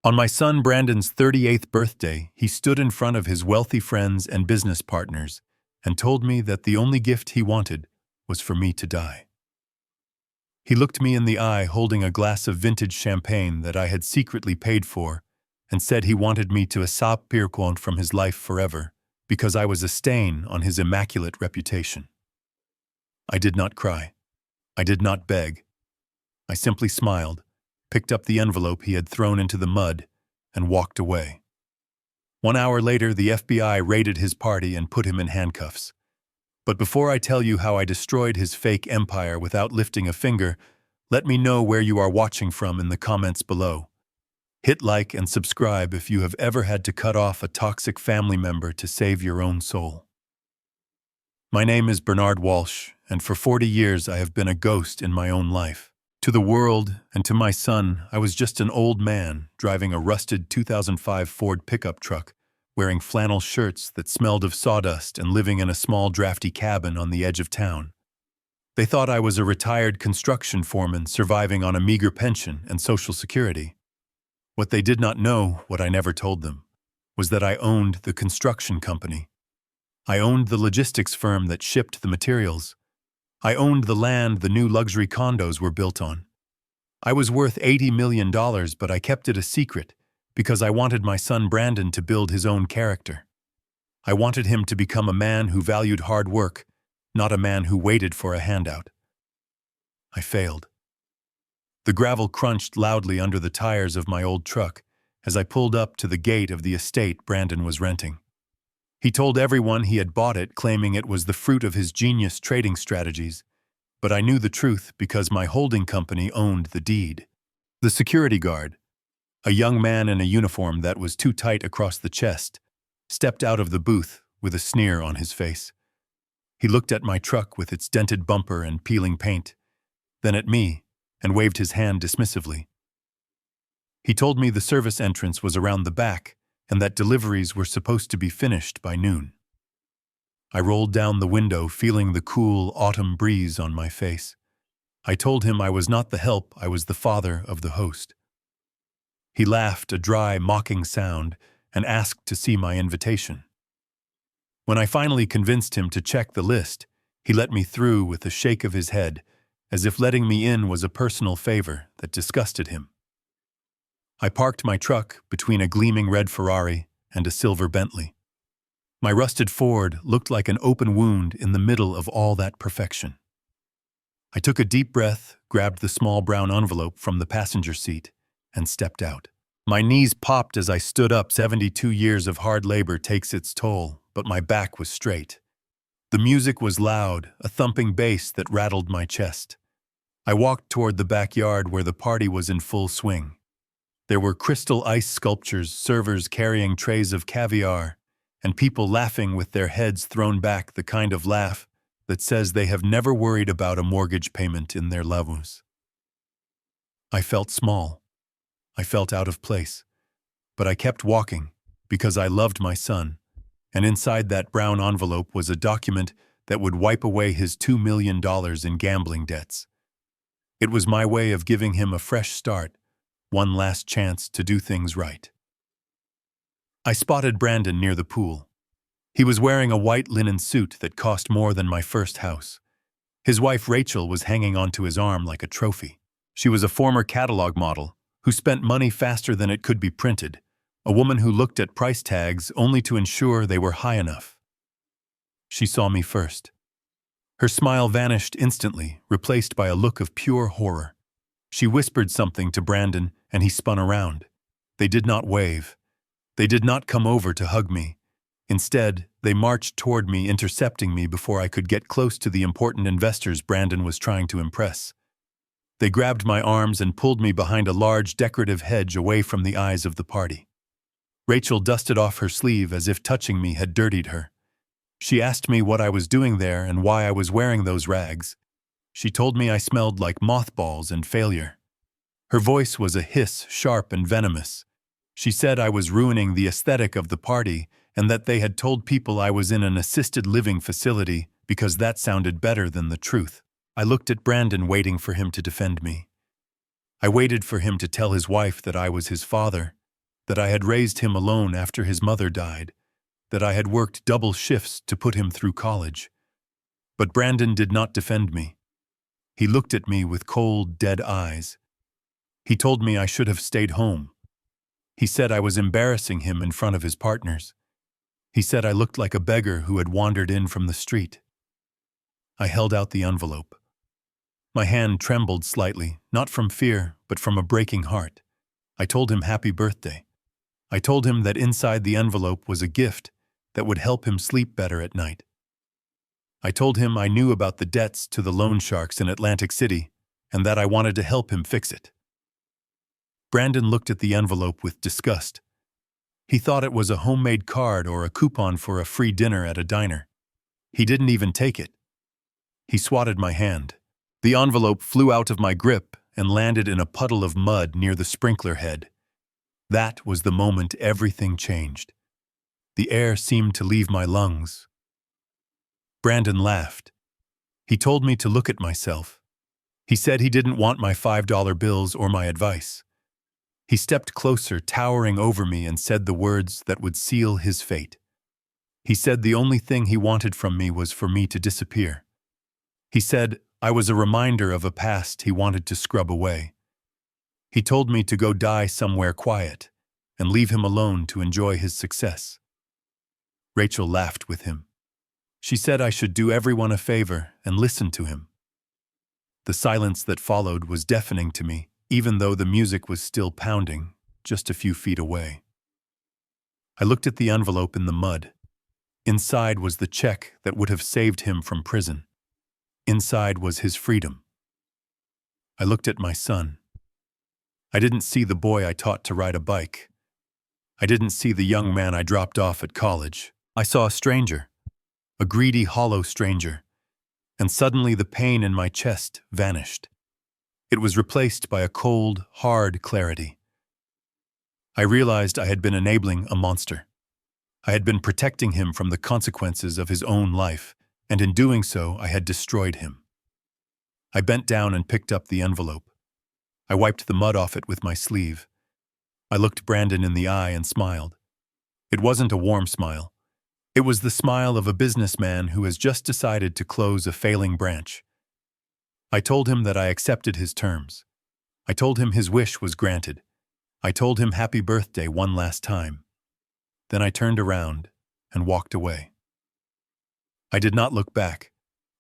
On my son Brandon's 38th birthday, he stood in front of his wealthy friends and business partners and told me that the only gift he wanted was for me to die. He looked me in the eye holding a glass of vintage champagne that I had secretly paid for and said he wanted me to disappear from his life forever because I was a stain on his immaculate reputation. I did not cry. I did not beg. I simply smiled, picked up the envelope he had thrown into the mud, and walked away. 1 hour later, the FBI raided his party and put him in handcuffs. But before I tell you how I destroyed his fake empire without lifting a finger, let me know where you are watching from in the comments below. Hit like and subscribe if you have ever had to cut off a toxic family member to save your own soul. My name is Bernard Walsh, and for 40 years I have been a ghost in my own life. To the world and to my son, I was just an old man driving a rusted 2005 Ford pickup truck, wearing flannel shirts that smelled of sawdust and living in a small drafty cabin on the edge of town. They thought I was a retired construction foreman surviving on a meager pension and Social Security. What they did not know, what I never told them, was that I owned the construction company. I owned the logistics firm that shipped the materials. I owned the land the new luxury condos were built on. I was worth $80 million, but I kept it a secret because I wanted my son Brandon to build his own character. I wanted him to become a man who valued hard work, not a man who waited for a handout. I failed. The gravel crunched loudly under the tires of my old truck as I pulled up to the gate of the estate Brandon was renting. He told everyone he had bought it, claiming it was the fruit of his genius trading strategies, but I knew the truth because my holding company owned the deed. The security guard, a young man in a uniform that was too tight across the chest, stepped out of the booth with a sneer on his face. He looked at my truck with its dented bumper and peeling paint, then at me, and waved his hand dismissively. He told me the service entrance was around the back and that deliveries were supposed to be finished by noon. I rolled down the window, feeling the cool autumn breeze on my face. I told him I was not the help, I was the father of the host. He laughed, a dry, mocking sound, and asked to see my invitation. When I finally convinced him to check the list, he let me through with a shake of his head, as if letting me in was a personal favor that disgusted him. I parked my truck between a gleaming red Ferrari and a silver Bentley. My rusted Ford looked like an open wound in the middle of all that perfection. I took a deep breath, grabbed the small brown envelope from the passenger seat, and stepped out. My knees popped as I stood up. 72 years of hard labor takes its toll, but my back was straight. The music was loud, a thumping bass that rattled my chest. I walked toward the backyard where the party was in full swing. There were crystal ice sculptures, servers carrying trays of caviar, and people laughing with their heads thrown back, the kind of laugh that says they have never worried about a mortgage payment in their lives. I felt small. I felt out of place. But I kept walking because I loved my son, and inside that brown envelope was a document that would wipe away his $2 million in gambling debts. It was my way of giving him a fresh start, one last chance to do things right. I spotted Brandon near the pool. He was wearing a white linen suit that cost more than my first house. His wife Rachel was hanging onto his arm like a trophy. She was a former catalog model who spent money faster than it could be printed, a woman who looked at price tags only to ensure they were high enough. She saw me first. Her smile vanished instantly, replaced by a look of pure horror. She whispered something to Brandon, and he spun around. They did not wave. They did not come over to hug me. Instead, they marched toward me, intercepting me before I could get close to the important investors Brandon was trying to impress. They grabbed my arms and pulled me behind a large decorative hedge away from the eyes of the party. Rachel dusted off her sleeve as if touching me had dirtied her. She asked me what I was doing there and why I was wearing those rags. She told me I smelled like mothballs and failure. Her voice was a hiss, sharp and venomous. She said I was ruining the aesthetic of the party and that they had told people I was in an assisted living facility because that sounded better than the truth. I looked at Brandon, waiting for him to defend me. I waited for him to tell his wife that I was his father, that I had raised him alone after his mother died, that I had worked double shifts to put him through college. But Brandon did not defend me. He looked at me with cold, dead eyes. He told me I should have stayed home. He said I was embarrassing him in front of his partners. He said I looked like a beggar who had wandered in from the street. I held out the envelope. My hand trembled slightly, not from fear, but from a breaking heart. I told him happy birthday. I told him that inside the envelope was a gift that would help him sleep better at night. I told him I knew about the debts to the loan sharks in Atlantic City and that I wanted to help him fix it. Brandon looked at the envelope with disgust. He thought it was a homemade card or a coupon for a free dinner at a diner. He didn't even take it. He swatted my hand. The envelope flew out of my grip and landed in a puddle of mud near the sprinkler head. That was the moment everything changed. The air seemed to leave my lungs. Brandon laughed. He told me to look at myself. He said he didn't want my $5 bills or my advice. He stepped closer, towering over me, and said the words that would seal his fate. He said the only thing he wanted from me was for me to disappear. He said I was a reminder of a past he wanted to scrub away. He told me to go die somewhere quiet and leave him alone to enjoy his success. Rachel laughed with him. She said I should do everyone a favor and listen to him. The silence that followed was deafening to me, even though the music was still pounding just a few feet away. I looked at the envelope in the mud. Inside was the check that would have saved him from prison. Inside was his freedom. I looked at my son. I didn't see the boy I taught to ride a bike. I didn't see the young man I dropped off at college. I saw a stranger, a greedy, hollow stranger, and suddenly the pain in my chest vanished. It was replaced by a cold, hard clarity. I realized I had been enabling a monster. I had been protecting him from the consequences of his own life, and in doing so, I had destroyed him. I bent down and picked up the envelope. I wiped the mud off it with my sleeve. I looked Brandon in the eye and smiled. It wasn't a warm smile. It was the smile of a businessman who has just decided to close a failing branch. I told him that I accepted his terms. I told him his wish was granted. I told him happy birthday one last time. Then I turned around and walked away. I did not look back.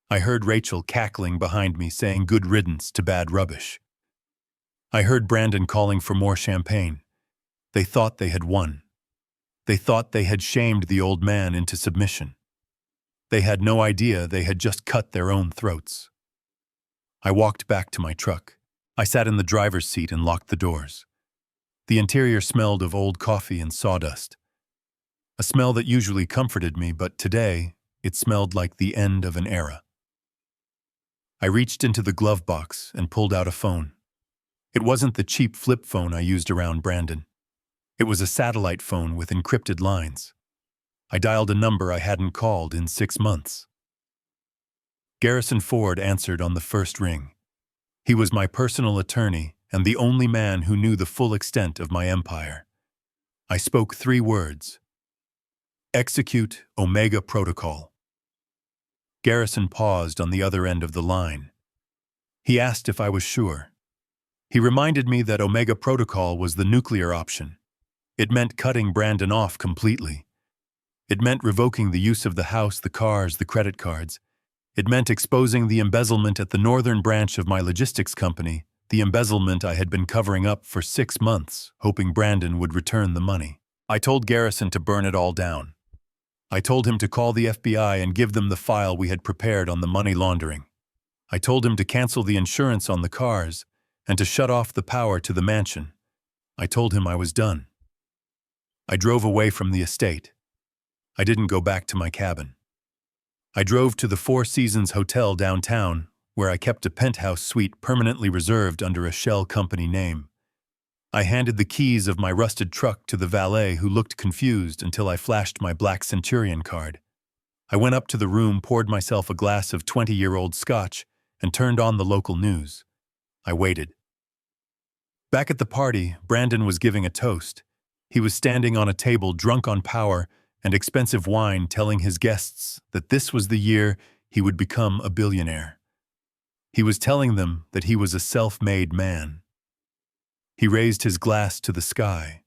I heard Rachel cackling behind me saying good riddance to bad rubbish. I heard Brandon calling for more champagne. They thought they had won. They thought they had shamed the old man into submission. They had no idea they had just cut their own throats. I walked back to my truck. I sat in the driver's seat and locked the doors. The interior smelled of old coffee and sawdust. A smell that usually comforted me, but today it smelled like the end of an era. I reached into the glove box and pulled out a phone. It wasn't the cheap flip phone I used around Brandon. It was a satellite phone with encrypted lines. I dialed a number I hadn't called in 6 months. Garrison Ford answered on the first ring. He was my personal attorney and the only man who knew the full extent of my empire. I spoke 3 words. Execute Omega Protocol. Garrison paused on the other end of the line. He asked if I was sure. He reminded me that Omega Protocol was the nuclear option. It meant cutting Brandon off completely. It meant revoking the use of the house, the cars, the credit cards. It meant exposing the embezzlement at the northern branch of my logistics company, the embezzlement I had been covering up for 6 months, hoping Brandon would return the money. I told Garrison to burn it all down. I told him to call the FBI and give them the file we had prepared on the money laundering. I told him to cancel the insurance on the cars and to shut off the power to the mansion. I told him I was done. I drove away from the estate. I didn't go back to my cabin. I drove to the Four Seasons Hotel downtown, where I kept a penthouse suite permanently reserved under a shell company name. I handed the keys of my rusted truck to the valet, who looked confused until I flashed my black Centurion card. I went up to the room, poured myself a glass of 20-year-old scotch, and turned on the local news. I waited. Back at the party, Brandon was giving a toast. He was standing on a table drunk on power and expensive wine, telling his guests that this was the year he would become a billionaire. He was telling them that he was a self-made man. He raised his glass to the sky,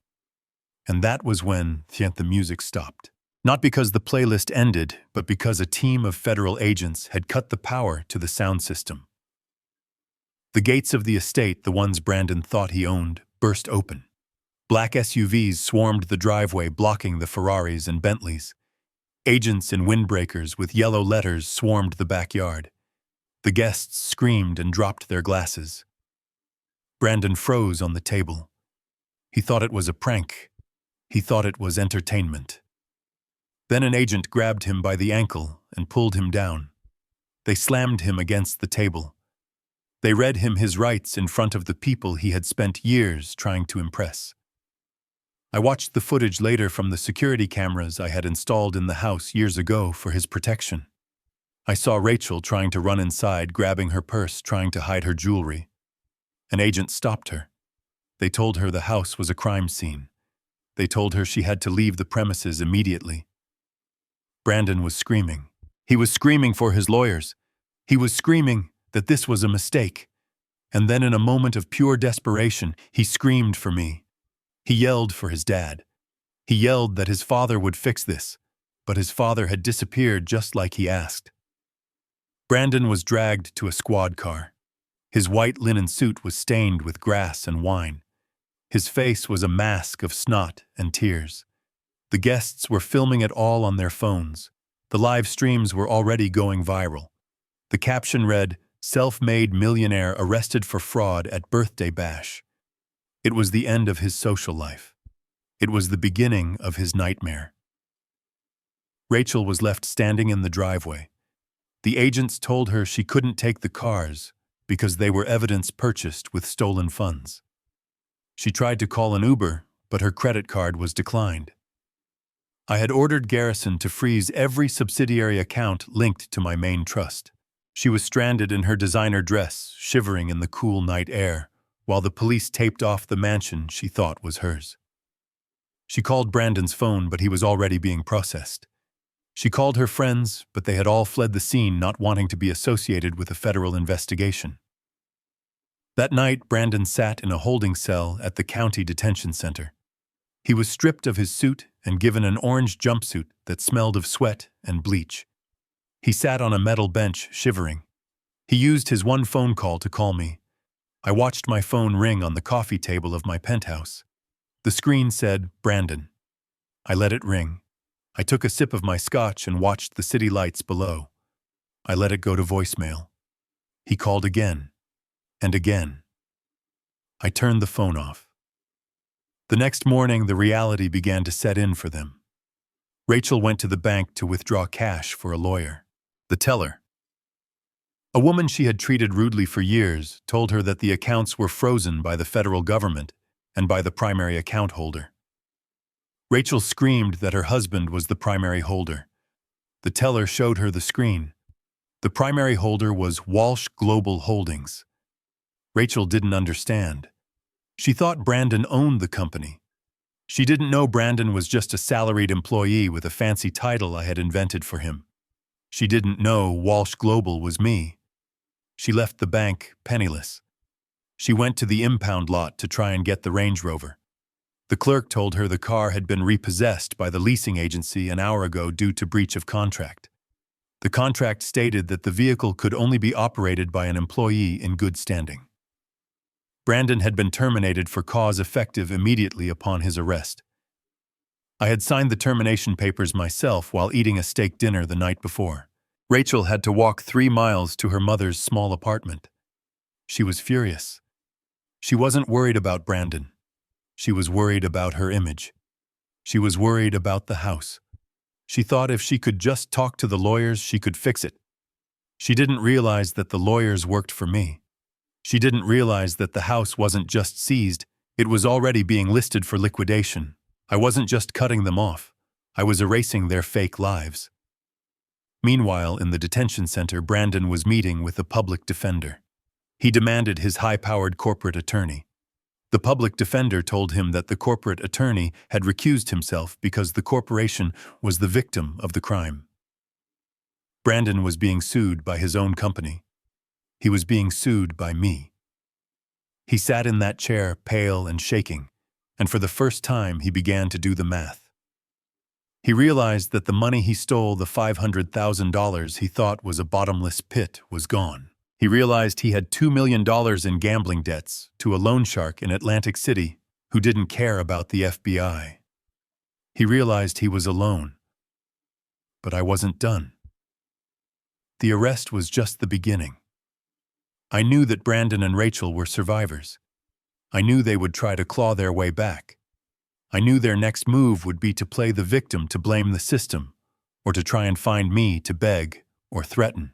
and that was when the music stopped. Not because the playlist ended, but because a team of federal agents had cut the power to the sound system. The gates of the estate, the ones Brandon thought he owned, burst open. Black SUVs swarmed the driveway, blocking the Ferraris and Bentleys. Agents in windbreakers with yellow letters swarmed the backyard. The guests screamed and dropped their glasses. Brandon froze on the table. He thought it was a prank. He thought it was entertainment. Then an agent grabbed him by the ankle and pulled him down. They slammed him against the table. They read him his rights in front of the people he had spent years trying to impress. I watched the footage later from the security cameras I had installed in the house years ago for his protection. I saw Rachel trying to run inside, grabbing her purse, trying to hide her jewelry. An agent stopped her. They told her the house was a crime scene. They told her she had to leave the premises immediately. Brandon was screaming. He was screaming for his lawyers. He was screaming that this was a mistake. And then in a moment of pure desperation, he screamed for me. He yelled for his dad. He yelled that his father would fix this, but his father had disappeared just like he asked. Brandon was dragged to a squad car. His white linen suit was stained with grass and wine. His face was a mask of snot and tears. The guests were filming it all on their phones. The live streams were already going viral. The caption read, "Self-made millionaire arrested for fraud at birthday bash." It was the end of his social life. It was the beginning of his nightmare. Rachel was left standing in the driveway. The agents told her she couldn't take the cars because they were evidence purchased with stolen funds. She tried to call an Uber, but her credit card was declined. I had ordered Garrison to freeze every subsidiary account linked to my main trust. She was stranded in her designer dress, shivering in the cool night air, while the police taped off the mansion she thought was hers. She called Brandon's phone, but he was already being processed. She called her friends, but they had all fled the scene, not wanting to be associated with a federal investigation. That night, Brandon sat in a holding cell at the county detention center. He was stripped of his suit and given an orange jumpsuit that smelled of sweat and bleach. He sat on a metal bench, shivering. He used his one phone call to call me. I watched my phone ring on the coffee table of my penthouse. The screen said, "Brandon." I let it ring. I took a sip of my scotch and watched the city lights below. I let it go to voicemail. He called again, and again. I turned the phone off. The next morning, the reality began to set in for them. Rachel went to the bank to withdraw cash for a lawyer. The teller, a woman she had treated rudely for years, told her that the accounts were frozen by the federal government and by the primary account holder. Rachel screamed that her husband was the primary holder. The teller showed her the screen. The primary holder was Walsh Global Holdings. Rachel didn't understand. She thought Brandon owned the company. She didn't know Brandon was just a salaried employee with a fancy title I had invented for him. She didn't know Walsh Global was me. She left the bank penniless. She went to the impound lot to try and get the Range Rover. The clerk told her the car had been repossessed by the leasing agency an hour ago due to breach of contract. The contract stated that the vehicle could only be operated by an employee in good standing. Brandon had been terminated for cause effective immediately upon his arrest. I had signed the termination papers myself while eating a steak dinner the night before. Rachel had to walk 3 miles to her mother's small apartment. She was furious. She wasn't worried about Brandon. She was worried about her image. She was worried about the house. She thought if she could just talk to the lawyers, she could fix it. She didn't realize that the lawyers worked for me. She didn't realize that the house wasn't just seized, it was already being listed for liquidation. I wasn't just cutting them off. I was erasing their fake lives. Meanwhile, in the detention center, Brandon was meeting with a public defender. He demanded his high-powered corporate attorney. The public defender told him that the corporate attorney had recused himself because the corporation was the victim of the crime. Brandon was being sued by his own company. He was being sued by me. He sat in that chair, pale and shaking, and for the first time he began to do the math. He realized that the money he stole, the $500,000 he thought was a bottomless pit, was gone. He realized he had $2 million in gambling debts to a loan shark in Atlantic City who didn't care about the FBI. He realized he was alone. But I wasn't done. The arrest was just the beginning. I knew that Brandon and Rachel were survivors. I knew they would try to claw their way back. I knew their next move would be to play the victim, to blame the system, or to try and find me to beg or threaten.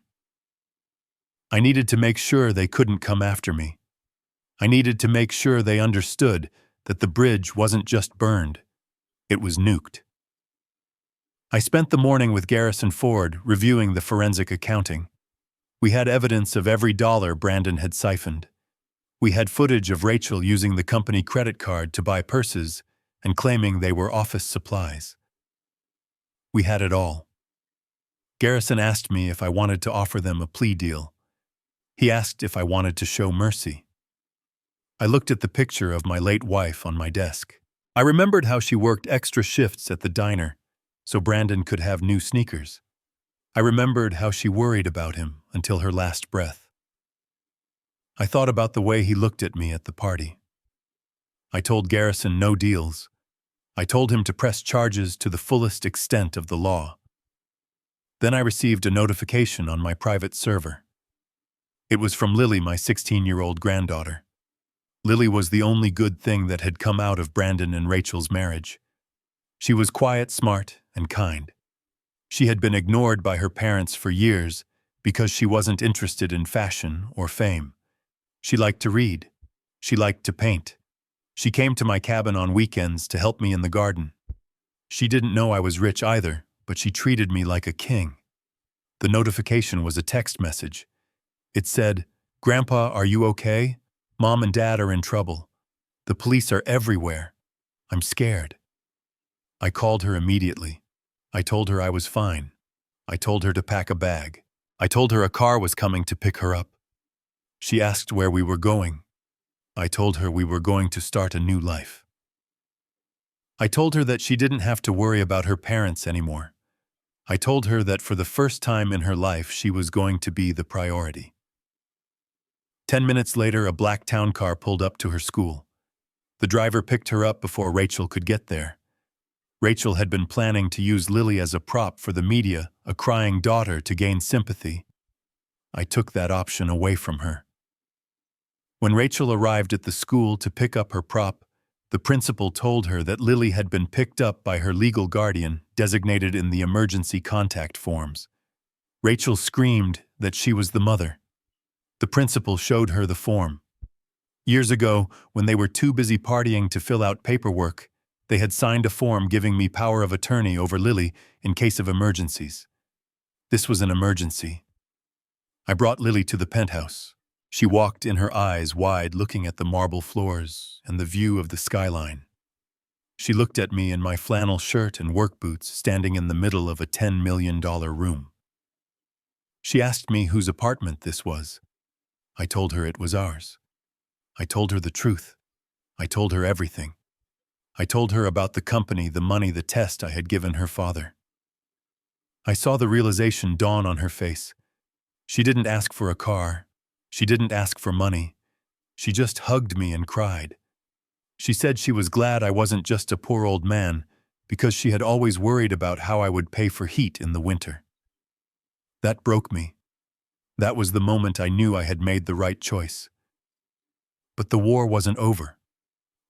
I needed to make sure they couldn't come after me. I needed to make sure they understood that the bridge wasn't just burned, it was nuked. I spent the morning with Garrison Ford reviewing the forensic accounting. We had evidence of every dollar Brandon had siphoned. We had footage of Rachel using the company credit card to buy purses and claiming they were office supplies. We had it all. Garrison asked me if I wanted to offer them a plea deal. He asked if I wanted to show mercy. I looked at the picture of my late wife on my desk. I remembered how she worked extra shifts at the diner so Brandon could have new sneakers. I remembered how she worried about him until her last breath. I thought about the way he looked at me at the party. I told Garrison no deals. I told him to press charges to the fullest extent of the law. Then I received a notification on my private server. It was from Lily, my 16-year-old granddaughter. Lily was the only good thing that had come out of Brandon and Rachel's marriage. She was quiet, smart, and kind. She had been ignored by her parents for years because she wasn't interested in fashion or fame. She liked to read. She liked to paint. She came to my cabin on weekends to help me in the garden. She didn't know I was rich either, but she treated me like a king. The notification was a text message. It said, "Grandpa, are you okay? Mom and Dad are in trouble. The police are everywhere. I'm scared." I called her immediately. I told her I was fine. I told her to pack a bag. I told her a car was coming to pick her up. She asked where we were going. I told her we were going to start a new life. I told her that she didn't have to worry about her parents anymore. I told her that for the first time in her life she was going to be the priority. 10 minutes later, a black town car pulled up to her school. The driver picked her up before Rachel could get there. Rachel had been planning to use Lily as a prop for the media, a crying daughter, to gain sympathy. I took that option away from her. When Rachel arrived at the school to pick up her prop, the principal told her that Lily had been picked up by her legal guardian, designated in the emergency contact forms. Rachel screamed that she was the mother. The principal showed her the form. Years ago, when they were too busy partying to fill out paperwork, they had signed a form giving me power of attorney over Lily in case of emergencies. This was an emergency. I brought Lily to the penthouse. She walked in her eyes wide, looking at the marble floors and the view of the skyline. She looked at me in my flannel shirt and work boots, standing in the middle of a $10 million room. She asked me whose apartment this was. I told her it was ours. I told her the truth. I told her everything. I told her about the company, the money, the test I had given her father. I saw the realization dawn on her face. She didn't ask for a car. She didn't ask for money. She just hugged me and cried. She said she was glad I wasn't just a poor old man, because she had always worried about how I would pay for heat in the winter. That broke me. That was the moment I knew I had made the right choice. But the war wasn't over.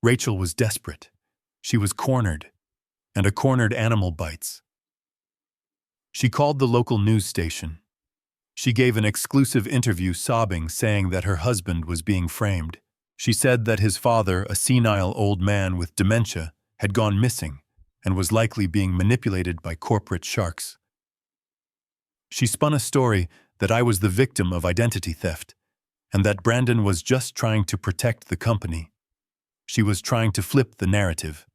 Rachel was desperate. She was cornered, and a cornered animal bites. She called the local news station. She gave an exclusive interview, sobbing, saying that her husband was being framed. She said that his father, a senile old man with dementia, had gone missing and was likely being manipulated by corporate sharks. She spun a story that I was the victim of identity theft and that Brandon was just trying to protect the company. She was trying to flip the narrative.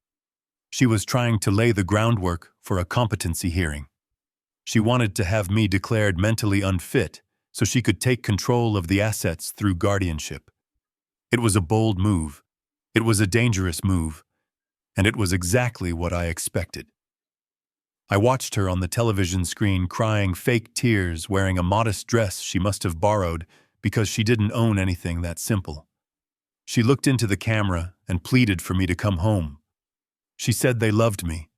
She was trying to lay the groundwork for a competency hearing. She wanted to have me declared mentally unfit so she could take control of the assets through guardianship. It was a bold move. It was a dangerous move. And it was exactly what I expected. I watched her on the television screen crying fake tears, wearing a modest dress she must have borrowed because she didn't own anything that simple. She looked into the camera and pleaded for me to come home. She said they loved me.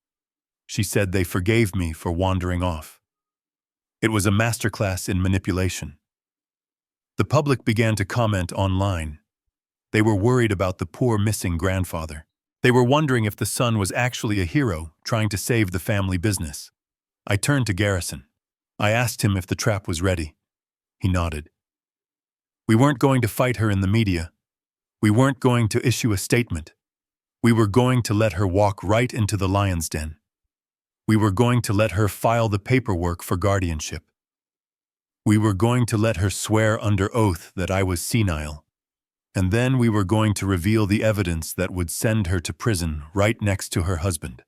She said they forgave me for wandering off. It was a masterclass in manipulation. The public began to comment online. They were worried about the poor missing grandfather. They were wondering if the son was actually a hero trying to save the family business. I turned to Garrison. I asked him if the trap was ready. He nodded. We weren't going to fight her in the media. We weren't going to issue a statement. We were going to let her walk right into the lion's den. We were going to let her file the paperwork for guardianship. We were going to let her swear under oath that I was senile. And then we were going to reveal the evidence that would send her to prison right next to her husband.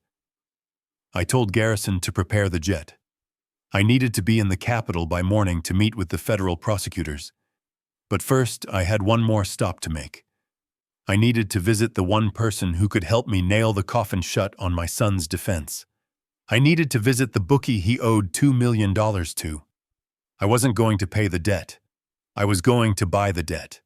I told Garrison to prepare the jet. I needed to be in the capital by morning to meet with the federal prosecutors. But first, I had one more stop to make. I needed to visit the one person who could help me nail the coffin shut on my son's defense. I needed to visit the bookie he owed $2 million to. I wasn't going to pay the debt. I was going to buy the debt.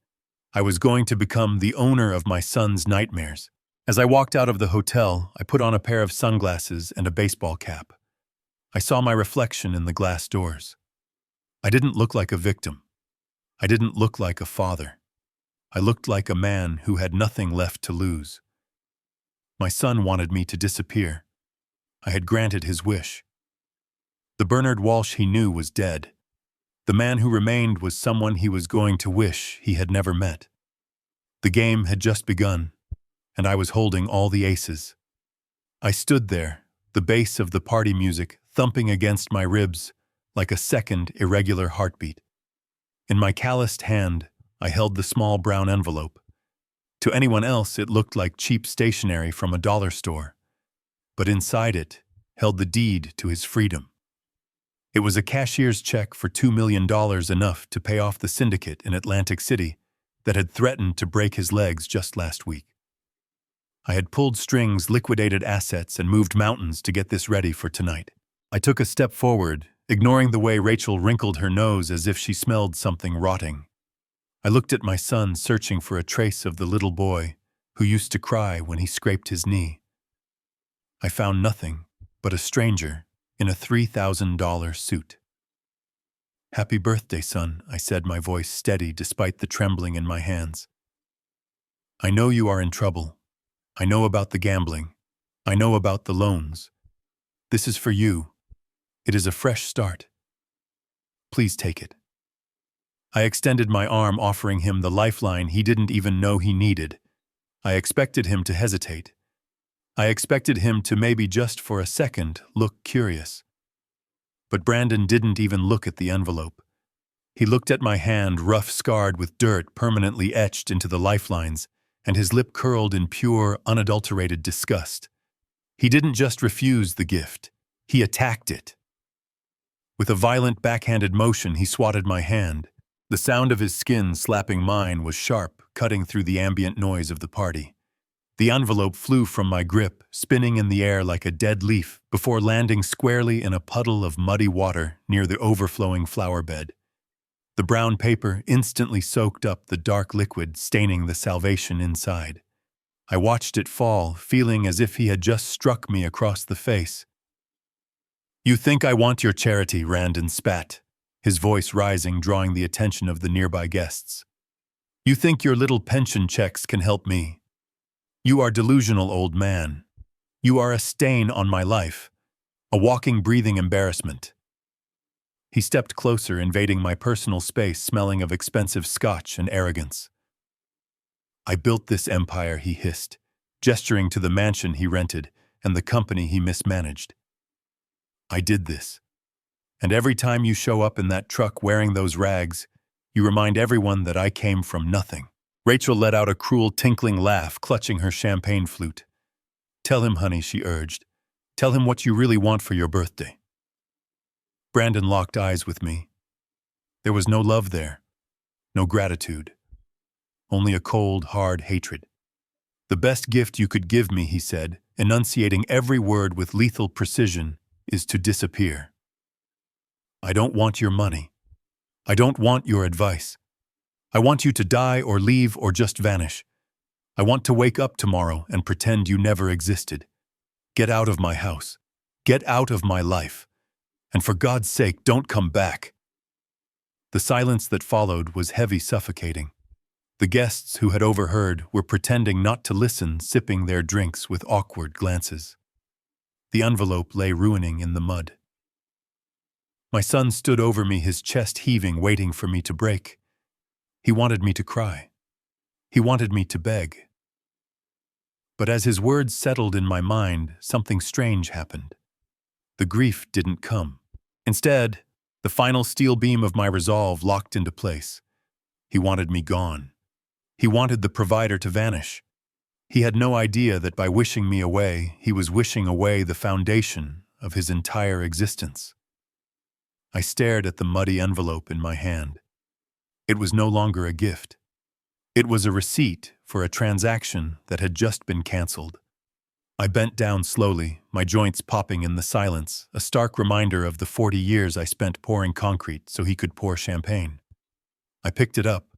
I was going to become the owner of my son's nightmares. As I walked out of the hotel, I put on a pair of sunglasses and a baseball cap. I saw my reflection in the glass doors. I didn't look like a victim. I didn't look like a father. I looked like a man who had nothing left to lose. My son wanted me to disappear. I had granted his wish. The Bernard Walsh he knew was dead. The man who remained was someone he was going to wish he had never met. The game had just begun, and I was holding all the aces. I stood there, the bass of the party music thumping against my ribs like a second irregular heartbeat. In my calloused hand, I held the small brown envelope. To anyone else, it looked like cheap stationery from a dollar store. But inside it held the deed to his freedom. It was a cashier's check for $2 million, enough to pay off the syndicate in Atlantic City that had threatened to break his legs just last week. I had pulled strings, liquidated assets, and moved mountains to get this ready for tonight. I took a step forward, ignoring the way Rachel wrinkled her nose as if she smelled something rotting. I looked at my son, searching for a trace of the little boy who used to cry when he scraped his knee. I found nothing but a stranger in a $3,000 suit. "Happy birthday, son," I said, my voice steady despite the trembling in my hands. "I know you are in trouble. I know about the gambling. I know about the loans. This is for you. It is a fresh start. Please take it." I extended my arm, offering him the lifeline he didn't even know he needed. I expected him to hesitate. I expected him to maybe just for a second look curious. But Brandon didn't even look at the envelope. He looked at my hand, rough, scarred with dirt permanently etched into the lifelines, and his lip curled in pure, unadulterated disgust. He didn't just refuse the gift. He attacked it. With a violent, backhanded motion, he swatted my hand. The sound of his skin slapping mine was sharp, cutting through the ambient noise of the party. The envelope flew from my grip, spinning in the air like a dead leaf before landing squarely in a puddle of muddy water near the overflowing flower bed. The brown paper instantly soaked up the dark liquid, staining the salvation inside. I watched it fall, feeling as if he had just struck me across the face. "You think I want your charity," Randon spat, his voice rising, drawing the attention of the nearby guests. "You think your little pension checks can help me. You are delusional, old man. You are a stain on my life, a walking, breathing embarrassment." He stepped closer, invading my personal space, smelling of expensive scotch and arrogance. "I built this empire," he hissed, gesturing to the mansion he rented and the company he mismanaged. "I did this. And every time you show up in that truck wearing those rags, you remind everyone that I came from nothing. Rachel let out a cruel, tinkling laugh, clutching her champagne flute. "Tell him, honey," she urged. "Tell him what you really want for your birthday." Brandon locked eyes with me. There was no love there, no gratitude, only a cold, hard hatred. "The best gift you could give me," he said, enunciating every word with lethal precision, "is to disappear. I don't want your money. I don't want your advice. I want you to die or leave or just vanish. I want to wake up tomorrow and pretend you never existed. Get out of my house. Get out of my life. And for God's sake, don't come back." The silence that followed was heavy, suffocating. The guests who had overheard were pretending not to listen, sipping their drinks with awkward glances. The envelope lay ruining in the mud. My son stood over me, his chest heaving, waiting for me to break. He wanted me to cry. He wanted me to beg. But as his words settled in my mind, something strange happened. The grief didn't come. Instead, the final steel beam of my resolve locked into place. He wanted me gone. He wanted the provider to vanish. He had no idea that by wishing me away, he was wishing away the foundation of his entire existence. I stared at the muddy envelope in my hand. It was no longer a gift. It was a receipt for a transaction that had just been canceled. I bent down slowly, my joints popping in the silence, a stark reminder of the 40 years I spent pouring concrete so he could pour champagne. I picked it up.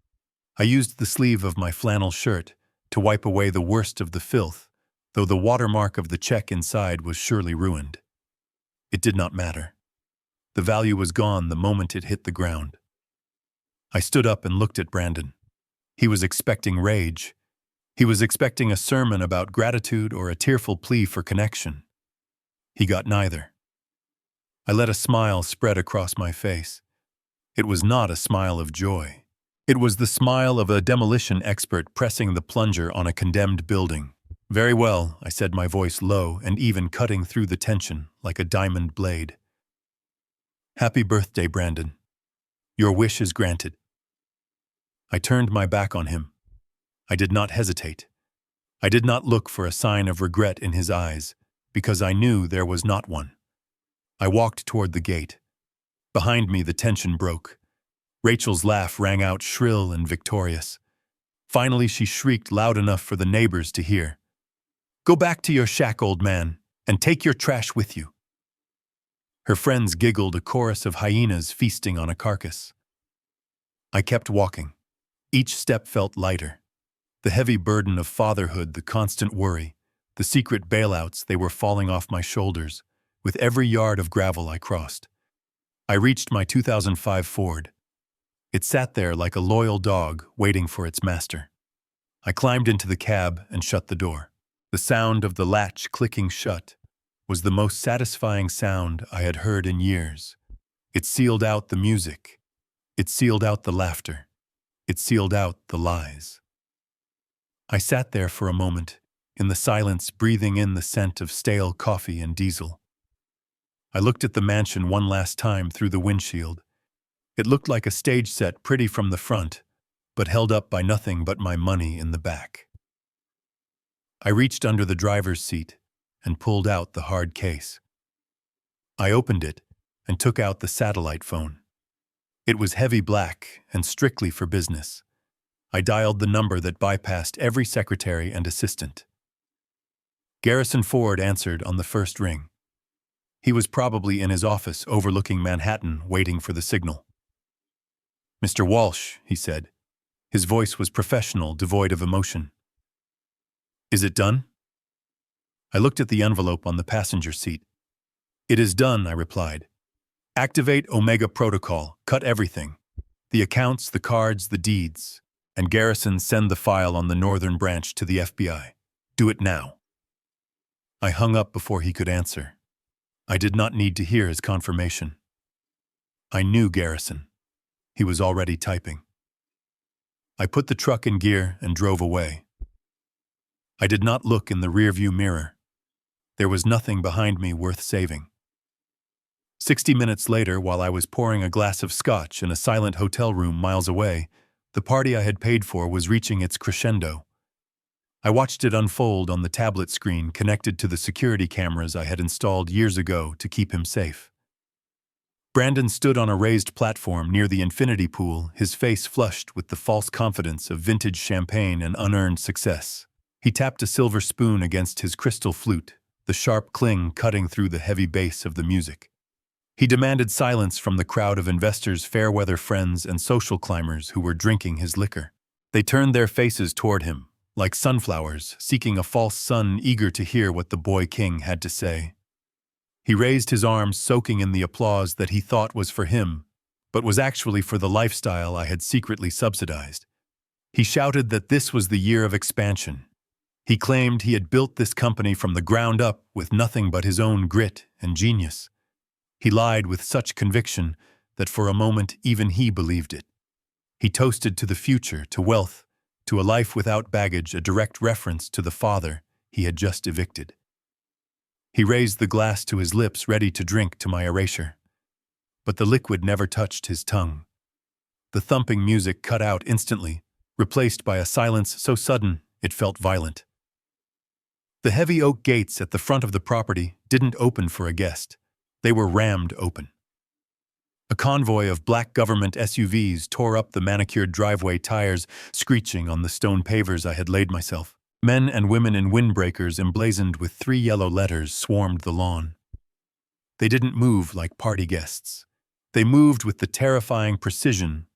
I used the sleeve of my flannel shirt to wipe away the worst of the filth, though the watermark of the check inside was surely ruined. It did not matter. The value was gone the moment it hit the ground. I stood up and looked at Brandon. He was expecting rage. He was expecting a sermon about gratitude or a tearful plea for connection. He got neither. I let a smile spread across my face. It was not a smile of joy. It was the smile of a demolition expert pressing the plunger on a condemned building. "Very well," I said, my voice low and even, cutting through the tension like a diamond blade. "Happy birthday, Brandon. Your wish is granted." I turned my back on him. I did not hesitate. I did not look for a sign of regret in his eyes, because I knew there was not one. I walked toward the gate. Behind me, the tension broke. Rachel's laugh rang out shrill and victorious. Finally, she shrieked loud enough for the neighbors to hear. "Go back to your shack, old man, and take your trash with you." Her friends giggled, a chorus of hyenas feasting on a carcass. I kept walking. Each step felt lighter. The heavy burden of fatherhood, the constant worry, the secret bailouts, they were falling off my shoulders with every yard of gravel I crossed. I reached my 2005 Ford. It sat there like a loyal dog waiting for its master. I climbed into the cab and shut the door. The sound of the latch clicking shut was the most satisfying sound I had heard in years. It sealed out the music. It sealed out the laughter. It sealed out the lies. I sat there for a moment, in the silence, breathing in the scent of stale coffee and diesel. I looked at the mansion one last time through the windshield. It looked like a stage set, pretty from the front, but held up by nothing but my money in the back. I reached under the driver's seat and pulled out the hard case. I opened it and took out the satellite phone. It was heavy black and strictly for business. I dialed the number that bypassed every secretary and assistant. Garrison Ford answered on the first ring. He was probably in his office overlooking Manhattan, waiting for the signal. "Mr. Walsh," he said. His voice was professional, devoid of emotion. "Is it done?" I looked at the envelope on the passenger seat. "It is done," I replied. "Activate Omega Protocol, cut everything. The accounts, the cards, the deeds. And Garrison, send the file on the northern branch to the FBI. Do it now." I hung up before he could answer. I did not need to hear his confirmation. I knew Garrison. He was already typing. I put the truck in gear and drove away. I did not look in the rearview mirror. There was nothing behind me worth saving. 60 minutes later, while I was pouring a glass of scotch in a silent hotel room miles away, The party I had paid for was reaching its crescendo. I watched it unfold on the tablet screen connected to the security cameras I had installed years ago to keep him safe. Brandon stood on a raised platform near the infinity pool, his face flushed with the false confidence of vintage champagne and unearned success. He tapped a silver spoon against his crystal flute, the sharp cling cutting through the heavy bass of the music. He demanded silence from the crowd of investors, fair-weather friends, and social climbers who were drinking his liquor. They turned their faces toward him, like sunflowers seeking a false sun, eager to hear what the boy king had to say. He raised his arms, soaking in the applause that he thought was for him, but was actually for the lifestyle I had secretly subsidized. He shouted that this was the year of expansion. He claimed he had built this company from the ground up with nothing but his own grit and genius. He lied with such conviction that for a moment even he believed it. He toasted to the future, to wealth, to a life without baggage, a direct reference to the father he had just evicted. He raised the glass to his lips, ready to drink to my erasure. But the liquid never touched his tongue. The thumping music cut out instantly, replaced by a silence so sudden it felt violent. The heavy oak gates at the front of the property didn't open for a guest. They were rammed open. A convoy of black government SUVs tore up the manicured driveway, tires screeching on the stone pavers I had laid myself. Men and women in windbreakers emblazoned with 3 yellow letters swarmed the lawn. They didn't move like party guests. They moved with the terrifying precision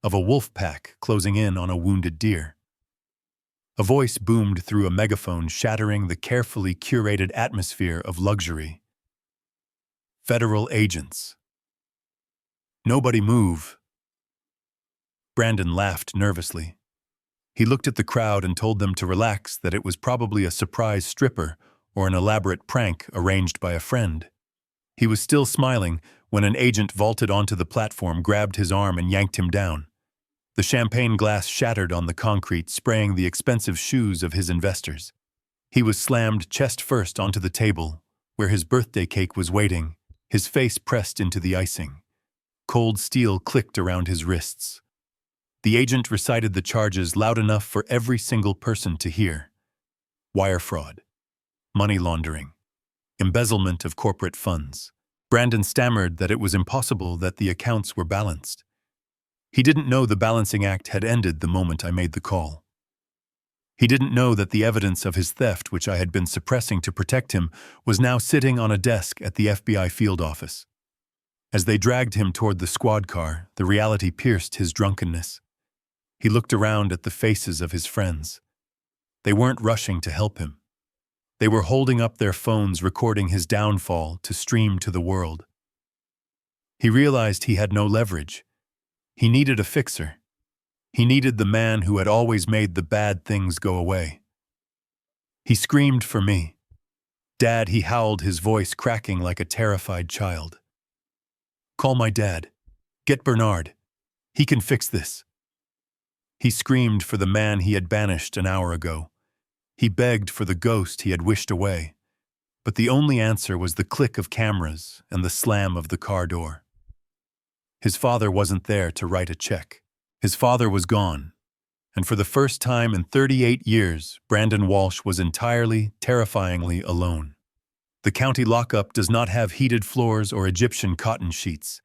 of a wolf pack closing in on a wounded deer. A voice boomed through a megaphone, shattering the carefully curated atmosphere of luxury. Federal agents. Nobody move. Brandon laughed nervously. He looked at the crowd and told them to relax, that it was probably a surprise stripper or an elaborate prank arranged by a friend. He was still smiling when an agent vaulted onto the platform, grabbed his arm and yanked him down. The champagne glass shattered on the concrete, spraying the expensive shoes of his investors. He was slammed chest first onto the table, where his birthday cake was waiting, his face pressed into the icing. Cold steel clicked around his wrists. The agent recited the charges loud enough for every single person to hear. Wire fraud, money laundering, embezzlement of corporate funds. Brandon stammered that it was impossible, that the accounts were balanced. He didn't know the balancing act had ended the moment I made the call. He didn't know that the evidence of his theft, which I had been suppressing to protect him, was now sitting on a desk at the FBI field office. As they dragged him toward the squad car, the reality pierced his drunkenness. He looked around at the faces of his friends. They weren't rushing to help him. They were holding up their phones, recording his downfall to stream to the world. He realized he had no leverage. He needed a fixer. He needed the man who had always made the bad things go away. He screamed for me. "Dad," he howled, his voice cracking like a terrified child. "Call my dad. Get Bernard. He can fix this." He screamed for the man he had banished an hour ago. He begged for the ghost he had wished away. But the only answer was the click of cameras and the slam of the car door. His father wasn't there to write a check. His father was gone. And for the first time in 38 years, Brandon Walsh was entirely, terrifyingly alone. The county lockup does not have heated floors or Egyptian cotton sheets.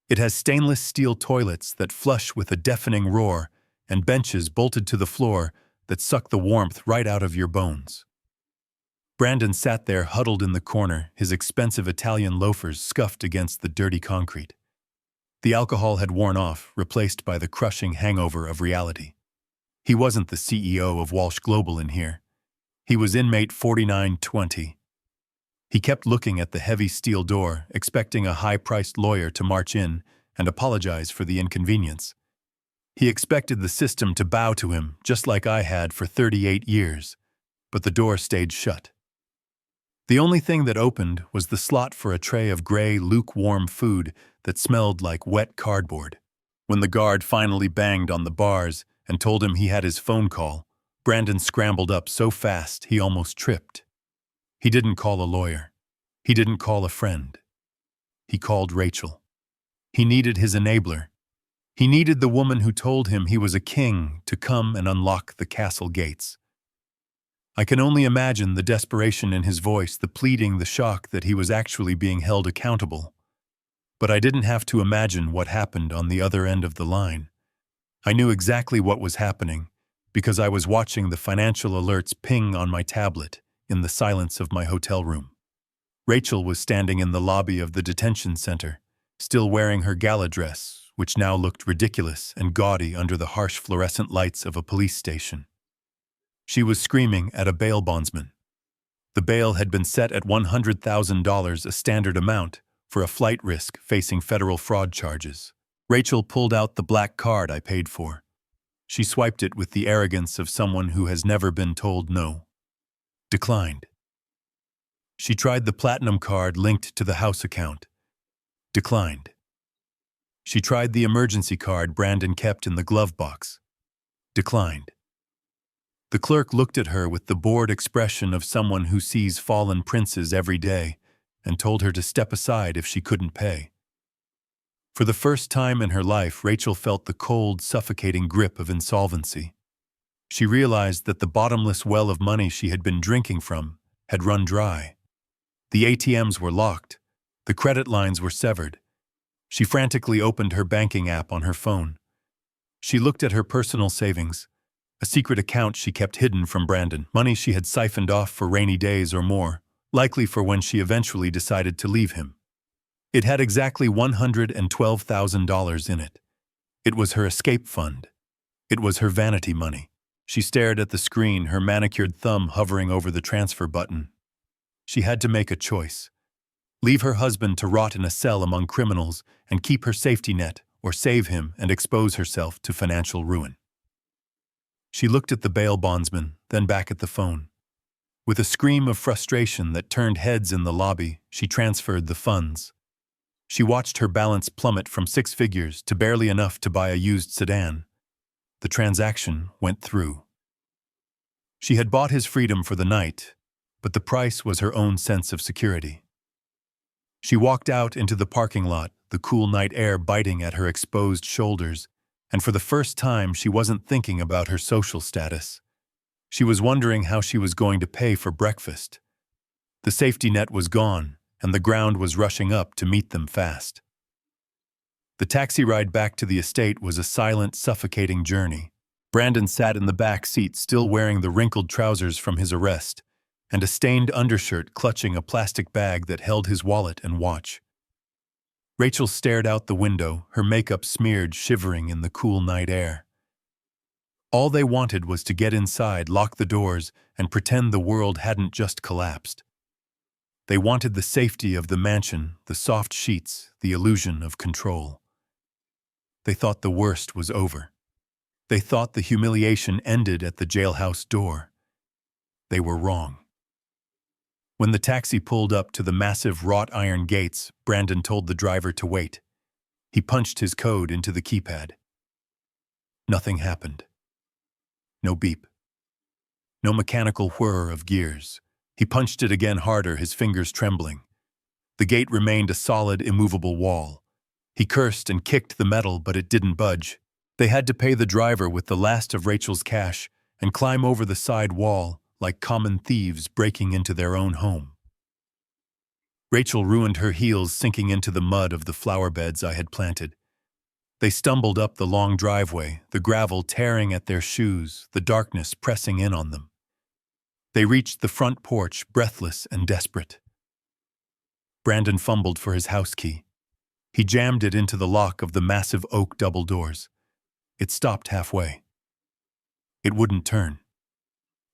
It has stainless steel toilets that flush with a deafening roar and benches bolted to the floor that suck the warmth right out of your bones. Brandon sat there huddled in the corner, his expensive Italian loafers scuffed against the dirty concrete. The alcohol had worn off, replaced by the crushing hangover of reality. He wasn't the CEO of Walsh Global in here. He was inmate 4920. He kept looking at the heavy steel door, expecting a high-priced lawyer to march in and apologize for the inconvenience. He expected the system to bow to him, just like I had for 38 years, but the door stayed shut. The only thing that opened was the slot for a tray of gray, lukewarm food that smelled like wet cardboard. When the guard finally banged on the bars and told him he had his phone call, Brandon scrambled up so fast he almost tripped. He didn't call a lawyer. He didn't call a friend. He called Rachel. He needed his enabler. He needed the woman who told him he was a king to come and unlock the castle gates. I can only imagine the desperation in his voice, the pleading, the shock that he was actually being held accountable. But I didn't have to imagine what happened on the other end of the line. I knew exactly what was happening because I was watching the financial alerts ping on my tablet in the silence of my hotel room. Rachel was standing in the lobby of the detention center, still wearing her gala dress, which now looked ridiculous and gaudy under the harsh fluorescent lights of a police station. She was screaming at a bail bondsman. The bail had been set at $100,000, a standard amount, for a flight risk facing federal fraud charges. Rachel pulled out the black card I paid for. She swiped it with the arrogance of someone who has never been told no. Declined. She tried the platinum card linked to the house account. Declined. She tried the emergency card Brandon kept in the glove box. Declined. The clerk looked at her with the bored expression of someone who sees fallen princes every day and told her to step aside if she couldn't pay. For the first time in her life, Rachel felt the cold, suffocating grip of insolvency. She realized that the bottomless well of money she had been drinking from had run dry. The ATMs were locked. The credit lines were severed. She frantically opened her banking app on her phone. She looked at her personal savings, a secret account she kept hidden from Brandon, money she had siphoned off for rainy days or more, likely for when she eventually decided to leave him. It had exactly $112,000 in it. It was her escape fund. It was her vanity money. She stared at the screen, her manicured thumb hovering over the transfer button. She had to make a choice. Leave her husband to rot in a cell among criminals and keep her safety net, or save him and expose herself to financial ruin. She looked at the bail bondsman, then back at the phone. With a scream of frustration that turned heads in the lobby, she transferred the funds. She watched her balance plummet from 6 figures to barely enough to buy a used sedan. The transaction went through. She had bought his freedom for the night, but the price was her own sense of security. She walked out into the parking lot, the cool night air biting at her exposed shoulders, and for the first time she wasn't thinking about her social status. She was wondering how she was going to pay for breakfast. The safety net was gone, and the ground was rushing up to meet them fast. The taxi ride back to the estate was a silent, suffocating journey. Brandon sat in the back seat, still wearing the wrinkled trousers from his arrest, and a stained undershirt clutching a plastic bag that held his wallet and watch. Rachel stared out the window, her makeup smeared, shivering in the cool night air. All they wanted was to get inside, lock the doors, and pretend the world hadn't just collapsed. They wanted the safety of the mansion, the soft sheets, the illusion of control. They thought the worst was over. They thought the humiliation ended at the jailhouse door. They were wrong. When the taxi pulled up to the massive wrought iron gates, Brandon told the driver to wait. He punched his code into the keypad. Nothing happened. No beep. No mechanical whir of gears. He punched it again harder, his fingers trembling. The gate remained a solid, immovable wall. He cursed and kicked the metal, but it didn't budge. They had to pay the driver with the last of Rachel's cash and climb over the side wall like common thieves breaking into their own home. Rachel ruined her heels sinking into the mud of the flower beds I had planted. They stumbled up the long driveway, the gravel tearing at their shoes, the darkness pressing in on them. They reached the front porch, breathless and desperate. Brandon fumbled for his house key. He jammed it into the lock of the massive oak double doors. It stopped halfway. It wouldn't turn.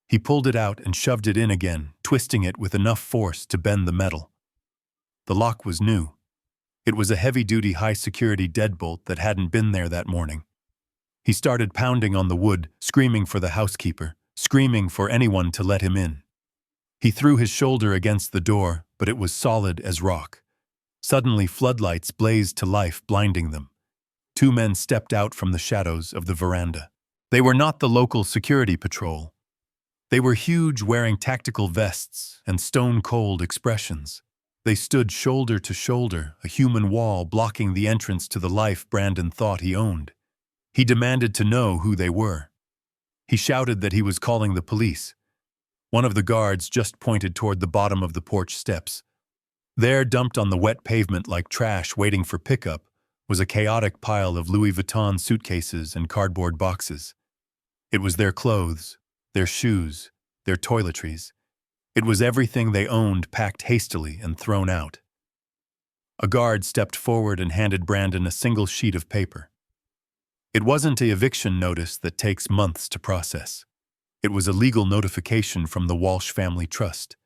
He pulled it out and shoved it in again, twisting it with enough force to bend the metal. The lock was new. It was a heavy-duty, high-security deadbolt that hadn't been there that morning. He started pounding on the wood, screaming for the housekeeper, screaming for anyone to let him in. He threw his shoulder against the door, but it was solid as rock. Suddenly, floodlights blazed to life, blinding them. 2 men stepped out from the shadows of the veranda. They were not the local security patrol. They were huge, wearing tactical vests and stone-cold expressions. They stood shoulder to shoulder, a human wall blocking the entrance to the life Brandon thought he owned. He demanded to know who they were. He shouted that he was calling the police. One of the guards just pointed toward the bottom of the porch steps. There, dumped on the wet pavement like trash waiting for pickup, was a chaotic pile of Louis Vuitton suitcases and cardboard boxes. It was their clothes, their shoes, their toiletries. It was everything they owned packed hastily and thrown out. A guard stepped forward and handed Brandon a single sheet of paper. It wasn't an eviction notice that takes months to process. It was a legal notification from the Walsh Family Trust.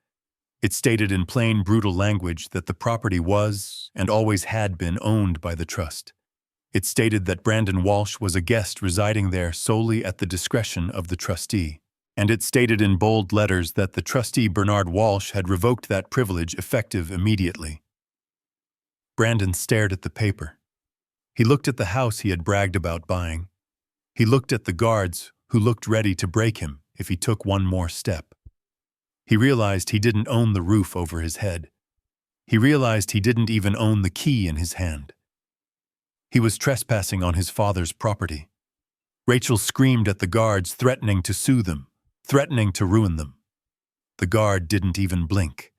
It stated in plain, brutal language that the property was, and always had been, owned by the trust. It stated that Brandon Walsh was a guest residing there solely at the discretion of the trustee. And it stated in bold letters that the trustee Bernard Walsh had revoked that privilege effective immediately. Brandon stared at the paper. He looked at the house he had bragged about buying. He looked at the guards who looked ready to break him if he took one more step. He realized he didn't own the roof over his head. He realized he didn't even own the key in his hand. He was trespassing on his father's property. Rachel screamed at the guards, threatening to sue them, threatening to ruin them. The guard didn't even blink.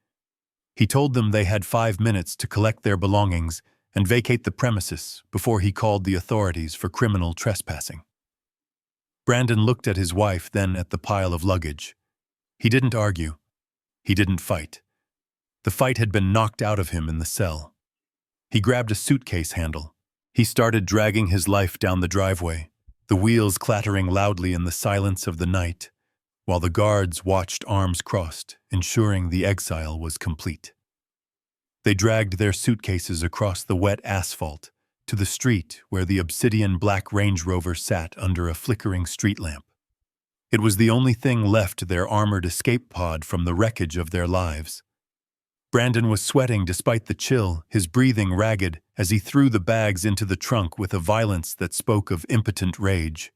He told them they had 5 minutes to collect their belongings and vacate the premises before he called the authorities for criminal trespassing. Brandon looked at his wife, then at the pile of luggage. He didn't argue. He didn't fight. The fight had been knocked out of him in the cell. He grabbed a suitcase handle. He started dragging his life down the driveway, the wheels clattering loudly in the silence of the night, while the guards watched, arms crossed, ensuring the exile was complete. They dragged their suitcases across the wet asphalt to the street where the obsidian black Range Rover sat under a flickering street lamp. It was the only thing left their armored escape pod from the wreckage of their lives. Brandon was sweating despite the chill, his breathing ragged as he threw the bags into the trunk with a violence that spoke of impotent rage.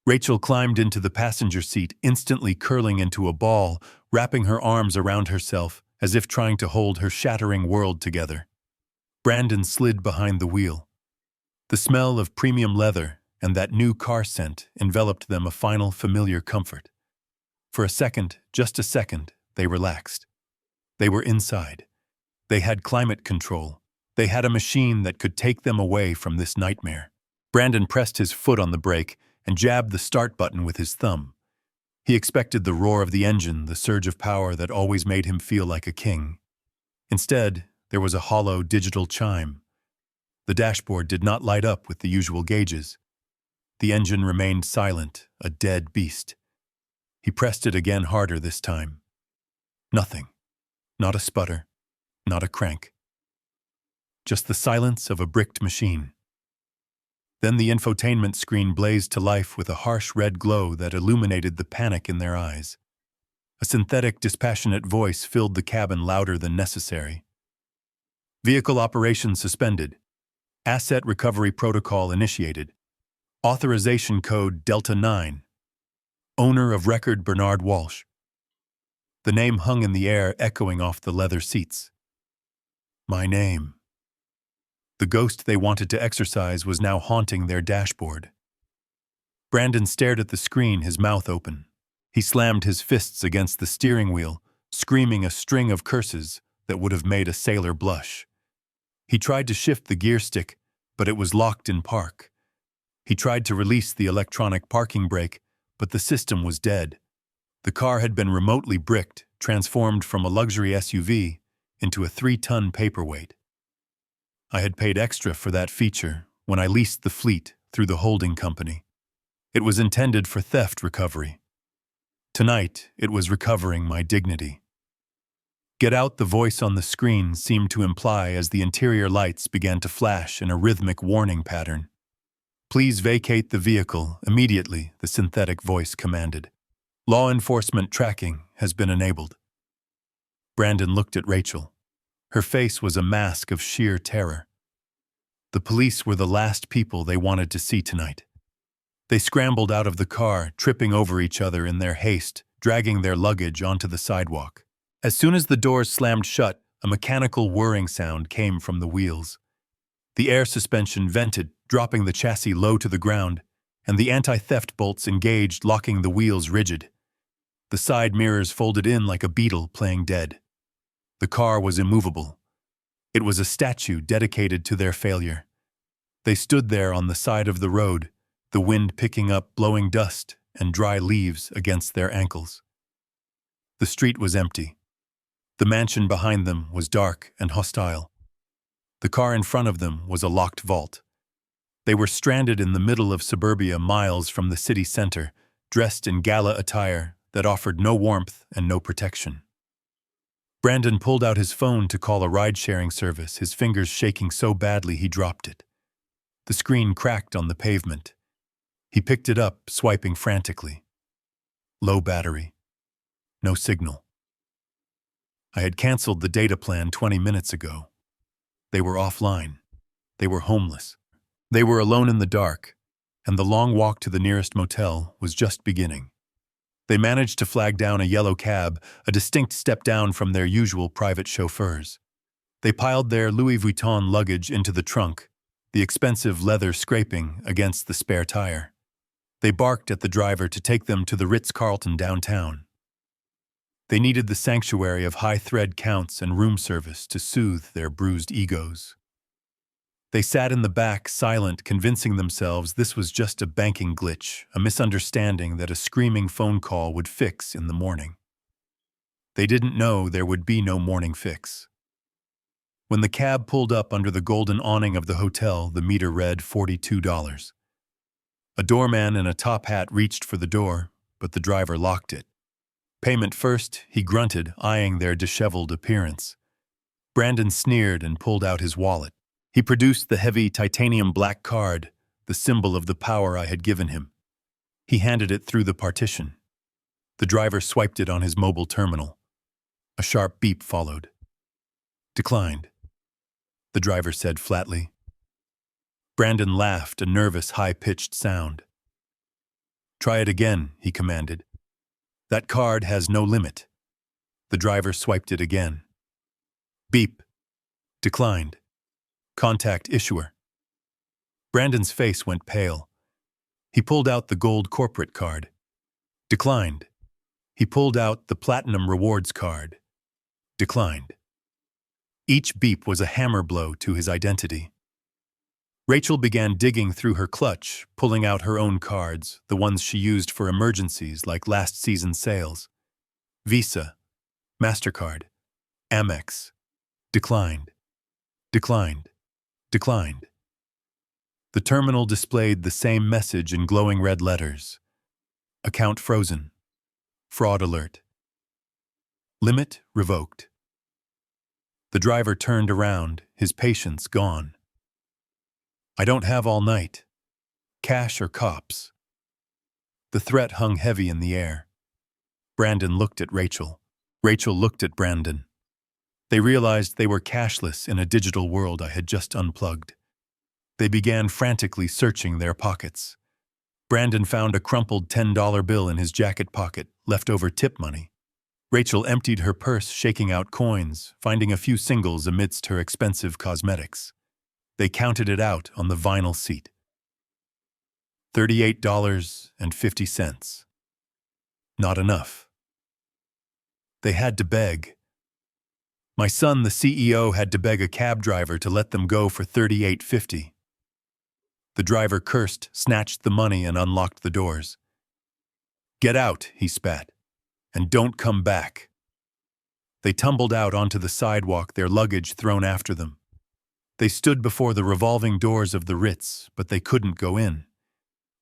Rachel climbed into the passenger seat, instantly curling into a ball, wrapping her arms around herself as if trying to hold her shattering world together. Brandon slid behind the wheel. The smell of premium leather and that new car scent enveloped them, a final familiar comfort. For a second, just a second, they relaxed. They were inside. They had climate control. They had a machine that could take them away from this nightmare. Brandon pressed his foot on the brake and jabbed the start button with his thumb. He expected the roar of the engine, the surge of power that always made him feel like a king. Instead, there was a hollow digital chime. The dashboard did not light up with the usual gauges. The engine remained silent, a dead beast. He pressed it again, harder this time. Nothing. Not a sputter. Not a crank. Just the silence of a bricked machine. Then the infotainment screen blazed to life with a harsh red glow that illuminated the panic in their eyes. A synthetic, dispassionate voice filled the cabin louder than necessary. Vehicle operation suspended. Asset recovery protocol initiated. Authorization code Delta 9. Owner of record Bernard Walsh. The name hung in the air, echoing off the leather seats. My name. The ghost they wanted to exorcise was now haunting their dashboard. Brandon stared at the screen, his mouth open. He slammed his fists against the steering wheel, screaming a string of curses that would have made a sailor blush. He tried to shift the gear stick, but it was locked in park. He tried to release the electronic parking brake, but the system was dead. The car had been remotely bricked, transformed from a luxury SUV into a 3-ton paperweight. I had paid extra for that feature when I leased the fleet through the holding company. It was intended for theft recovery. Tonight, it was recovering my dignity. Get out, the voice on the screen seemed to imply as the interior lights began to flash in a rhythmic warning pattern. Please vacate the vehicle immediately, the synthetic voice commanded. Law enforcement tracking has been enabled. Brandon looked at Rachel. Her face was a mask of sheer terror. The police were the last people they wanted to see tonight. They scrambled out of the car, tripping over each other in their haste, dragging their luggage onto the sidewalk. As soon as the doors slammed shut, A mechanical whirring sound came from the wheels. The air suspension vented, dropping the chassis low to the ground, and the anti-theft bolts engaged, locking the wheels rigid. The side mirrors folded in like a beetle playing dead. The car was immovable. It was a statue dedicated to their failure. They stood there on the side of the road, the wind picking up blowing dust and dry leaves against their ankles. The street was empty. The mansion behind them was dark and hostile. The car in front of them was a locked vault. They were stranded in the middle of suburbia, miles from the city center, dressed in gala attire that offered no warmth and no protection. Brandon pulled out his phone to call a ride-sharing service, his fingers shaking so badly he dropped it. The screen cracked on the pavement. He picked it up, swiping frantically. Low battery. No signal. I had canceled the data plan 20 minutes ago. They were offline. They were homeless. They were alone in the dark, and the long walk to the nearest motel was just beginning. They managed to flag down a yellow cab, a distinct step down from their usual private chauffeurs. They piled their Louis Vuitton luggage into the trunk, the expensive leather scraping against the spare tire. They barked at the driver to take them to the Ritz-Carlton downtown. They needed the sanctuary of high-thread counts and room service to soothe their bruised egos. They sat in the back, silent, convincing themselves this was just a banking glitch, a misunderstanding that a screaming phone call would fix in the morning. They didn't know there would be no morning fix. When the cab pulled up under the golden awning of the hotel, the meter read $42. A doorman in a top hat reached for the door, but the driver locked it. Payment first, he grunted, eyeing their disheveled appearance. Brandon sneered and pulled out his wallet. He produced the heavy titanium black card, the symbol of the power I had given him. He handed it through the partition. The driver swiped it on his mobile terminal. A sharp beep followed. Declined, the driver said flatly. Brandon laughed, a nervous, high-pitched sound. Try it again, he commanded. That card has no limit. The driver swiped it again. Beep. Declined. Contact issuer. Brandon's face went pale. He pulled out the gold corporate card. Declined. He pulled out the platinum rewards card. Declined. Each beep was a hammer blow to his identity. Rachel began digging through her clutch, pulling out her own cards, the ones she used for emergencies like last season's sales. Visa, MasterCard, Amex. Declined. Declined. Declined. The terminal displayed the same message in glowing red letters. Account frozen. Fraud alert. Limit revoked. The driver turned around, his patience gone. I don't have all night. Cash or cops. The threat hung heavy in the air. Brandon looked at Rachel. Rachel looked at Brandon. They realized they were cashless in a digital world I had just unplugged. They began frantically searching their pockets. Brandon found a crumpled $10 bill in his jacket pocket, leftover tip money. Rachel emptied her purse, shaking out coins, finding a few singles amidst her expensive cosmetics. They counted it out on the vinyl seat. $38.50. Not enough. They had to beg. My son, the CEO, had to beg a cab driver to let them go for $38.50. The driver cursed, snatched the money, and unlocked the doors. Get out, he spat, and don't come back. They tumbled out onto the sidewalk, their luggage thrown after them. They stood before the revolving doors of the Ritz, but they couldn't go in.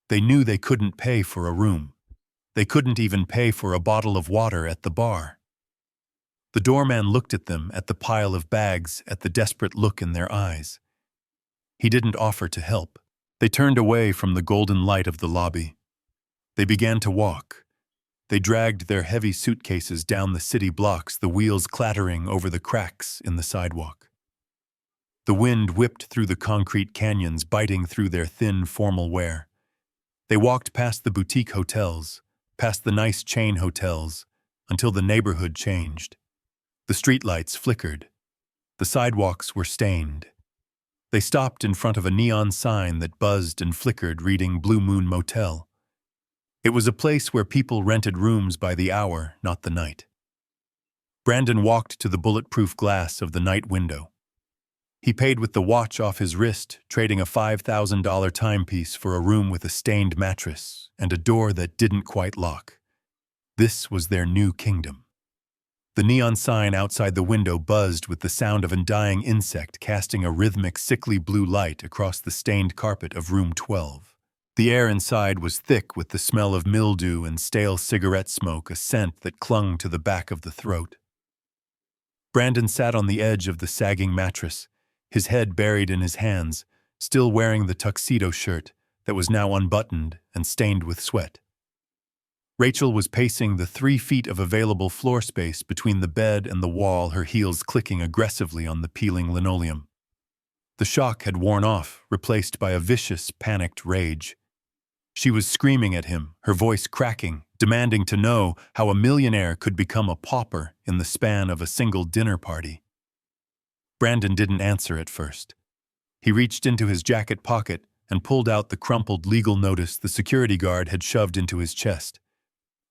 They knew they couldn't pay for a room. They couldn't even pay for a bottle of water at the bar. The doorman looked at them, at the pile of bags, at the desperate look in their eyes. He didn't offer to help. They turned away from the golden light of the lobby. They began to walk. They dragged their heavy suitcases down the city blocks, the wheels clattering over the cracks in the sidewalk. The wind whipped through the concrete canyons, biting through their thin, formal wear. They walked past the boutique hotels, past the nice chain hotels, until the neighborhood changed. The streetlights flickered. The sidewalks were stained. They stopped in front of a neon sign that buzzed and flickered reading Blue Moon Motel. It was a place where people rented rooms by the hour, not the night. Brandon walked to the bulletproof glass of the night window. He paid with the watch off his wrist, trading a $5,000 timepiece for a room with a stained mattress and a door that didn't quite lock. This was their new kingdom. The neon sign outside the window buzzed with the sound of a dying insect casting a rhythmic, sickly blue light across the stained carpet of room 12. The air inside was thick with the smell of mildew and stale cigarette smoke, a scent that clung to the back of the throat. Brandon sat on the edge of the sagging mattress, his head buried in his hands, still wearing the tuxedo shirt that was now unbuttoned and stained with sweat. Rachel was pacing the 3 feet of available floor space between the bed and the wall, her heels clicking aggressively on the peeling linoleum. The shock had worn off, replaced by a vicious, panicked rage. She was screaming at him, her voice cracking, demanding to know how a millionaire could become a pauper in the span of a single dinner party. Brandon didn't answer at first. He reached into his jacket pocket and pulled out the crumpled legal notice the security guard had shoved into his chest.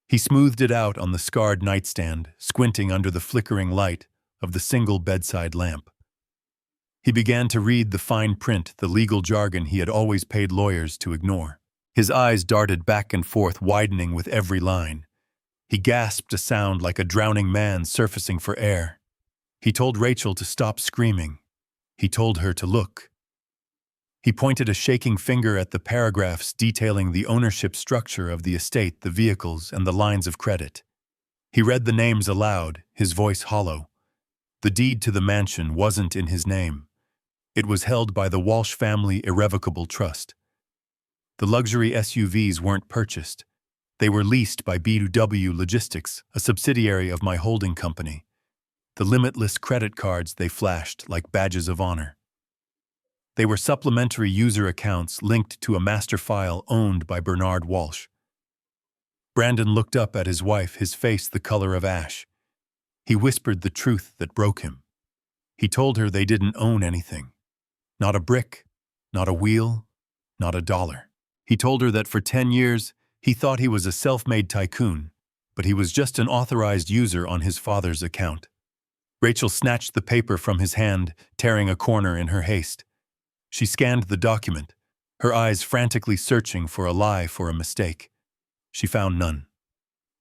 He smoothed it out on the scarred nightstand, squinting under the flickering light of the single bedside lamp. He began to read the fine print, the legal jargon he had always paid lawyers to ignore. His eyes darted back and forth, widening with every line. He gasped a sound like a drowning man surfacing for air. He told Rachel to stop screaming. He told her to look. He pointed a shaking finger at the paragraphs detailing the ownership structure of the estate, the vehicles, and the lines of credit. He read the names aloud, his voice hollow. The deed to the mansion wasn't in his name. It was held by the Walsh Family Irrevocable Trust. The luxury SUVs weren't purchased. They were leased by B2W Logistics, a subsidiary of my holding company. The limitless credit cards they flashed like badges of honor. They were supplementary user accounts linked to a master file owned by Bernard Walsh. Brandon looked up at his wife, his face the color of ash. He whispered the truth that broke him. He told her they didn't own anything. Not a brick, not a wheel, not a dollar. He told her that for 10 years, he thought he was a self-made tycoon, but he was just an authorized user on his father's account. Rachel snatched the paper from his hand, tearing a corner in her haste. She scanned the document, her eyes frantically searching for a lie, for a mistake. She found none.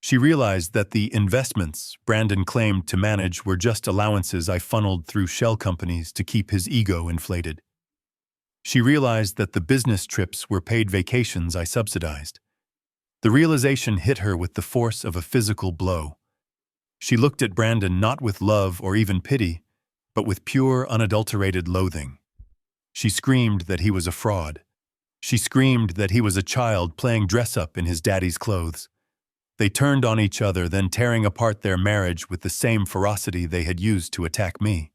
She realized that the investments Brandon claimed to manage were just allowances I funneled through shell companies to keep his ego inflated. She realized that the business trips were paid vacations I subsidized. The realization hit her with the force of a physical blow. She looked at Brandon not with love or even pity, but with pure, unadulterated loathing. She screamed that he was a fraud. She screamed that he was a child playing dress-up in his daddy's clothes. They turned on each other, then tearing apart their marriage with the same ferocity they had used to attack me.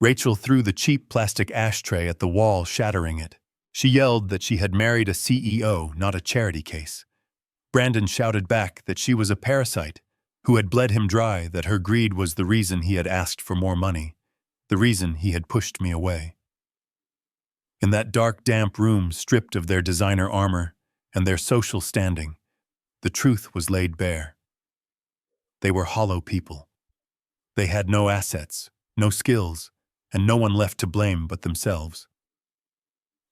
Rachel threw the cheap plastic ashtray at the wall, shattering it. She yelled that she had married a CEO, not a charity case. Brandon shouted back that she was a parasite who had bled him dry, that her greed was the reason he had asked for more money, the reason he had pushed me away. In that dark, damp room, stripped of their designer armor and their social standing, the truth was laid bare. They were hollow people. They had no assets, no skills, and no one left to blame but themselves.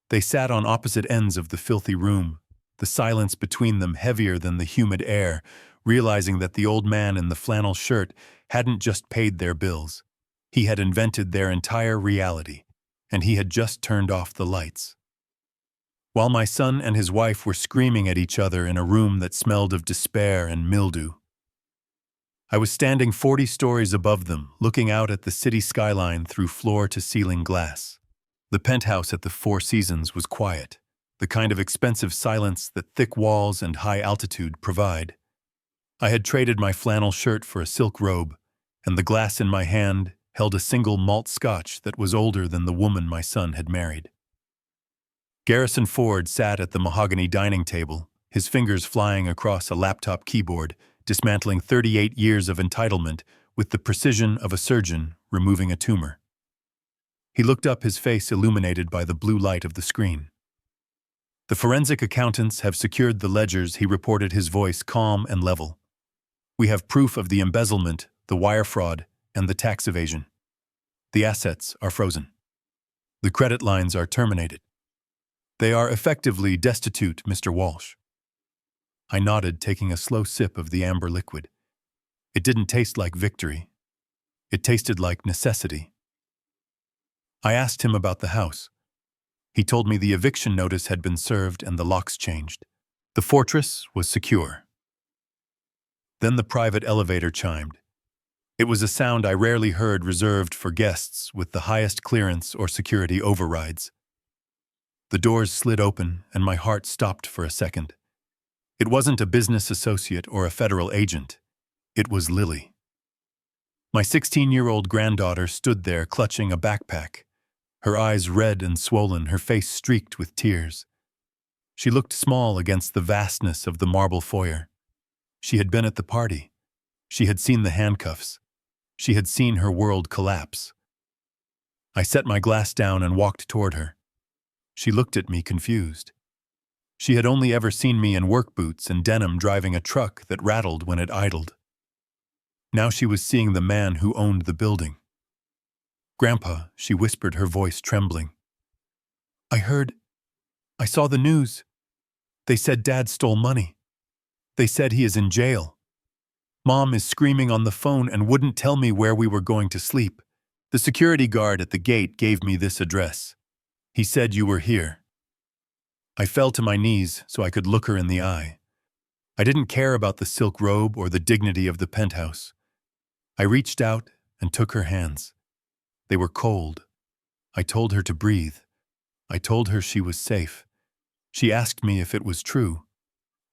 They sat on opposite ends of the filthy room, the silence between them heavier than the humid air, realizing that the old man in the flannel shirt hadn't just paid their bills. He had invented their entire reality, and he had just turned off the lights. While my son and his wife were screaming at each other in a room that smelled of despair and mildew, I was standing 40 stories above them, looking out at the city skyline through floor-to-ceiling glass. The penthouse at the Four Seasons was quiet, the kind of expensive silence that thick walls and high altitude provide. I had traded my flannel shirt for a silk robe, and the glass in my hand held a single malt scotch that was older than the woman my son had married. Garrison Ford sat at the mahogany dining table, his fingers flying across a laptop keyboard, dismantling 38 years of entitlement with the precision of a surgeon removing a tumor. He looked up, his face illuminated by the blue light of the screen. "The forensic accountants have secured the ledgers," he reported, his voice calm and level. "We have proof of the embezzlement, the wire fraud, and the tax evasion. The assets are frozen. The credit lines are terminated. They are effectively destitute, Mr. Walsh." I nodded, taking a slow sip of the amber liquid. It didn't taste like victory. It tasted like necessity. I asked him about the house. He told me the eviction notice had been served and the locks changed. The fortress was secure. Then the private elevator chimed. It was a sound I rarely heard, reserved for guests with the highest clearance or security overrides. The doors slid open, and my heart stopped for a second. It wasn't a business associate or a federal agent. It was Lily. My 16-year-old granddaughter stood there clutching a backpack, her eyes red and swollen, her face streaked with tears. She looked small against the vastness of the marble foyer. She had been at the party. She had seen the handcuffs. She had seen her world collapse. I set my glass down and walked toward her. She looked at me confused. She had only ever seen me in work boots and denim, driving a truck that rattled when it idled. Now she was seeing the man who owned the building. "Grandpa," she whispered, her voice trembling. I saw the news. They said Dad stole money. They said he is in jail. Mom is screaming on the phone and wouldn't tell me where we were going to sleep. The security guard at the gate gave me this address. He said you were here." I fell to my knees so I could look her in the eye. I didn't care about the silk robe or the dignity of the penthouse. I reached out and took her hands. They were cold. I told her to breathe. I told her she was safe. She asked me if it was true.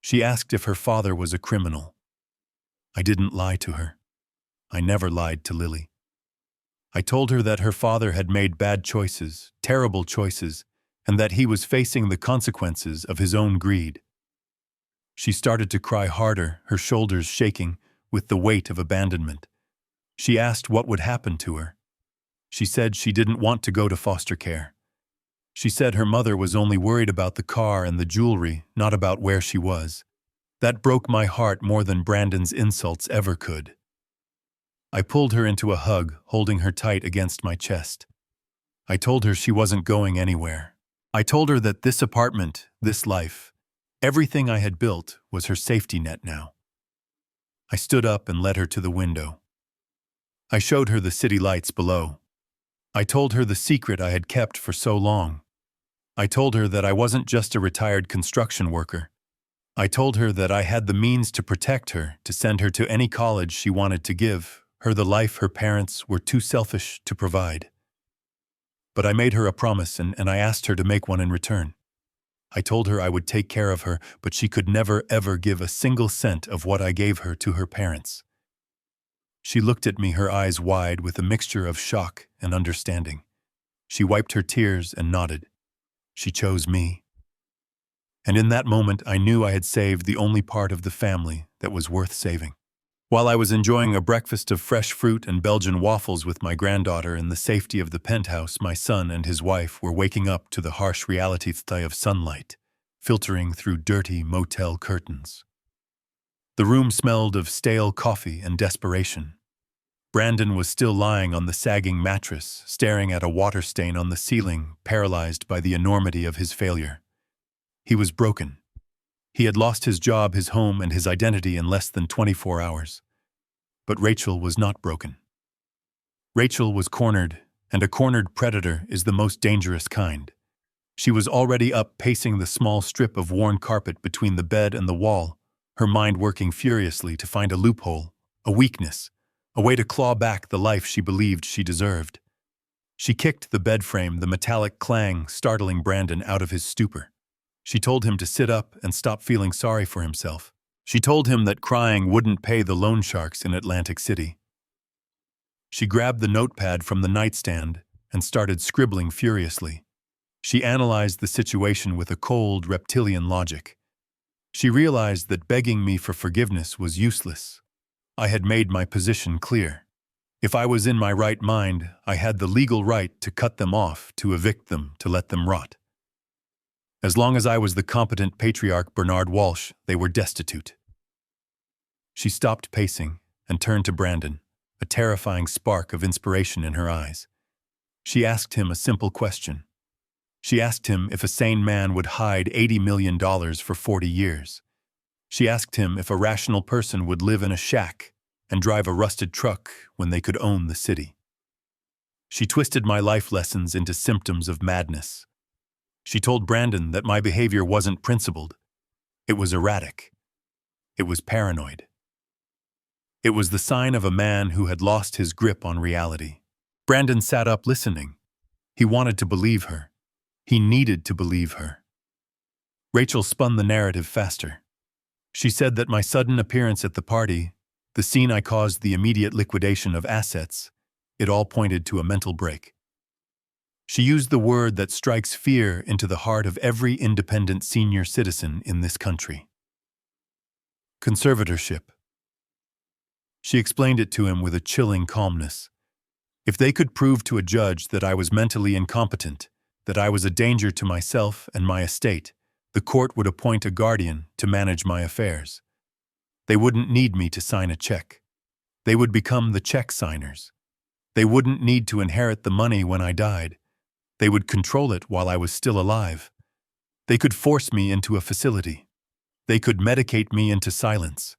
She asked if her father was a criminal. I didn't lie to her. I never lied to Lily. I told her that her father had made bad choices, terrible choices, and that he was facing the consequences of his own greed. She started to cry harder, her shoulders shaking with the weight of abandonment. She asked what would happen to her. She said she didn't want to go to foster care. She said her mother was only worried about the car and the jewelry, not about where she was. That broke my heart more than Brandon's insults ever could. I pulled her into a hug, holding her tight against my chest. I told her she wasn't going anywhere. I told her that this apartment, this life, everything I had built was her safety net now. I stood up and led her to the window. I showed her the city lights below. I told her the secret I had kept for so long. I told her that I wasn't just a retired construction worker. I told her that I had the means to protect her, to send her to any college she wanted to give her the life her parents were too selfish to provide. But I made her a promise, and I asked her to make one in return. I told her I would take care of her, but she could never ever give a single cent of what I gave her to her parents. She looked at me, her eyes wide with a mixture of shock and understanding. She wiped her tears and nodded. She chose me. And in that moment, I knew I had saved the only part of the family that was worth saving. While I was enjoying a breakfast of fresh fruit and Belgian waffles with my granddaughter in the safety of the penthouse, my son and his wife were waking up to the harsh reality of sunlight, filtering through dirty motel curtains. The room smelled of stale coffee and desperation. Brandon was still lying on the sagging mattress, staring at a water stain on the ceiling, paralyzed by the enormity of his failure. He was broken. He had lost his job, his home, and his identity in less than 24 hours. But Rachel was not broken. Rachel was cornered, and a cornered predator is the most dangerous kind. She was already up, pacing the small strip of worn carpet between the bed and the wall, her mind working furiously to find a loophole, a weakness, a way to claw back the life she believed she deserved. She kicked the bed frame, the metallic clang startling Brandon out of his stupor. She told him to sit up and stop feeling sorry for himself. She told him that crying wouldn't pay the loan sharks in Atlantic City. She grabbed the notepad from the nightstand and started scribbling furiously. She analyzed the situation with a cold, reptilian logic. She realized that begging me for forgiveness was useless. I had made my position clear. If I was in my right mind, I had the legal right to cut them off, to evict them, to let them rot. As long as I was the competent patriarch Bernard Walsh, they were destitute. She stopped pacing and turned to Brandon, a terrifying spark of inspiration in her eyes. She asked him a simple question. She asked him if a sane man would hide $80 million for 40 years. She asked him if a rational person would live in a shack and drive a rusted truck when they could own the city. She twisted my life lessons into symptoms of madness. She told Brandon that my behavior wasn't principled. It was erratic. It was paranoid. It was the sign of a man who had lost his grip on reality. Brandon sat up listening. He wanted to believe her. He needed to believe her. Rachel spun the narrative faster. She said that my sudden appearance at the party, the scene I caused the immediate liquidation of assets, it all pointed to a mental break. She used the word that strikes fear into the heart of every independent senior citizen in this country. Conservatorship. She explained it to him with a chilling calmness. If they could prove to a judge that I was mentally incompetent, that I was a danger to myself and my estate, the court would appoint a guardian to manage my affairs. They wouldn't need me to sign a check. They would become the check signers. They wouldn't need to inherit the money when I died. They would control it while I was still alive. They could force me into a facility. They could medicate me into silence.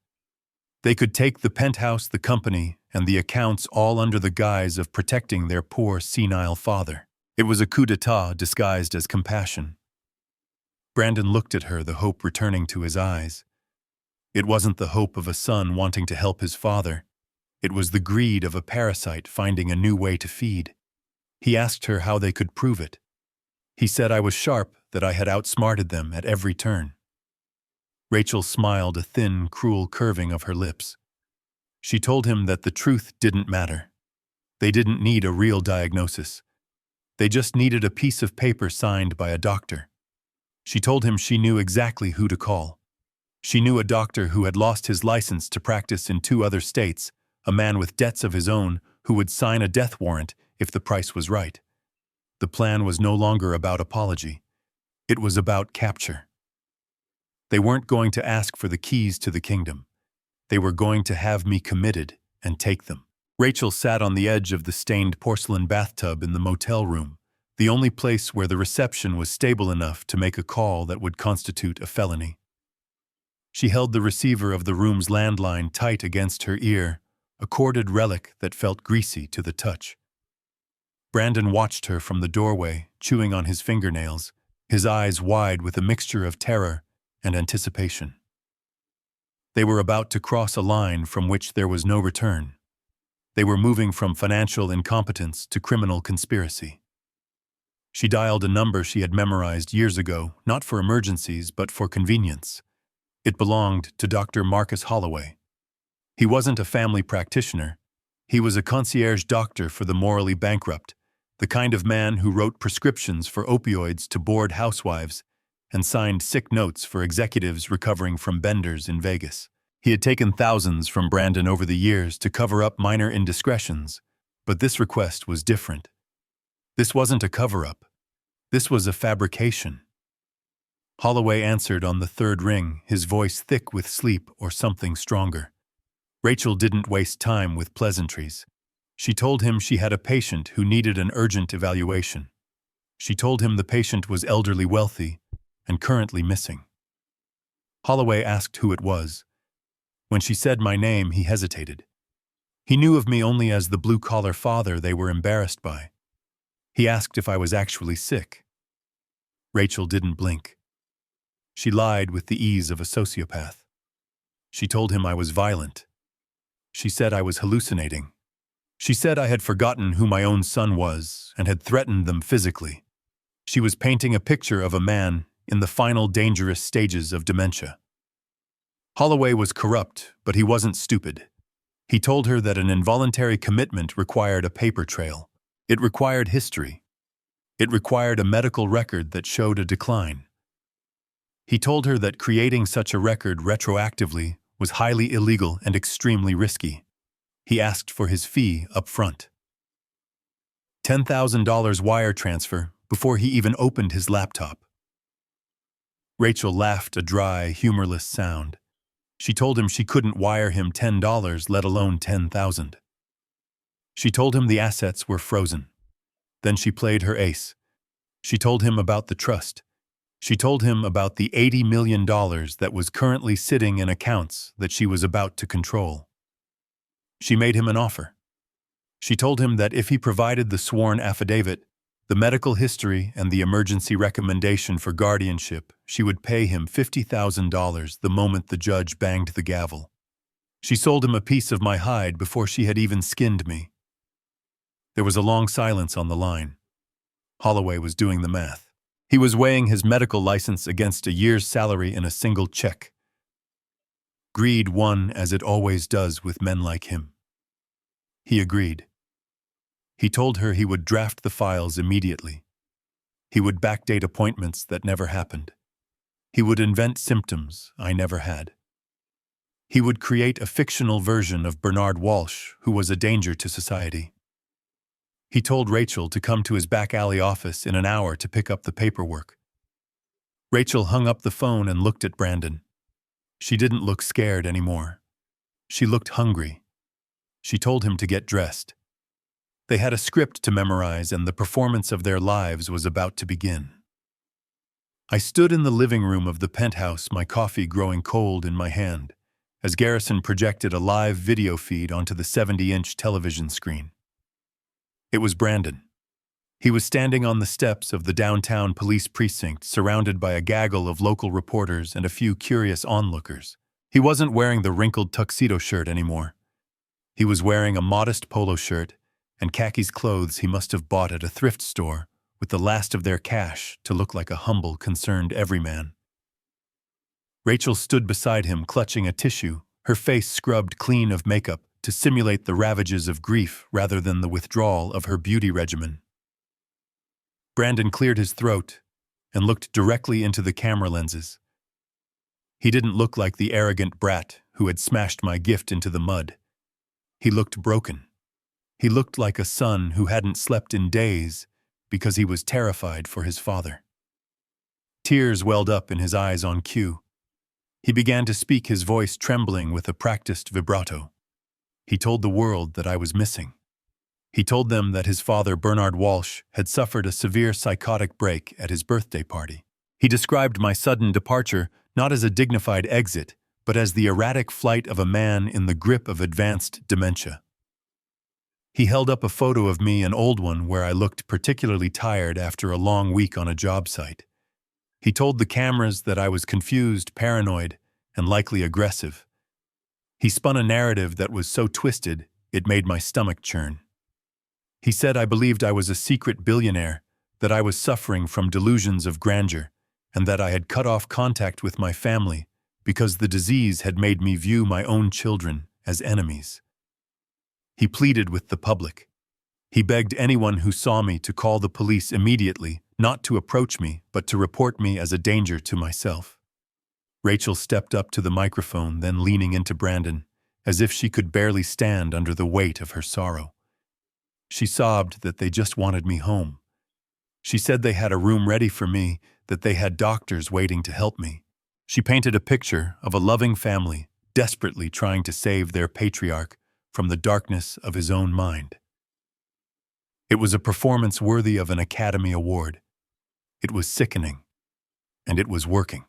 They could take the penthouse, the company, and the accounts all under the guise of protecting their poor, senile father. It was a coup d'etat disguised as compassion. Brandon looked at her, the hope returning to his eyes. It wasn't the hope of a son wanting to help his father. It was the greed of a parasite finding a new way to feed. He asked her how they could prove it. He said I was sharp, that I had outsmarted them at every turn. Rachel smiled, a thin, cruel curving of her lips. She told him that the truth didn't matter. They didn't need a real diagnosis. They just needed a piece of paper signed by a doctor. She told him she knew exactly who to call. She knew a doctor who had lost his license to practice in 2 other states, a man with debts of his own who would sign a death warrant if the price was right. The plan was no longer about apology. It was about capture. They weren't going to ask for the keys to the kingdom. They were going to have me committed and take them. Rachel sat on the edge of the stained porcelain bathtub in the motel room, the only place where the reception was stable enough to make a call that would constitute a felony. She held the receiver of the room's landline tight against her ear, a corded relic that felt greasy to the touch. Brandon watched her from the doorway, chewing on his fingernails, his eyes wide with a mixture of terror and anticipation. They were about to cross a line from which there was no return. They were moving from financial incompetence to criminal conspiracy. She dialed a number she had memorized years ago, not for emergencies, but for convenience. It belonged to Dr. Marcus Holloway. He wasn't a family practitioner. He was a concierge doctor for the morally bankrupt, the kind of man who wrote prescriptions for opioids to bored housewives and signed sick notes for executives recovering from benders in Vegas. He had taken thousands from Brandon over the years to cover up minor indiscretions, but this request was different. This wasn't a cover-up. This was a fabrication. Holloway answered on the 3rd ring, his voice thick with sleep or something stronger. Rachel didn't waste time with pleasantries. She told him she had a patient who needed an urgent evaluation. She told him the patient was elderly wealthy and currently missing. Holloway asked who it was. When she said my name, he hesitated. He knew of me only as the blue-collar father they were embarrassed by. He asked if I was actually sick. Rachel didn't blink. She lied with the ease of a sociopath. She told him I was violent. She said I was hallucinating. She said I had forgotten who my own son was and had threatened them physically. She was painting a picture of a man in the final dangerous stages of dementia. Holloway was corrupt, but he wasn't stupid. He told her that an involuntary commitment required a paper trail. It required history. It required a medical record that showed a decline. He told her that creating such a record retroactively was highly illegal and extremely risky. He asked for his fee up front. $10,000 wire transfer before he even opened his laptop. Rachel laughed a dry, humorless sound. She told him she couldn't wire him $10, let alone $10,000. She told him the assets were frozen. Then she played her ace. She told him about the trust. She told him about the $80 million that was currently sitting in accounts that she was about to control. She made him an offer. She told him that if he provided the sworn affidavit, the medical history, and the emergency recommendation for guardianship, she would pay him $50,000 the moment the judge banged the gavel. She sold him a piece of my hide before she had even skinned me. There was a long silence on the line. Holloway was doing the math. He was weighing his medical license against a year's salary in a single check. Greed won, as it always does with men like him. He agreed. He told her he would draft the files immediately. He would backdate appointments that never happened. He would invent symptoms I never had. He would create a fictional version of Bernard Walsh, who was a danger to society. He told Rachel to come to his back alley office in an hour to pick up the paperwork. Rachel hung up the phone and looked at Brandon. She didn't look scared anymore. She looked hungry. She told him to get dressed. They had a script to memorize, and the performance of their lives was about to begin. I stood in the living room of the penthouse, my coffee growing cold in my hand, as Garrison projected a live video feed onto the 70-inch television screen. It was Brandon. He was standing on the steps of the downtown police precinct, surrounded by a gaggle of local reporters and a few curious onlookers. He wasn't wearing the wrinkled tuxedo shirt anymore. He was wearing a modest polo shirt and khakis, clothes he must have bought at a thrift store with the last of their cash to look like a humble, concerned everyman. Rachel stood beside him, clutching a tissue, her face scrubbed clean of makeup to simulate the ravages of grief rather than the withdrawal of her beauty regimen. Brandon cleared his throat and looked directly into the camera lenses. He didn't look like the arrogant brat who had smashed my gift into the mud. He looked broken. He looked like a son who hadn't slept in days because he was terrified for his father. Tears welled up in his eyes on cue. He began to speak, his voice trembling with a practiced vibrato. He told the world that I was missing. He told them that his father, Bernard Walsh, had suffered a severe psychotic break at his birthday party. He described my sudden departure not as a dignified exit, but as the erratic flight of a man in the grip of advanced dementia. He held up a photo of me, an old one where I looked particularly tired after a long week on a job site. He told the cameras that I was confused, paranoid, and likely aggressive. He spun a narrative that was so twisted, it made my stomach churn. He said I believed I was a secret billionaire, that I was suffering from delusions of grandeur, and that I had cut off contact with my family because the disease had made me view my own children as enemies. He pleaded with the public. He begged anyone who saw me to call the police immediately, not to approach me, but to report me as a danger to myself. Rachel stepped up to the microphone, then leaning into Brandon, as if she could barely stand under the weight of her sorrow. She sobbed that they just wanted me home. She said they had a room ready for me, that they had doctors waiting to help me. She painted a picture of a loving family, desperately trying to save their patriarch from the darkness of his own mind. It was a performance worthy of an Academy Award. It was sickening, and it was working.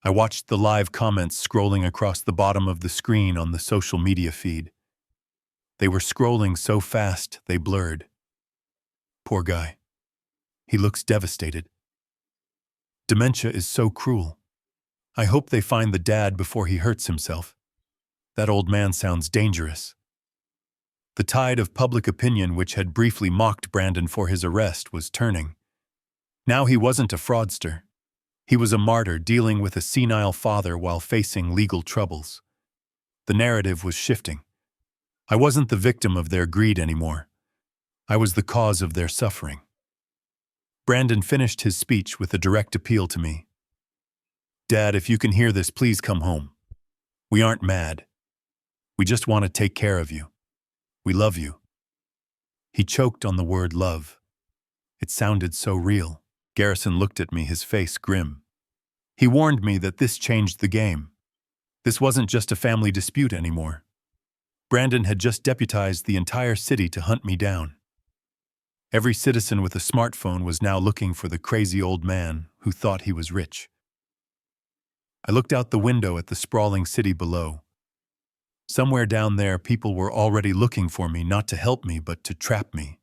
I watched the live comments scrolling across the bottom of the screen on the social media feed. They were scrolling so fast they blurred. Poor guy. He looks devastated. Dementia is so cruel. I hope they find the dad before he hurts himself. That old man sounds dangerous. The tide of public opinion which had briefly mocked Brandon for his arrest was turning. Now he wasn't a fraudster. He was a martyr dealing with a senile father while facing legal troubles. The narrative was shifting. I wasn't the victim of their greed anymore. I was the cause of their suffering. Brandon finished his speech with a direct appeal to me. Dad, if you can hear this, please come home. We aren't mad. We just want to take care of you. We love you." He choked on the word love. It sounded so real. Garrison looked at me, his face grim. He warned me that this changed the game. This wasn't just a family dispute anymore. Brandon had just deputized the entire city to hunt me down. Every citizen with a smartphone was now looking for the crazy old man who thought he was rich. I looked out the window at the sprawling city below. Somewhere down there, people were already looking for me, not to help me, but to trap me.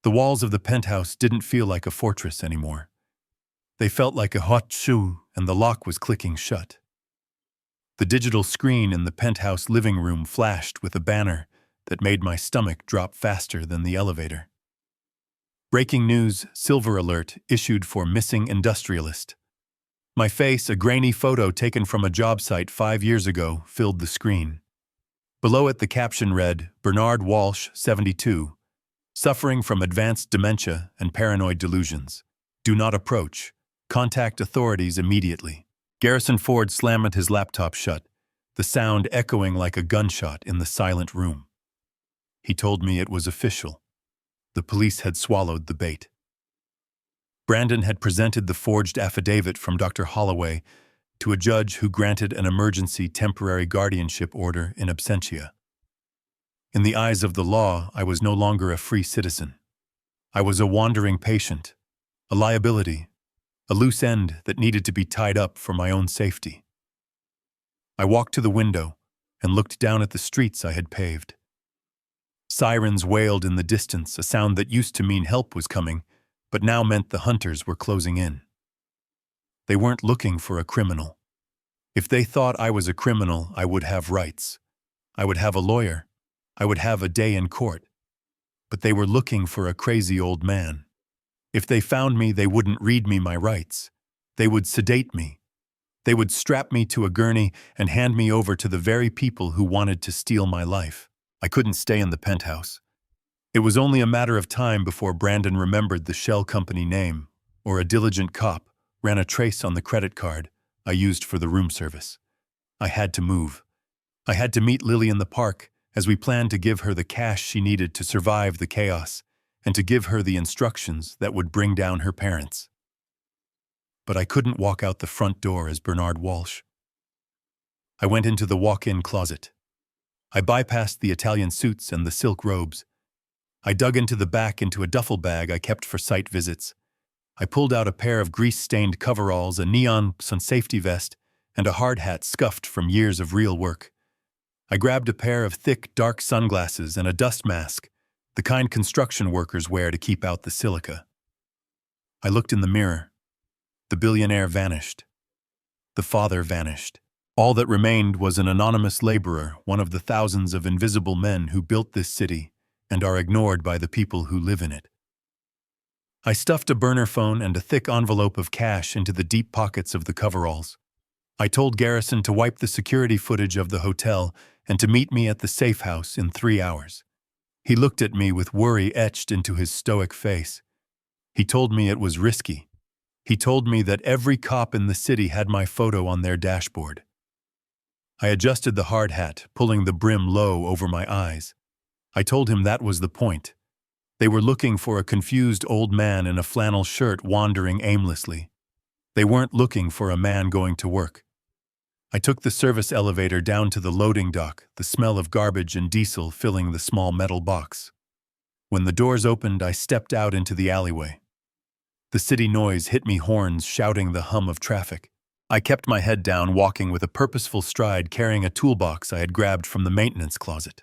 The walls of the penthouse didn't feel like a fortress anymore. They felt like a hot shoe, and the lock was clicking shut. The digital screen in the penthouse living room flashed with a banner that made my stomach drop faster than the elevator. Breaking news, silver alert, issued for missing industrialist. My face, a grainy photo taken from a job site 5 years ago, filled the screen. Below it the caption read, Bernard Walsh, 72, suffering from advanced dementia and paranoid delusions. Do not approach. Contact authorities immediately. Garrison Ford slammed his laptop shut, the sound echoing like a gunshot in the silent room. He told me it was official. The police had swallowed the bait. Brandon had presented the forged affidavit from Dr. Holloway to a judge who granted an emergency temporary guardianship order in absentia. In the eyes of the law, I was no longer a free citizen. I was a wandering patient, a liability, a loose end that needed to be tied up for my own safety. I walked to the window and looked down at the streets I had paved. Sirens wailed in the distance, a sound that used to mean help was coming, but now meant the hunters were closing in. They weren't looking for a criminal. If they thought I was a criminal, I would have rights. I would have a lawyer. I would have a day in court. But they were looking for a crazy old man. If they found me, they wouldn't read me my rights. They would sedate me. They would strap me to a gurney and hand me over to the very people who wanted to steal my life. I couldn't stay in the penthouse. It was only a matter of time before Brandon remembered the shell company name, or a diligent cop ran a trace on the credit card I used for the room service. I had to move. I had to meet Lily in the park as we planned to give her the cash she needed to survive the chaos and to give her the instructions that would bring down her parents. But I couldn't walk out the front door as Bernard Walsh. I went into the walk-in closet. I bypassed the Italian suits and the silk robes. I dug into the back into a duffel bag I kept for site visits. I pulled out a pair of grease-stained coveralls, a neon sun safety vest, and a hard hat scuffed from years of real work. I grabbed a pair of thick, dark sunglasses and a dust mask, the kind construction workers wear to keep out the silica. I looked in the mirror. The billionaire vanished. The father vanished. All that remained was an anonymous laborer, one of the thousands of invisible men who built this city and are ignored by the people who live in it. I stuffed a burner phone and a thick envelope of cash into the deep pockets of the coveralls. I told Garrison to wipe the security footage of the hotel and to meet me at the safe house in 3 hours. He looked at me with worry etched into his stoic face. He told me it was risky. He told me that every cop in the city had my photo on their dashboard. I adjusted the hard hat, pulling the brim low over my eyes. I told him that was the point. They were looking for a confused old man in a flannel shirt wandering aimlessly. They weren't looking for a man going to work. I took the service elevator down to the loading dock, the smell of garbage and diesel filling the small metal box. When the doors opened, I stepped out into the alleyway. The city noise hit me, horns shouting the hum of traffic. I kept my head down, walking with a purposeful stride, carrying a toolbox I had grabbed from the maintenance closet.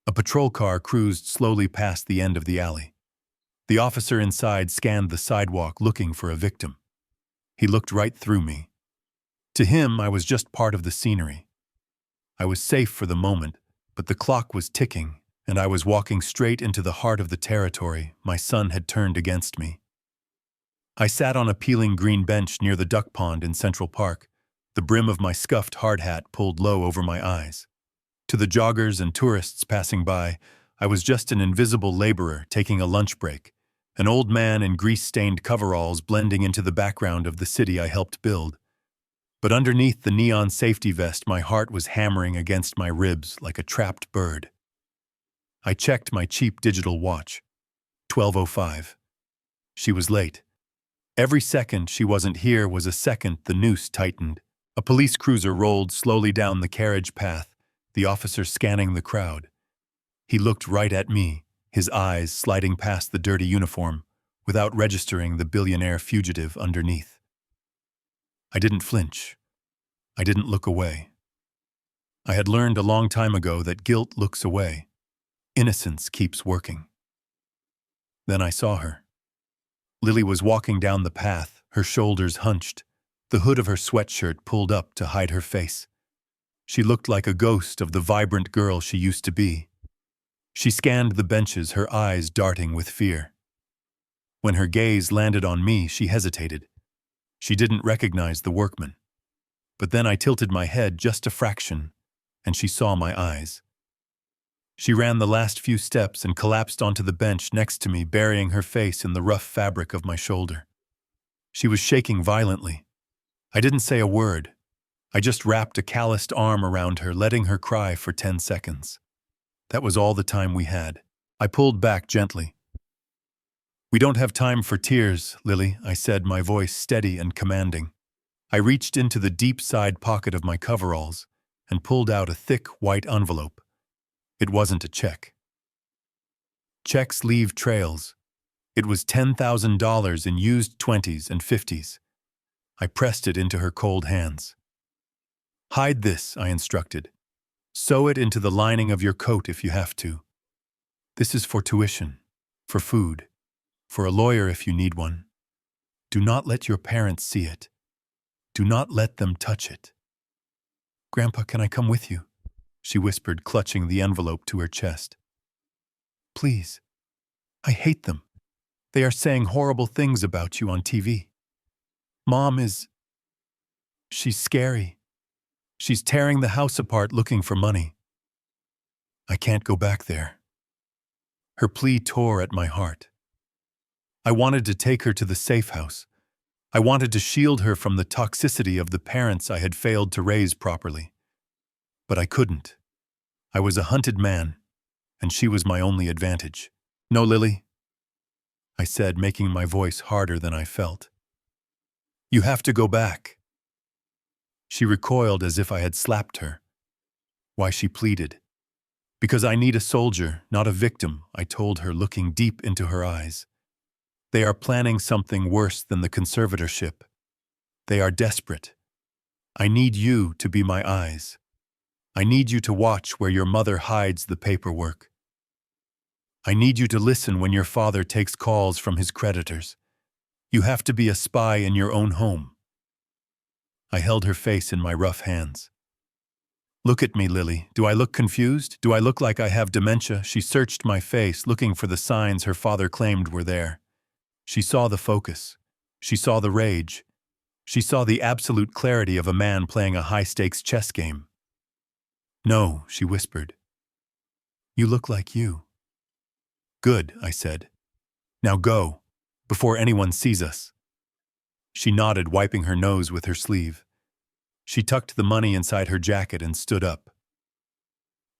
A patrol car cruised slowly past the end of the alley. The officer inside scanned the sidewalk looking for a victim. He looked right through me. To him, I was just part of the scenery. I was safe for the moment, but the clock was ticking, and I was walking straight into the heart of the territory my son had turned against me. I sat on a peeling green bench near the duck pond in Central Park, the brim of my scuffed hard hat pulled low over my eyes. To the joggers and tourists passing by, I was just an invisible laborer taking a lunch break, an old man in grease-stained coveralls blending into the background of the city I helped build. But underneath the neon safety vest, my heart was hammering against my ribs like a trapped bird. I checked my cheap digital watch. 12:05. She was late. Every second she wasn't here was a second the noose tightened. A police cruiser rolled slowly down the carriage path, the officer scanning the crowd. He looked right at me, his eyes sliding past the dirty uniform, without registering the billionaire fugitive underneath. I didn't flinch. I didn't look away. I had learned a long time ago that guilt looks away. Innocence keeps working. Then I saw her. Lily was walking down the path, her shoulders hunched, the hood of her sweatshirt pulled up to hide her face. She looked like a ghost of the vibrant girl she used to be. She scanned the benches, her eyes darting with fear. When her gaze landed on me, she hesitated. She didn't recognize the workman. But then I tilted my head just a fraction, and she saw my eyes. She ran the last few steps and collapsed onto the bench next to me, burying her face in the rough fabric of my shoulder. She was shaking violently. I didn't say a word. I just wrapped a calloused arm around her, letting her cry for 10 seconds. That was all the time we had. I pulled back gently. "We don't have time for tears, Lily," I said, my voice steady and commanding. I reached into the deep side pocket of my coveralls and pulled out a thick white envelope. It wasn't a check. Checks leave trails. It was $10,000 in used 20s and 50s. I pressed it into her cold hands. "Hide this," I instructed. "Sew it into the lining of your coat if you have to. This is for tuition, for food, for a lawyer if you need one. Do not let your parents see it. Do not let them touch it." "Grandpa, can I come with you?" she whispered, clutching the envelope to her chest. "Please. I hate them. They are saying horrible things about you on TV. Mom is... she's scary. She's tearing the house apart looking for money. I can't go back there." Her plea tore at my heart. I wanted to take her to the safe house. I wanted to shield her from the toxicity of the parents I had failed to raise properly. But I couldn't. I was a hunted man, and she was my only advantage. "No, Lily," I said, making my voice harder than I felt. "You have to go back." She recoiled as if I had slapped her. Why, she pleaded. "Because I need a soldier, not a victim," I told her, looking deep into her eyes. "They are planning something worse than the conservatorship. They are desperate. I need you to be my eyes. I need you to watch where your mother hides the paperwork. I need you to listen when your father takes calls from his creditors. You have to be a spy in your own home." I held her face in my rough hands. "Look at me, Lily. Do I look confused? Do I look like I have dementia?" She searched my face, looking for the signs her father claimed were there. She saw the focus. She saw the rage. She saw the absolute clarity of a man playing a high-stakes chess game. "No," she whispered. "You look like you." "Good," I said. "Now go, before anyone sees us." She nodded, wiping her nose with her sleeve. She tucked the money inside her jacket and stood up.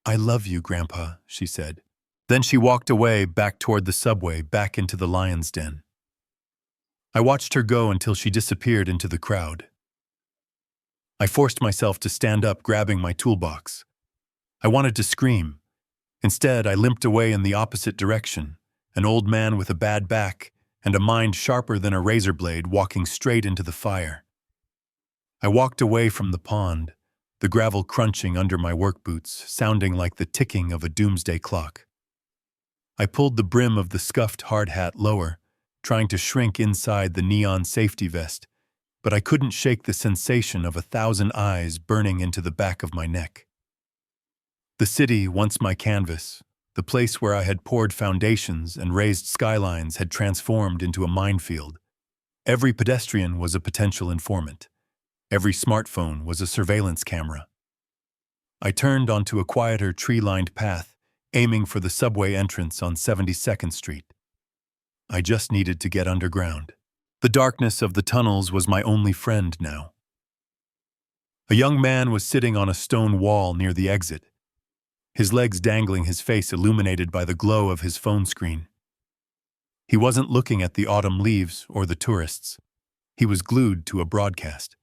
"I love you, Grandpa," she said. Then she walked away, back toward the subway, back into the lion's den. I watched her go until she disappeared into the crowd. I forced myself to stand up, grabbing my toolbox. I wanted to scream. Instead, I limped away in the opposite direction, an old man with a bad back and a mind sharper than a razor blade walking straight into the fire. I walked away from the pond, the gravel crunching under my work boots, sounding like the ticking of a doomsday clock. I pulled the brim of the scuffed hard hat lower, trying to shrink inside the neon safety vest, but I couldn't shake the sensation of 1,000 eyes burning into the back of my neck. The city, once my canvas, the place where I had poured foundations and raised skylines, had transformed into a minefield. Every pedestrian was a potential informant. Every smartphone was a surveillance camera. I turned onto a quieter, tree-lined path, aiming for the subway entrance on 72nd Street. I just needed to get underground. The darkness of the tunnels was my only friend now. A young man was sitting on a stone wall near the exit, his legs dangling, his face illuminated by the glow of his phone screen. He wasn't looking at the autumn leaves or the tourists. He was glued to a broadcast.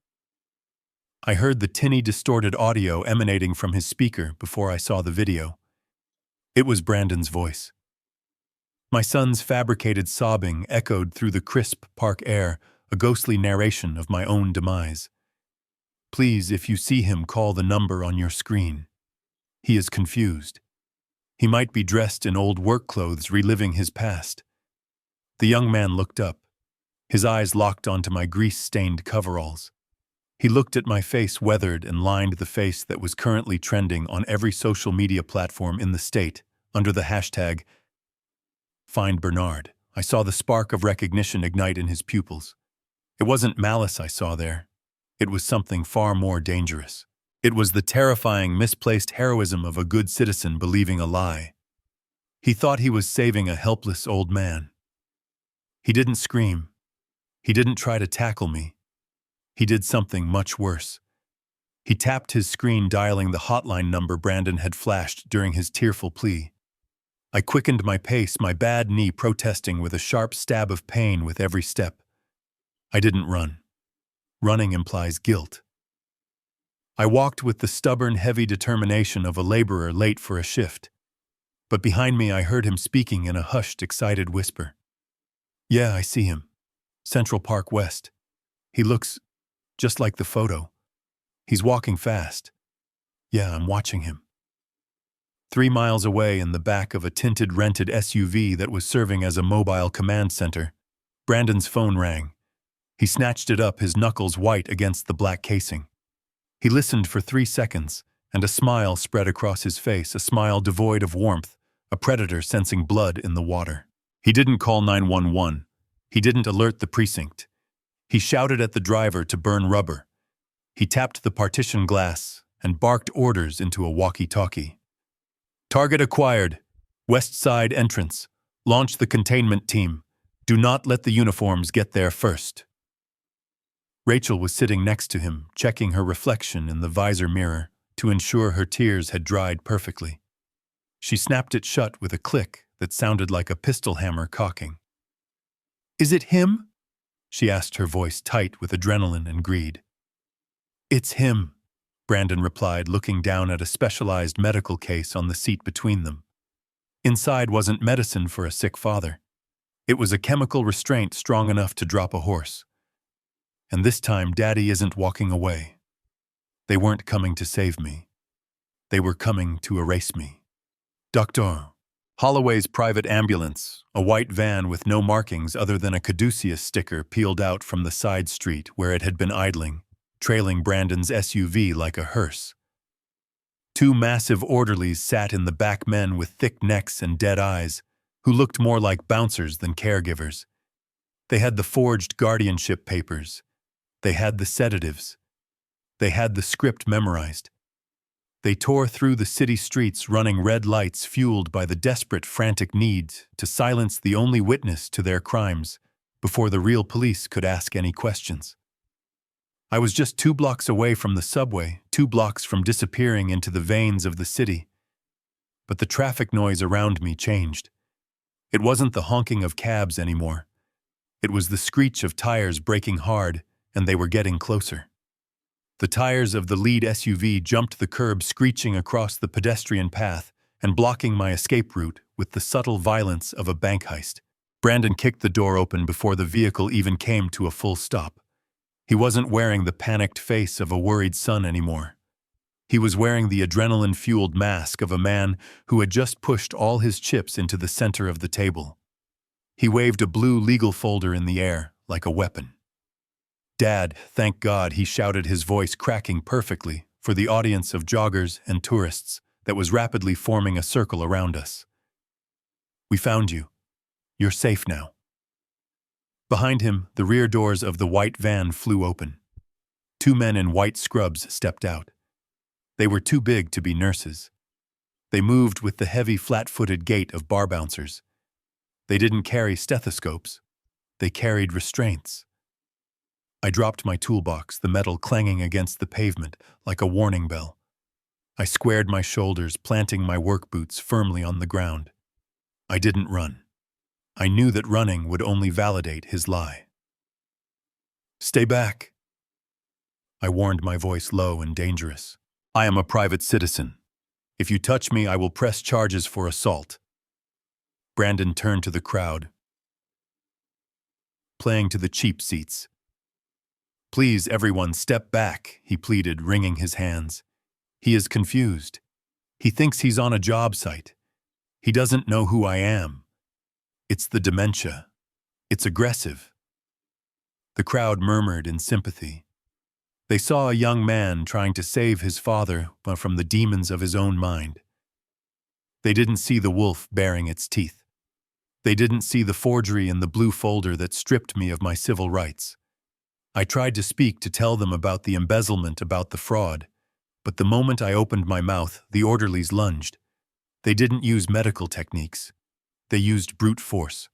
I heard the tinny, distorted audio emanating from his speaker before I saw the video. It was Brandon's voice. My son's fabricated sobbing echoed through the crisp park air, a ghostly narration of my own demise. Please, if you see him, call the number on your screen. He is confused. He might be dressed in old work clothes, reliving his past. The young man looked up. His eyes locked onto my grease-stained coveralls. He looked at my face, weathered and lined, the face that was currently trending on every social media platform in the state, under the hashtag Find Bernard. I saw the spark of recognition ignite in his pupils. It wasn't malice I saw there. It was something far more dangerous. It was the terrifying, misplaced heroism of a good citizen believing a lie. He thought he was saving a helpless old man. He didn't scream. He didn't try to tackle me. He did something much worse. He tapped his screen, dialing the hotline number Brandon had flashed during his tearful plea. I quickened my pace, my bad knee protesting with a sharp stab of pain with every step. I didn't run. Running implies guilt. I walked with the stubborn, heavy determination of a laborer late for a shift. But behind me I heard him speaking in a hushed, excited whisper. Yeah, I see him. Central Park West. He looks just like the photo. He's walking fast. Yeah, I'm watching him. 3 miles away, in the back of a tinted rented SUV that was serving as a mobile command center, Brandon's phone rang. He snatched it up, his knuckles white against the black casing. He listened for 3 seconds, and a smile spread across his face, a smile devoid of warmth, a predator sensing blood in the water. He didn't call 911. He didn't alert the precinct. He shouted at the driver to burn rubber. He tapped the partition glass and barked orders into a walkie-talkie. Target acquired. West Side entrance. Launch the containment team. Do not let the uniforms get there first. Rachel was sitting next to him, checking her reflection in the visor mirror to ensure her tears had dried perfectly. She snapped it shut with a click that sounded like a pistol hammer cocking. Is it him? She asked, her voice tight with adrenaline and greed. It's him, Brandon replied, looking down at a specialized medical case on the seat between them. Inside wasn't medicine for a sick father. It was a chemical restraint strong enough to drop a horse. And this time, Daddy isn't walking away. They weren't coming to save me. They were coming to erase me. Doctor. Holloway's private ambulance, a white van with no markings other than a Caduceus sticker, peeled out from the side street where it had been idling, trailing Brandon's SUV like a hearse. 2 massive orderlies sat in the back, men with thick necks and dead eyes, who looked more like bouncers than caregivers. They had the forged guardianship papers. They had the sedatives. They had the script memorized. They tore through the city streets, running red lights fueled by the desperate, frantic need to silence the only witness to their crimes before the real police could ask any questions. I was just 2 blocks away from the subway, 2 blocks from disappearing into the veins of the city. But the traffic noise around me changed. It wasn't the honking of cabs anymore. It was the screech of tires braking hard, and they were getting closer. The tires of the lead SUV jumped the curb, screeching across the pedestrian path and blocking my escape route with the subtle violence of a bank heist. Brandon kicked the door open before the vehicle even came to a full stop. He wasn't wearing the panicked face of a worried son anymore. He was wearing the adrenaline-fueled mask of a man who had just pushed all his chips into the center of the table. He waved a blue legal folder in the air like a weapon. Dad, thank God, he shouted, his voice cracking perfectly for the audience of joggers and tourists that was rapidly forming a circle around us. We found you. You're safe now. Behind him, the rear doors of the white van flew open. 2 men in white scrubs stepped out. They were too big to be nurses. They moved with the heavy, flat-footed gait of bar bouncers. They didn't carry stethoscopes. They carried restraints. I dropped my toolbox, the metal clanging against the pavement like a warning bell. I squared my shoulders, planting my work boots firmly on the ground. I didn't run. I knew that running would only validate his lie. "Stay back," I warned, my voice low and dangerous. "I am a private citizen. If you touch me, I will press charges for assault." Brandon turned to the crowd, playing to the cheap seats. "Please, everyone, step back," he pleaded, wringing his hands. "He is confused. He thinks he's on a job site. He doesn't know who I am. It's the dementia. It's aggressive." The crowd murmured in sympathy. They saw a young man trying to save his father from the demons of his own mind. They didn't see the wolf baring its teeth. They didn't see the forgery in the blue folder that stripped me of my civil rights. I tried to speak, to tell them about the embezzlement, about the fraud, but the moment I opened my mouth, the orderlies lunged. They didn't use medical techniques. They used brute force.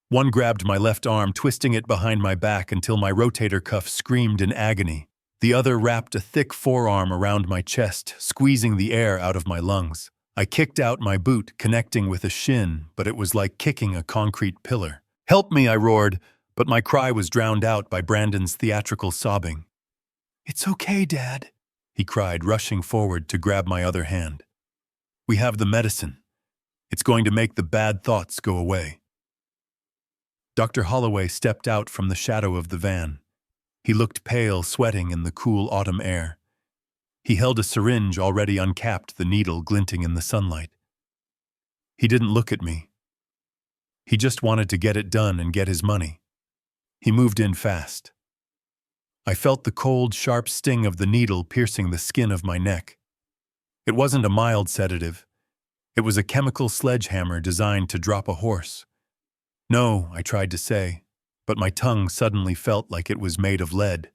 One grabbed my left arm, twisting it behind my back until my rotator cuff screamed in agony. The other wrapped a thick forearm around my chest, squeezing the air out of my lungs. I kicked out my boot, connecting with a shin, but it was like kicking a concrete pillar. "Help me," I roared, but my cry was drowned out by Brandon's theatrical sobbing. "It's okay, Dad," he cried, rushing forward to grab my other hand. "We have the medicine. It's going to make the bad thoughts go away." Dr. Holloway stepped out from the shadow of the van. He looked pale, sweating in the cool autumn air. He held a syringe already uncapped, the needle glinting in the sunlight. He didn't look at me. He just wanted to get it done and get his money. He moved in fast. I felt the cold, sharp sting of the needle piercing the skin of my neck. It wasn't a mild sedative. It was a chemical sledgehammer designed to drop a horse. "No," I tried to say, but my tongue suddenly felt like it was made of lead.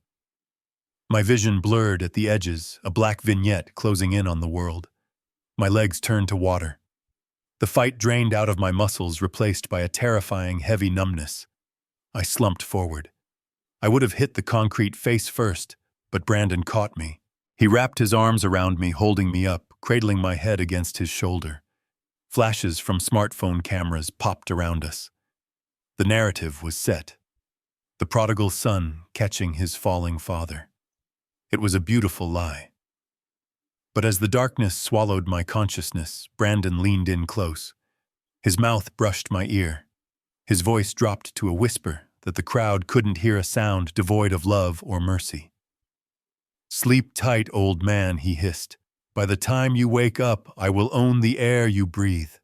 My vision blurred at the edges, a black vignette closing in on the world. My legs turned to water. The fight drained out of my muscles, replaced by a terrifying, heavy numbness. I slumped forward. I would have hit the concrete face first, but Brandon caught me. He wrapped his arms around me, holding me up, cradling my head against his shoulder. Flashes from smartphone cameras popped around us. The narrative was set. The prodigal son catching his falling father. It was a beautiful lie. But as the darkness swallowed my consciousness, Brandon leaned in close. His mouth brushed my ear. His voice dropped to a whisper that the crowd couldn't hear, a sound devoid of love or mercy. "Sleep tight, old man," he hissed. "By the time you wake up, I will own the air you breathe."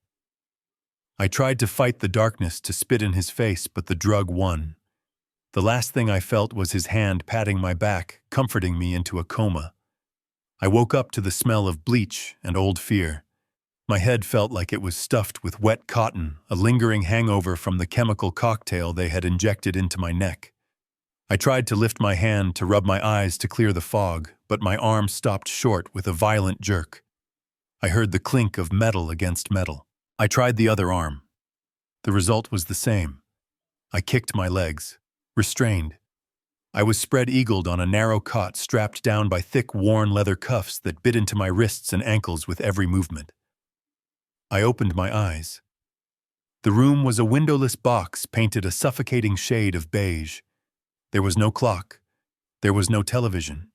I tried to fight the darkness, to spit in his face, but the drug won. The last thing I felt was his hand patting my back, comforting me into a coma. I woke up to the smell of bleach and old fear. My head felt like it was stuffed with wet cotton, a lingering hangover from the chemical cocktail they had injected into my neck. I tried to lift my hand to rub my eyes to clear the fog, but my arm stopped short with a violent jerk. I heard the clink of metal against metal. I tried the other arm. The result was the same. I kicked my legs. Restrained. I was spread-eagled on a narrow cot, strapped down by thick, worn leather cuffs that bit into my wrists and ankles with every movement. I opened my eyes. The room was a windowless box painted a suffocating shade of beige. There was no clock. There was no television.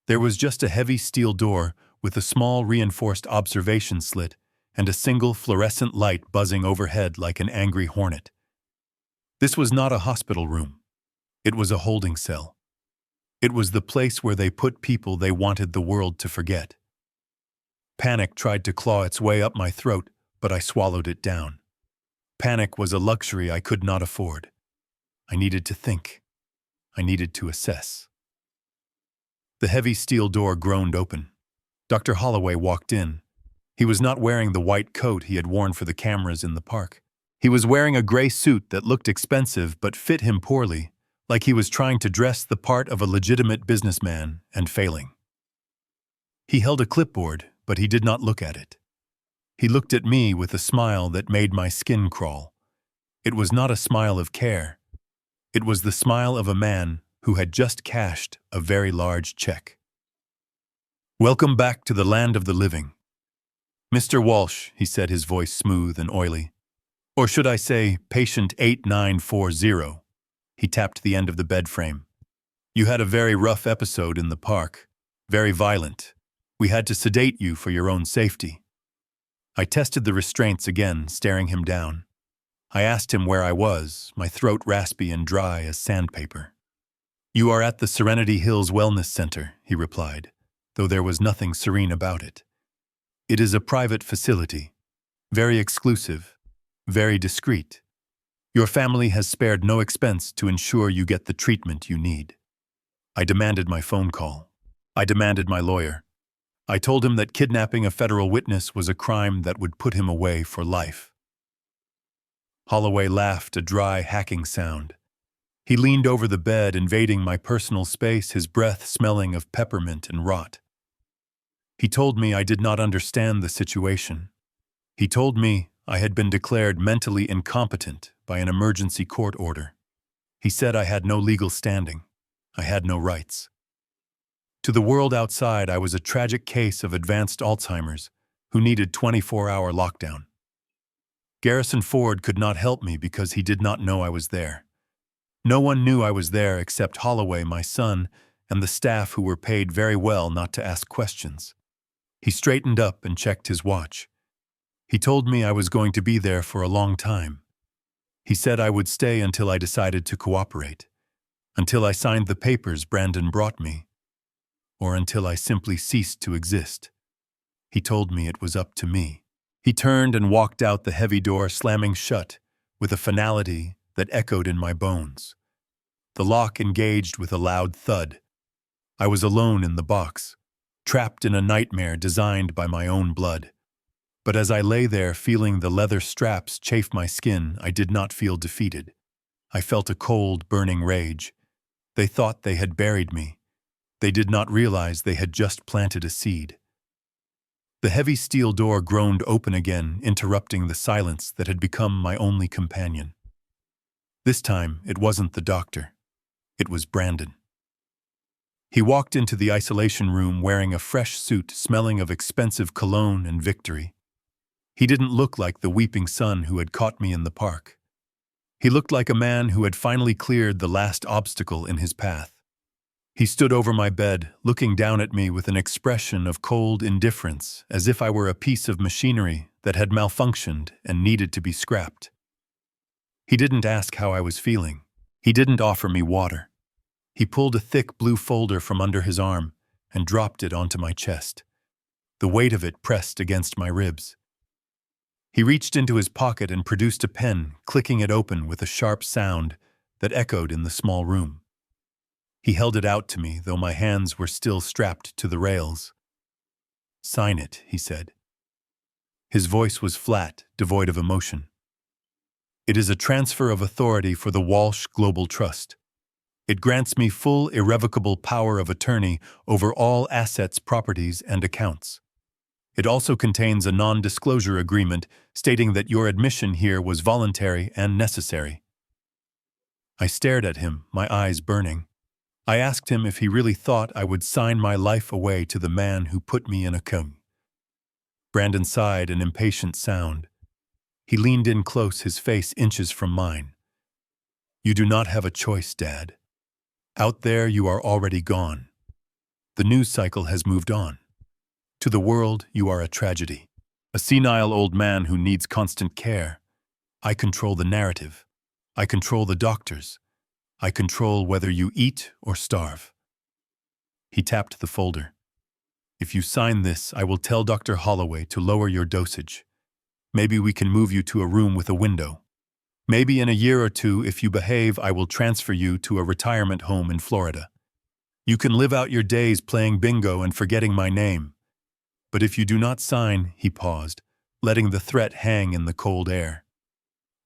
There was just a heavy steel door with a small reinforced observation slit and a single fluorescent light buzzing overhead like an angry hornet. This was not a hospital room. It was a holding cell. It was the place where they put people they wanted the world to forget. Panic tried to claw its way up my throat, but I swallowed it down. Panic was a luxury I could not afford. I needed to think. I needed to assess. The heavy steel door groaned open. Dr. Holloway walked in. He was not wearing the white coat he had worn for the cameras in the park. He was wearing a gray suit that looked expensive but fit him poorly, like he was trying to dress the part of a legitimate businessman and failing. He held a clipboard, but he did not look at it. He looked at me with a smile that made my skin crawl. It was not a smile of care. It was the smile of a man who had just cashed a very large check. "Welcome back to the land of the living. Mr. Walsh," he said, his voice smooth and oily. "Or should I say, patient 8940. He tapped the end of the bed frame. "You had a very rough episode in the park. Very violent. We had to sedate you for your own safety." I tested the restraints again, staring him down. I asked him where I was, my throat raspy and dry as sandpaper. "You are at the Serenity Hills Wellness Center," he replied, though there was nothing serene about it. "It is a private facility. Very exclusive. Very discreet. Your family has spared no expense to ensure you get the treatment you need." I demanded my phone call. I demanded my lawyer. I told him that kidnapping a federal witness was a crime that would put him away for life. Holloway laughed, a dry, hacking sound. He leaned over the bed, invading my personal space, his breath smelling of peppermint and rot. He told me I did not understand the situation. He told me I had been declared mentally incompetent by an emergency court order. He said I had no legal standing. I had no rights. To the world outside, I was a tragic case of advanced Alzheimer's who needed 24-hour lockdown. Garrison Ford could not help me because he did not know I was there. No one knew I was there except Holloway, my son, and the staff who were paid very well not to ask questions. He straightened up and checked his watch. He told me I was going to be there for a long time. He said I would stay until I decided to cooperate, until I signed the papers Brandon brought me, or until I simply ceased to exist. He told me it was up to me. He turned and walked out the heavy door, slamming shut, with a finality that echoed in my bones. The lock engaged with a loud thud. I was alone in the box, trapped in a nightmare designed by my own blood. But as I lay there feeling the leather straps chafe my skin, I did not feel defeated. I felt a cold, burning rage. They thought they had buried me. They did not realize they had just planted a seed. The heavy steel door groaned open again, interrupting the silence that had become my only companion. This time, it wasn't the doctor. It was Brandon. He walked into the isolation room wearing a fresh suit smelling of expensive cologne and victory. He didn't look like the weeping son who had caught me in the park. He looked like a man who had finally cleared the last obstacle in his path. He stood over my bed, looking down at me with an expression of cold indifference, as if I were a piece of machinery that had malfunctioned and needed to be scrapped. He didn't ask how I was feeling. He didn't offer me water. He pulled a thick blue folder from under his arm and dropped it onto my chest. The weight of it pressed against my ribs. He reached into his pocket and produced a pen, clicking it open with a sharp sound that echoed in the small room. He held it out to me, though my hands were still strapped to the rails. "Sign it," he said. His voice was flat, devoid of emotion. "It is a transfer of authority for the Walsh Global Trust. It grants me full, irrevocable power of attorney over all assets, properties, and accounts. It also contains a non-disclosure agreement stating that your admission here was voluntary and necessary." I stared at him, my eyes burning. I asked him if he really thought I would sign my life away to the man who put me in a coma. Brandon sighed an impatient sound. He leaned in close, his face inches from mine. "You do not have a choice, Dad. Out there you are already gone. The news cycle has moved on. To the world, you are a tragedy. A senile old man who needs constant care. I control the narrative. I control the doctors. I control whether you eat or starve." He tapped the folder. "If you sign this, I will tell Dr. Holloway to lower your dosage. Maybe we can move you to a room with a window. Maybe in a year or two, if you behave, I will transfer you to a retirement home in Florida. You can live out your days playing bingo and forgetting my name. But if you do not sign," he paused, letting the threat hang in the cold air.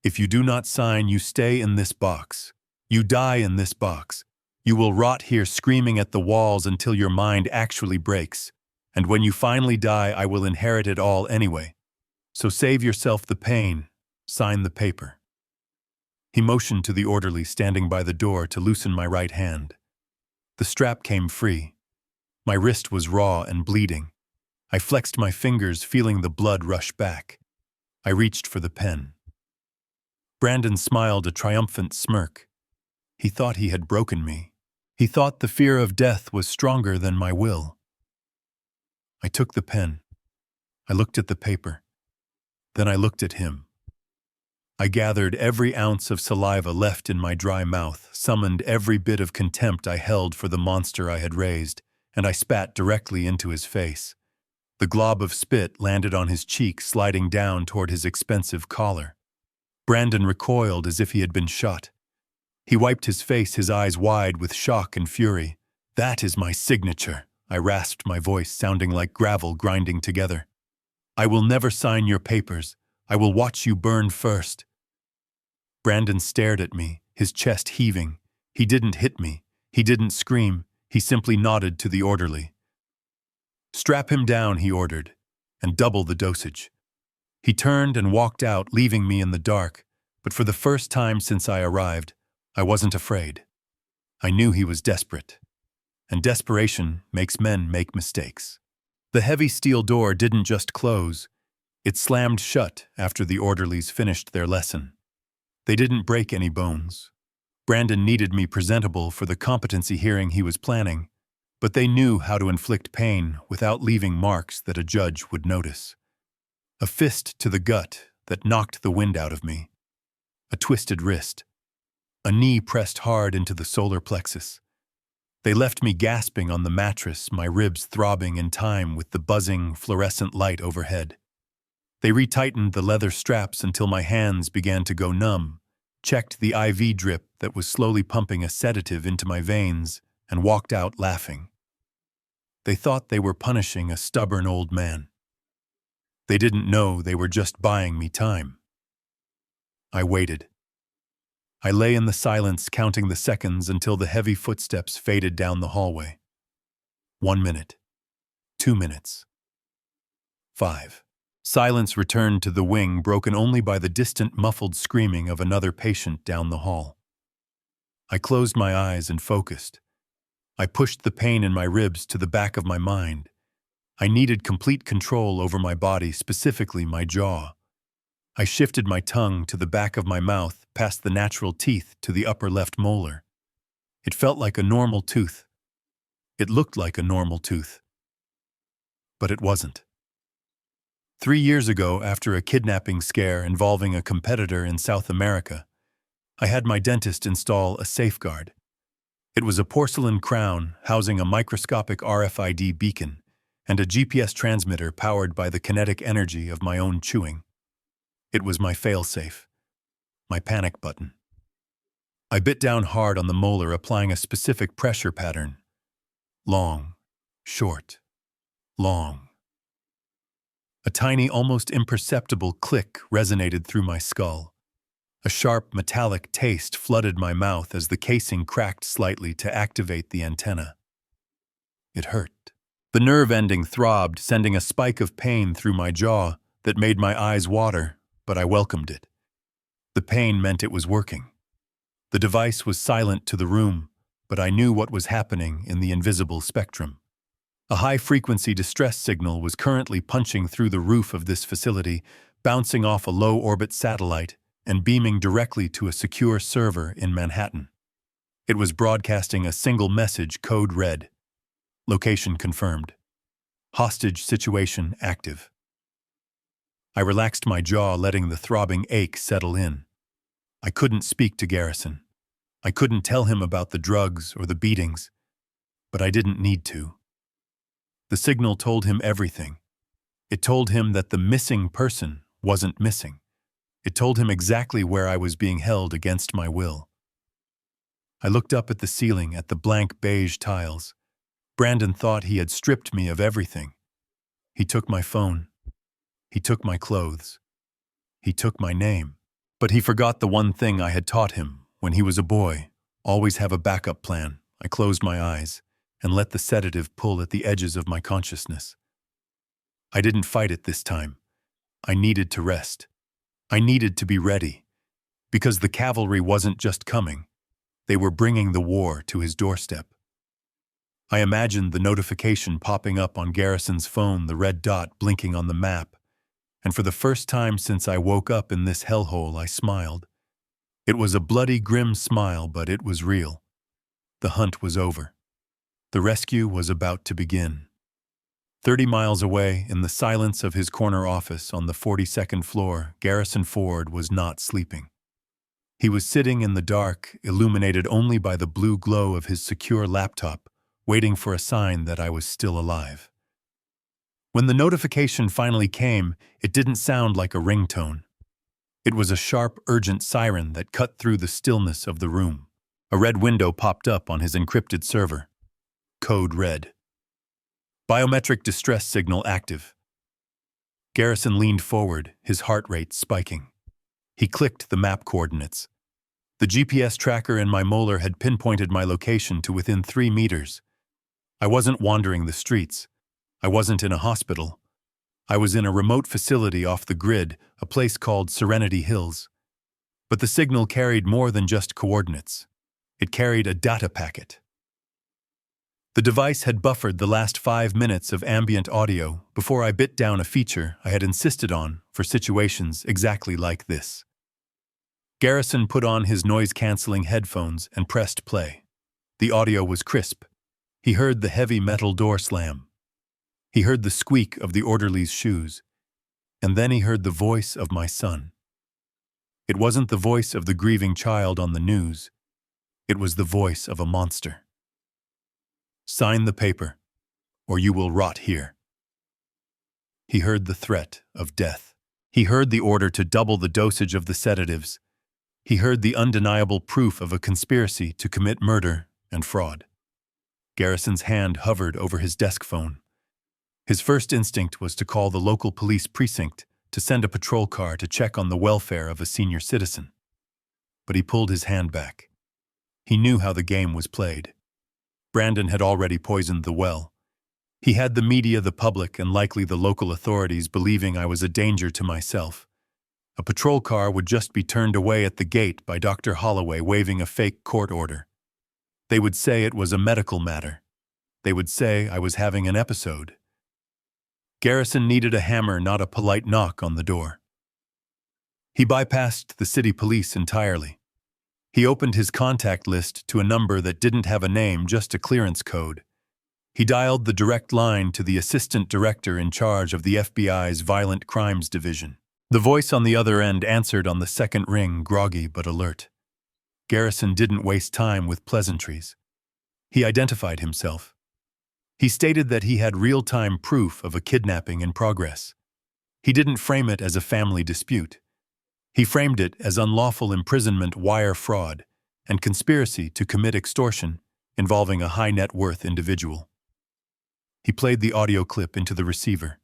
"If you do not sign, you stay in this box. You die in this box. You will rot here screaming at the walls until your mind actually breaks. And when you finally die, I will inherit it all anyway. So save yourself the pain. Sign the paper." He motioned to the orderly standing by the door to loosen my right hand. The strap came free. My wrist was raw and bleeding. I flexed my fingers, feeling the blood rush back. I reached for the pen. Brandon smiled a triumphant smirk. He thought he had broken me. He thought the fear of death was stronger than my will. I took the pen. I looked at the paper. Then I looked at him. I gathered every ounce of saliva left in my dry mouth, summoned every bit of contempt I held for the monster I had raised, and I spat directly into his face. The glob of spit landed on his cheek, sliding down toward his expensive collar. Brandon recoiled as if he had been shot. He wiped his face, his eyes wide with shock and fury. "That is my signature," I rasped, my voice sounding like gravel grinding together. "I will never sign your papers. I will watch you burn first." Brandon stared at me, his chest heaving. He didn't hit me. He didn't scream. He simply nodded to the orderly. "Strap him down," he ordered, "and double the dosage." He turned and walked out, leaving me in the dark, but for the first time since I arrived, I wasn't afraid. I knew he was desperate. And desperation makes men make mistakes. The heavy steel door didn't just close. It slammed shut after the orderlies finished their lesson. They didn't break any bones. Brandon needed me presentable for the competency hearing he was planning, but they knew how to inflict pain without leaving marks that a judge would notice. A fist to the gut that knocked the wind out of me. A twisted wrist. A knee pressed hard into the solar plexus. They left me gasping on the mattress, my ribs throbbing in time with the buzzing, fluorescent light overhead. They retightened the leather straps until my hands began to go numb, checked the IV drip that was slowly pumping a sedative into my veins, and walked out laughing. They thought they were punishing a stubborn old man. They didn't know they were just buying me time. I waited. I lay in the silence, counting the seconds until the heavy footsteps faded down the hallway. 1 minute. 2 minutes. 5. Silence returned to the wing, broken only by the distant, muffled screaming of another patient down the hall. I closed my eyes and focused. I pushed the pain in my ribs to the back of my mind. I needed complete control over my body, specifically my jaw. I shifted my tongue to the back of my mouth, past the natural teeth to the upper left molar. It felt like a normal tooth. It looked like a normal tooth. But it wasn't. 3 years ago, after a kidnapping scare involving a competitor in South America, I had my dentist install a safeguard. It was a porcelain crown housing a microscopic RFID beacon and a GPS transmitter powered by the kinetic energy of my own chewing. It was my failsafe, my panic button. I bit down hard on the molar, applying a specific pressure pattern. Long, short, long. A tiny, almost imperceptible click resonated through my skull. A sharp, metallic taste flooded my mouth as the casing cracked slightly to activate the antenna. It hurt. The nerve ending throbbed, sending a spike of pain through my jaw that made my eyes water, but I welcomed it. The pain meant it was working. The device was silent to the room, but I knew what was happening in the invisible spectrum. A high-frequency distress signal was currently punching through the roof of this facility, bouncing off a low-orbit satellite and beaming directly to a secure server in Manhattan. It was broadcasting a single message, code red. Location confirmed. Hostage situation active. I relaxed my jaw, letting the throbbing ache settle in. I couldn't speak to Garrison. I couldn't tell him about the drugs or the beatings, but I didn't need to. The signal told him everything. It told him that the missing person wasn't missing. It told him exactly where I was being held against my will. I looked up at the ceiling, at the blank beige tiles. Brandon thought he had stripped me of everything. He took my phone. He took my clothes. He took my name. But he forgot the one thing I had taught him when he was a boy: always have a backup plan. I closed my eyes and let the sedative pull at the edges of my consciousness. I didn't fight it this time. I needed to rest. I needed to be ready, because the cavalry wasn't just coming. They were bringing the war to his doorstep. I imagined the notification popping up on Garrison's phone, the red dot blinking on the map, and for the first time since I woke up in this hellhole, I smiled. It was a bloody, grim smile, but it was real. The hunt was over. The rescue was about to begin. 30 miles away, in the silence of his corner office on the 42nd floor, Garrison Ford was not sleeping. He was sitting in the dark, illuminated only by the blue glow of his secure laptop, waiting for a sign that I was still alive. When the notification finally came, it didn't sound like a ringtone. It was a sharp, urgent siren that cut through the stillness of the room. A red window popped up on his encrypted server. Code red. Biometric distress signal active. Garrison leaned forward, his heart rate spiking. He clicked the map coordinates. The GPS tracker in my molar had pinpointed my location to within 3 meters. I wasn't wandering the streets. I wasn't in a hospital. I was in a remote facility off the grid, a place called Serenity Hills. But the signal carried more than just coordinates. It carried a data packet. The device had buffered the last 5 minutes of ambient audio before I bit down a feature I had insisted on for situations exactly like this. Garrison put on his noise-canceling headphones and pressed play. The audio was crisp. He heard the heavy metal door slam. He heard the squeak of the orderly's shoes. And then he heard the voice of my son. It wasn't the voice of the grieving child on the news. It was the voice of a monster. Sign the paper, or you will rot here. He heard the threat of death. He heard the order to double the dosage of the sedatives. He heard the undeniable proof of a conspiracy to commit murder and fraud. Garrison's hand hovered over his desk phone. His first instinct was to call the local police precinct to send a patrol car to check on the welfare of a senior citizen. But he pulled his hand back. He knew how the game was played. Brandon had already poisoned the well. He had the media, the public, and likely the local authorities believing I was a danger to myself. A patrol car would just be turned away at the gate by Dr. Holloway waving a fake court order. They would say it was a medical matter. They would say I was having an episode. Garrison needed a hammer, not a polite knock on the door. He bypassed the city police entirely. He opened his contact list to a number that didn't have a name, just a clearance code. He dialed the direct line to the assistant director in charge of the FBI's Violent Crimes Division. The voice on the other end answered on the second ring, groggy but alert. Garrison didn't waste time with pleasantries. He identified himself. He stated that he had real-time proof of a kidnapping in progress. He didn't frame it as a family dispute. He framed it as unlawful imprisonment, wire fraud, and conspiracy to commit extortion involving a high-net-worth individual. He played the audio clip into the receiver.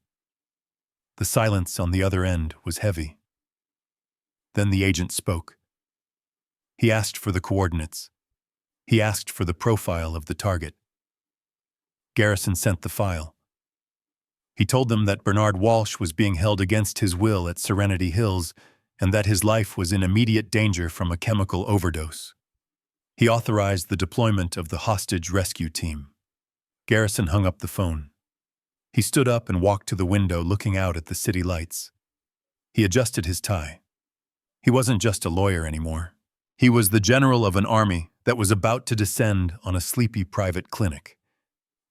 The silence on the other end was heavy. Then the agent spoke. He asked for the coordinates. He asked for the profile of the target. Garrison sent the file. He told them that Bernard Walsh was being held against his will at Serenity Hills and that his life was in immediate danger from a chemical overdose. He authorized the deployment of the hostage rescue team. Garrison hung up the phone. He stood up and walked to the window, looking out at the city lights. He adjusted his tie. He wasn't just a lawyer anymore. He was the general of an army that was about to descend on a sleepy private clinic.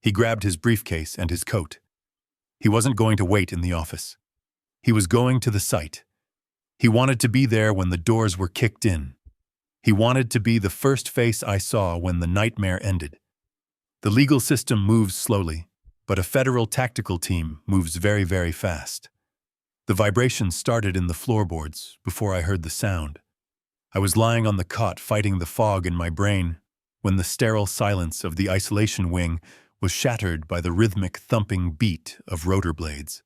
He grabbed his briefcase and his coat. He wasn't going to wait in the office. He was going to the site. He wanted to be there when the doors were kicked in. He wanted to be the first face I saw when the nightmare ended. The legal system moves slowly, but a federal tactical team moves very, very fast. The vibrations started in the floorboards before I heard the sound. I was lying on the cot fighting the fog in my brain when the sterile silence of the isolation wing was shattered by the rhythmic thumping beat of rotor blades.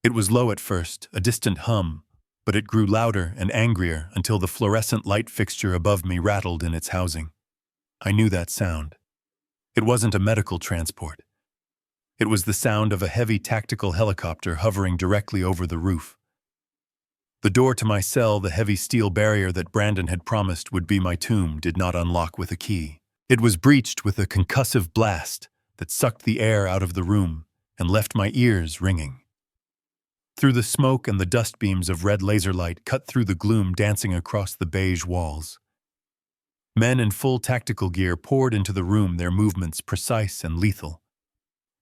It was low at first, a distant hum, but it grew louder and angrier until the fluorescent light fixture above me rattled in its housing. I knew that sound. It wasn't a medical transport. It was the sound of a heavy tactical helicopter hovering directly over the roof. The door to my cell, the heavy steel barrier that Brandon had promised would be my tomb, did not unlock with a key. It was breached with a concussive blast that sucked the air out of the room and left my ears ringing. Through the smoke and the dust beams of red laser light cut through the gloom dancing across the beige walls. Men in full tactical gear poured into the room, their movements precise and lethal.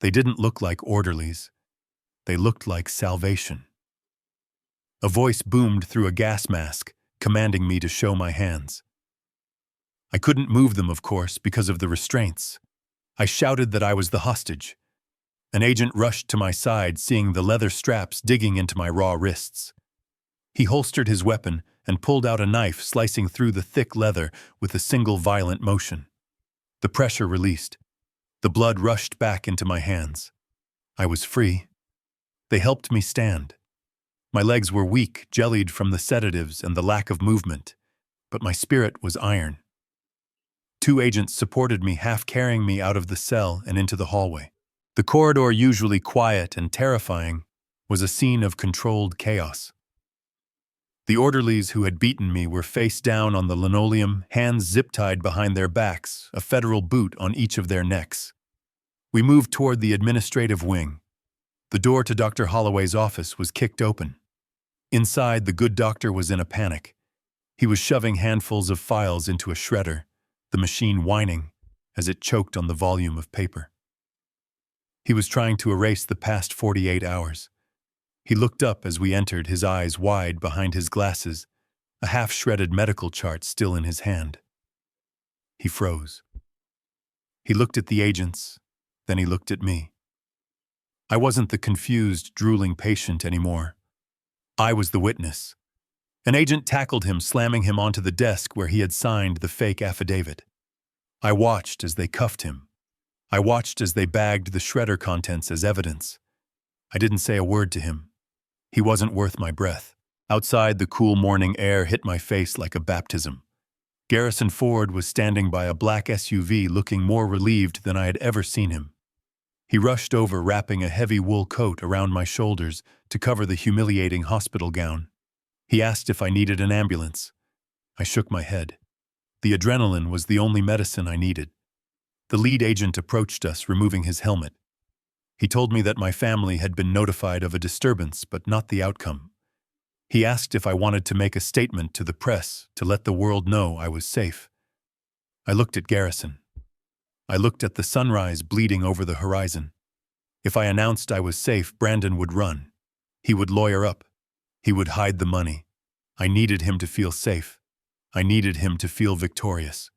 They didn't look like orderlies. They looked like salvation. A voice boomed through a gas mask, commanding me to show my hands. I couldn't move them, of course, because of the restraints. I shouted that I was the hostage. An agent rushed to my side, seeing the leather straps digging into my raw wrists. He holstered his weapon and pulled out a knife, slicing through the thick leather with a single violent motion. The pressure released. The blood rushed back into my hands. I was free. They helped me stand. My legs were weak, jellied from the sedatives and the lack of movement, but my spirit was iron. 2 agents supported me, half carrying me out of the cell and into the hallway. The corridor, usually quiet and terrifying, was a scene of controlled chaos. The orderlies who had beaten me were face down on the linoleum, hands zip-tied behind their backs, a federal boot on each of their necks. We moved toward the administrative wing. The door to Dr. Holloway's office was kicked open. Inside, the good doctor was in a panic. He was shoving handfuls of files into a shredder, the machine whining as it choked on the volume of paper. He was trying to erase the past 48 hours. He looked up as we entered, his eyes wide behind his glasses, a half-shredded medical chart still in his hand. He froze. He looked at the agents, then he looked at me. I wasn't the confused, drooling patient anymore. I was the witness. An agent tackled him, slamming him onto the desk where he had signed the fake affidavit. I watched as they cuffed him. I watched as they bagged the shredder contents as evidence. I didn't say a word to him. He wasn't worth my breath. Outside, the cool morning air hit my face like a baptism. Garrison Ford was standing by a black SUV, looking more relieved than I had ever seen him. He rushed over, wrapping a heavy wool coat around my shoulders to cover the humiliating hospital gown. He asked if I needed an ambulance. I shook my head. The adrenaline was the only medicine I needed. The lead agent approached us, removing his helmet. He told me that my family had been notified of a disturbance, but not the outcome. He asked if I wanted to make a statement to the press to let the world know I was safe. I looked at Garrison. I looked at the sunrise bleeding over the horizon. If I announced I was safe, Brandon would run. He would lawyer up. He would hide the money. I needed him to feel safe. I needed him to feel victorious.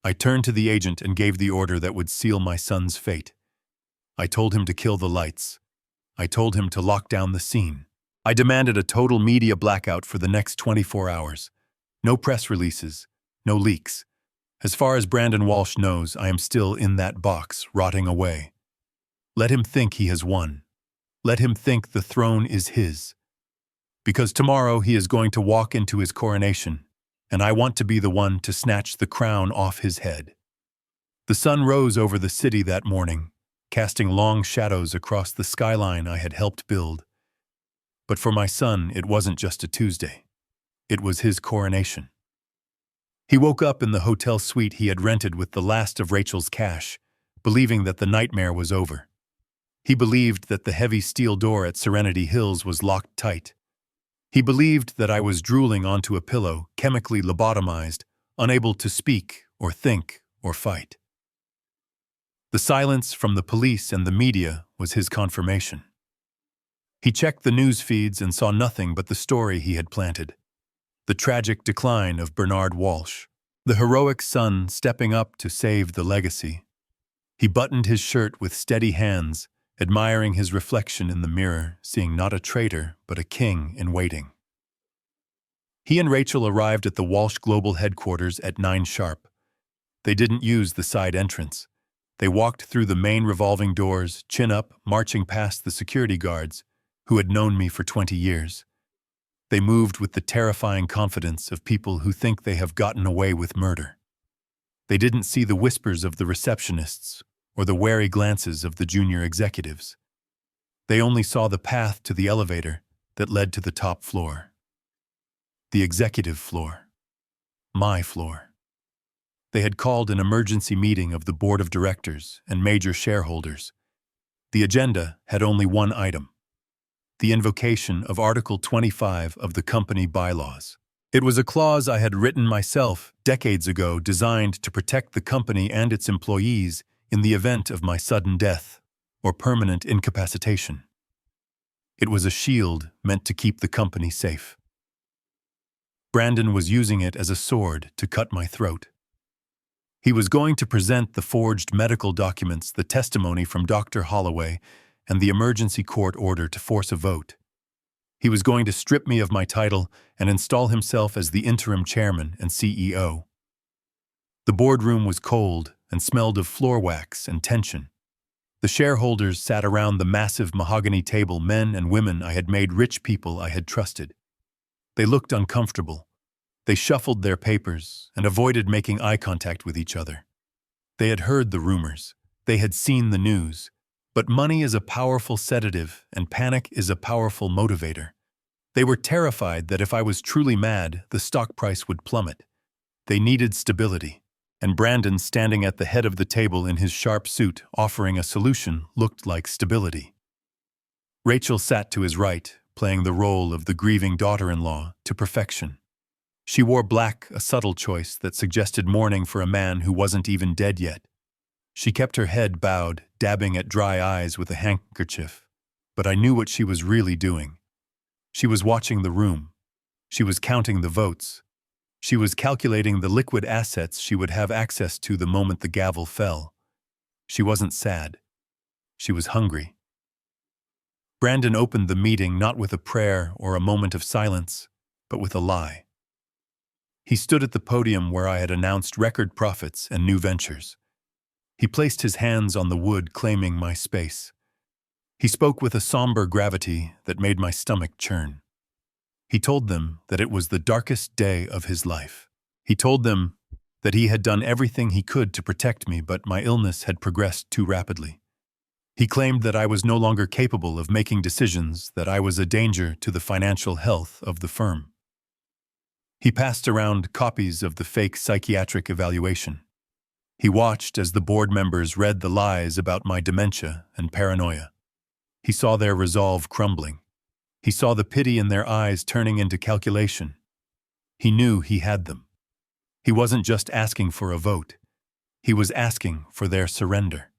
I turned to the agent and gave the order that would seal my son's fate. I told him to kill the lights. I told him to lock down the scene. I demanded a total media blackout for the next 24 hours. No press releases, no leaks. As far as Brandon Walsh knows, I am still in that box, rotting away. Let him think he has won. Let him think the throne is his. Because tomorrow he is going to walk into his coronation, and I want to be the one to snatch the crown off his head. The sun rose over the city that morning, casting long shadows across the skyline I had helped build. But for my son, it wasn't just a Tuesday. It was his coronation. He woke up in the hotel suite he had rented with the last of Rachel's cash, believing that the nightmare was over. He believed that the heavy steel door at Serenity Hills was locked tight. He believed that I was drooling onto a pillow, chemically lobotomized, unable to speak or think or fight. The silence from the police and the media was his confirmation. He checked the news feeds and saw nothing but the story he had planted. The tragic decline of Bernard Walsh, the heroic son stepping up to save the legacy. He buttoned his shirt with steady hands, admiring his reflection in the mirror, seeing not a traitor, but a king in waiting. He and Rachel arrived at the Walsh Global headquarters at 9 sharp. They didn't use the side entrance. They walked through the main revolving doors, chin up, marching past the security guards, who had known me for 20 years. They moved with the terrifying confidence of people who think they have gotten away with murder. They didn't see the whispers of the receptionists or the wary glances of the junior executives. They only saw the path to the elevator that led to the top floor. The executive floor. My floor. They had called an emergency meeting of the board of directors and major shareholders. The agenda had only one item: the invocation of Article 25 of the company bylaws. It was a clause I had written myself decades ago, designed to protect the company and its employees in the event of my sudden death or permanent incapacitation. It was a shield meant to keep the company safe. Brandon was using it as a sword to cut my throat. He was going to present the forged medical documents, the testimony from Dr. Holloway, and the emergency court order to force a vote. He was going to strip me of my title and install himself as the interim chairman and CEO. The boardroom was cold and smelled of floor wax and tension. The shareholders sat around the massive mahogany table, men and women I had made rich, people I had trusted. They looked uncomfortable. They shuffled their papers and avoided making eye contact with each other. They had heard the rumors. They had seen the news. But money is a powerful sedative, and panic is a powerful motivator. They were terrified that if I was truly mad, the stock price would plummet. They needed stability, and Brandon, standing at the head of the table in his sharp suit, offering a solution, looked like stability. Rachel sat to his right, playing the role of the grieving daughter-in-law to perfection. She wore black, a subtle choice that suggested mourning for a man who wasn't even dead yet. She kept her head bowed, dabbing at dry eyes with a handkerchief. But I knew what she was really doing. She was watching the room. She was counting the votes. She was calculating the liquid assets she would have access to the moment the gavel fell. She wasn't sad. She was hungry. Brandon opened the meeting not with a prayer or a moment of silence, but with a lie. He stood at the podium where I had announced record profits and new ventures. He placed his hands on the wood, claiming my space. He spoke with a somber gravity that made my stomach churn. He told them that it was the darkest day of his life. He told them that he had done everything he could to protect me, but my illness had progressed too rapidly. He claimed that I was no longer capable of making decisions, that I was a danger to the financial health of the firm. He passed around copies of the fake psychiatric evaluation. He watched as the board members read the lies about my dementia and paranoia. He saw their resolve crumbling. He saw the pity in their eyes turning into calculation. He knew he had them. He wasn't just asking for a vote. He was asking for their surrender.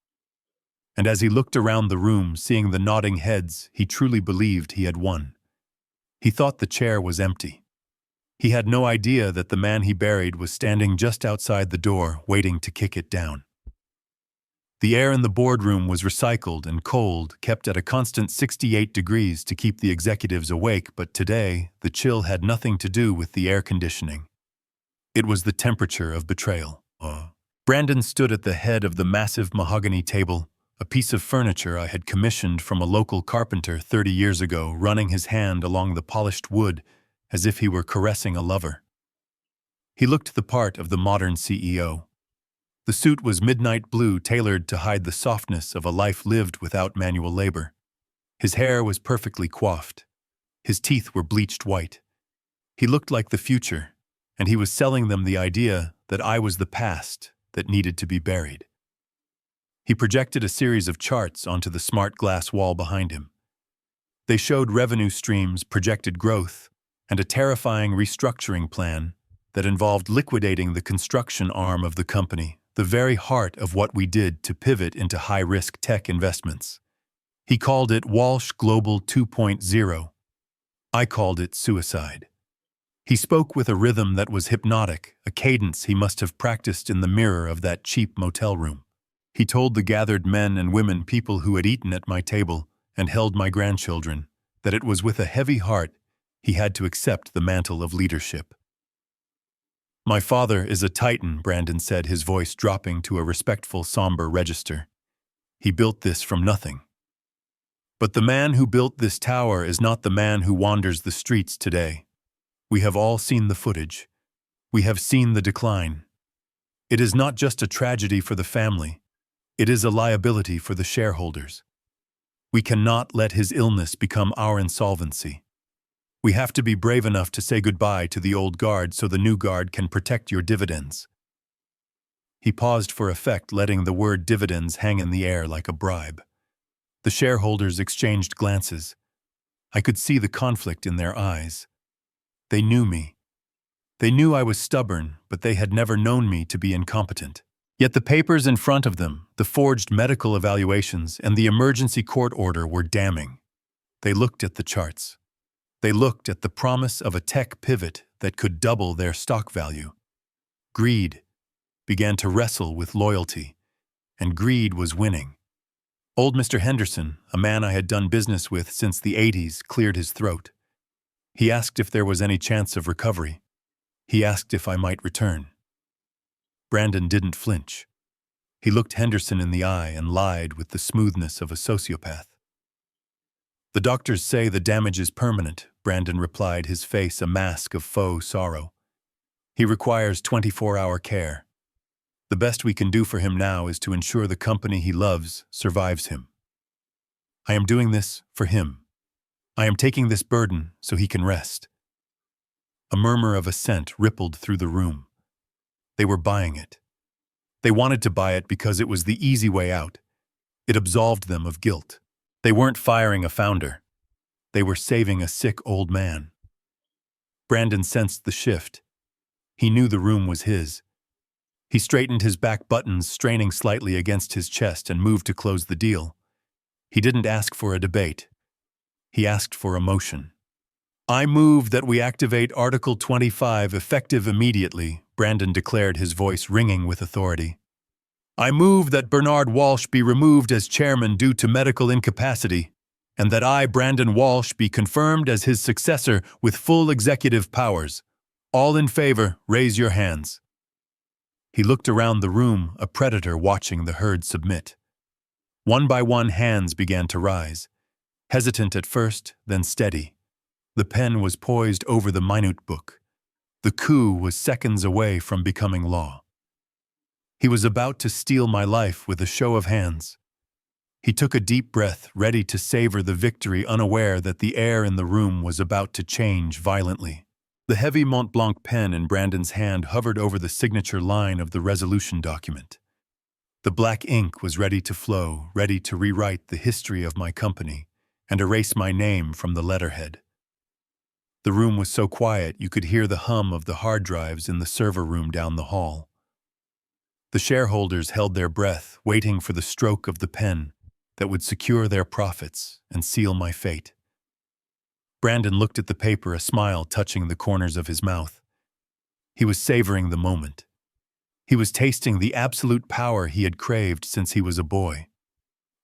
And as he looked around the room, seeing the nodding heads, he truly believed he had won. He thought the chair was empty. He had no idea that the man he buried was standing just outside the door, waiting to kick it down. The air in the boardroom was recycled and cold, kept at a constant 68 degrees to keep the executives awake, but today, the chill had nothing to do with the air conditioning. It was the temperature of betrayal. Brandon stood at the head of the massive mahogany table, a piece of furniture I had commissioned from a local carpenter 30 years ago, running his hand along the polished wood as if he were caressing a lover. He looked the part of the modern CEO. The suit was midnight blue, tailored to hide the softness of a life lived without manual labor. His hair was perfectly coiffed. His teeth were bleached white. He looked like the future, and he was selling them the idea that I was the past that needed to be buried. He projected a series of charts onto the smart glass wall behind him. They showed revenue streams, projected growth, and a terrifying restructuring plan that involved liquidating the construction arm of the company, the very heart of what we did to pivot into high-risk tech investments. He called it Walsh Global 2.0. I called it suicide. He spoke with a rhythm that was hypnotic, a cadence he must have practiced in the mirror of that cheap motel room. He told the gathered men and women, people who had eaten at my table and held my grandchildren, that it was with a heavy heart he had to accept the mantle of leadership. "My father is a titan," Brandon said, his voice dropping to a respectful, somber register. "He built this from nothing. But the man who built this tower is not the man who wanders the streets today. We have all seen the footage. We have seen the decline. It is not just a tragedy for the family. It is a liability for the shareholders. We cannot let his illness become our insolvency. We have to be brave enough to say goodbye to the old guard so the new guard can protect your dividends." He paused for effect, letting the word dividends hang in the air like a bribe. The shareholders exchanged glances. I could see the conflict in their eyes. They knew me. They knew I was stubborn, but they had never known me to be incompetent. Yet the papers in front of them, the forged medical evaluations, and the emergency court order were damning. They looked at the charts. They looked at the promise of a tech pivot that could double their stock value. Greed began to wrestle with loyalty, and greed was winning. Old Mr. Henderson, a man I had done business with since the 80s, cleared his throat. He asked if there was any chance of recovery. He asked if I might return. Brandon didn't flinch. He looked Henderson in the eye and lied with the smoothness of a sociopath. "The doctors say the damage is permanent," Brandon replied, his face a mask of faux sorrow. "He requires 24-hour care. The best we can do for him now is to ensure the company he loves survives him. I am doing this for him. I am taking this burden so he can rest." A murmur of assent rippled through the room. They were buying it. They wanted to buy it because it was the easy way out. It absolved them of guilt. They weren't firing a founder. They were saving a sick old man. Brandon sensed the shift. He knew the room was his. He straightened his back buttons, straining slightly against his chest, and moved to close the deal. He didn't ask for a debate. He asked for a motion. "I move that we activate Article 25 effective immediately," Brandon declared, his voice ringing with authority. "I move that Bernard Walsh be removed as chairman due to medical incapacity, and that I, Brandon Walsh, be confirmed as his successor with full executive powers. All in favor, raise your hands." He looked around the room, a predator watching the herd submit. One by one, hands began to rise. Hesitant at first, then steady. The pen was poised over the minute book. The coup was seconds away from becoming law. He was about to steal my life with a show of hands. He took a deep breath, ready to savor the victory, unaware that the air in the room was about to change violently. The heavy Mont Blanc pen in Brandon's hand hovered over the signature line of the resolution document. The black ink was ready to flow, ready to rewrite the history of my company and erase my name from the letterhead. The room was so quiet you could hear the hum of the hard drives in the server room down the hall. The shareholders held their breath, waiting for the stroke of the pen that would secure their profits and seal my fate. Brandon looked at the paper, a smile touching the corners of his mouth. He was savoring the moment. He was tasting the absolute power he had craved since he was a boy.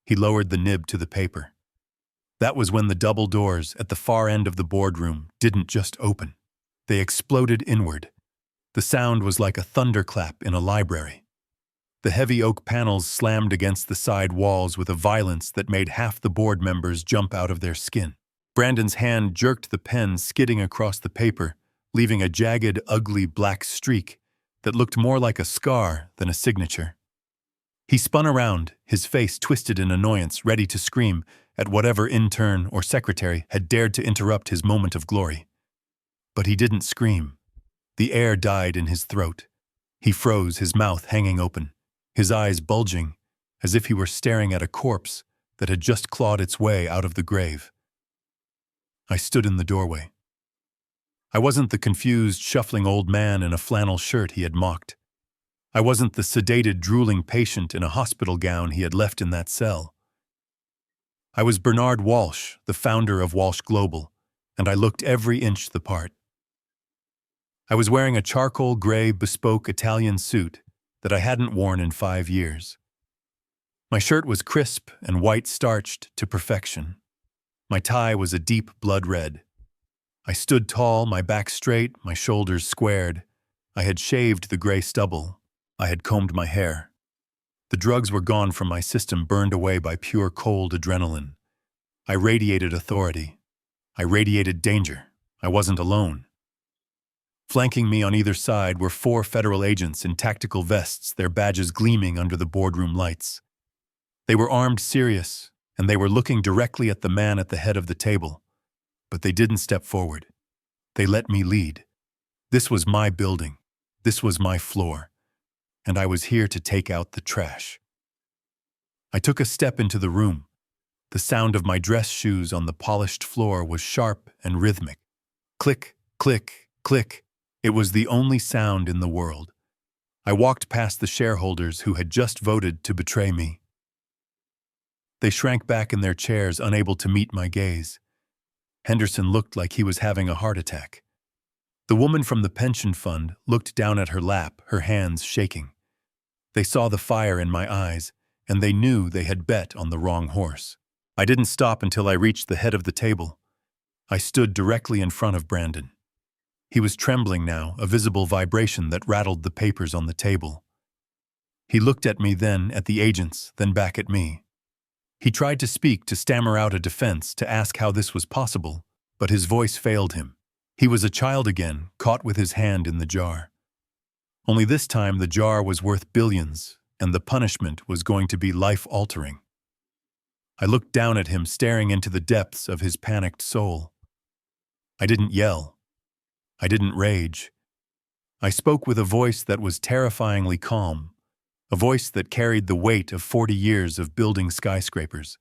He lowered the nib to the paper. That was when the double doors at the far end of the boardroom didn't just open. They exploded inward. The sound was like a thunderclap in a library. The heavy oak panels slammed against the side walls with a violence that made half the board members jump out of their skin. Brandon's hand jerked the pen, skidding across the paper, leaving a jagged, ugly black streak that looked more like a scar than a signature. He spun around, his face twisted in annoyance, ready to scream at whatever intern or secretary had dared to interrupt his moment of glory. But he didn't scream. The air died in his throat. He froze, his mouth hanging open, his eyes bulging, as if he were staring at a corpse that had just clawed its way out of the grave. I stood in the doorway. I wasn't the confused, shuffling old man in a flannel shirt he had mocked. I wasn't the sedated, drooling patient in a hospital gown he had left in that cell. I was Bernard Walsh, the founder of Walsh Global, and I looked every inch the part. I was wearing a charcoal gray, bespoke Italian suit that I hadn't worn in 5 years. My shirt was crisp and white-starched to perfection. My tie was a deep blood red. I stood tall, my back straight, my shoulders squared. I had shaved the gray stubble. I had combed my hair. The drugs were gone from my system, burned away by pure cold adrenaline. I radiated authority. I radiated danger. I wasn't alone. Flanking me on either side were 4 federal agents in tactical vests, their badges gleaming under the boardroom lights. They were armed, serious, and they were looking directly at the man at the head of the table. But they didn't step forward. They let me lead. This was my building. This was my floor. and I was here to take out the trash. I took a step into the room. The sound of my dress shoes on the polished floor was sharp and rhythmic. Click, click, click. It was the only sound in the world. I walked past the shareholders who had just voted to betray me. They shrank back in their chairs, unable to meet my gaze. Henderson looked like he was having a heart attack. The woman from the pension fund looked down at her lap, her hands shaking. They saw the fire in my eyes, and they knew they had bet on the wrong horse. I didn't stop until I reached the head of the table. I stood directly in front of Brandon. He was trembling now, a visible vibration that rattled the papers on the table. He looked at me, then at the agents, then back at me. He tried to speak, to stammer out a defense, to ask how this was possible, but his voice failed him. He was a child again, caught with his hand in the jar. Only this time the jar was worth billions, and the punishment was going to be life-altering. I looked down at him, staring into the depths of his panicked soul. I didn't yell. I didn't rage. I spoke with a voice that was terrifyingly calm, a voice that carried the weight of 40 years of building skyscrapers.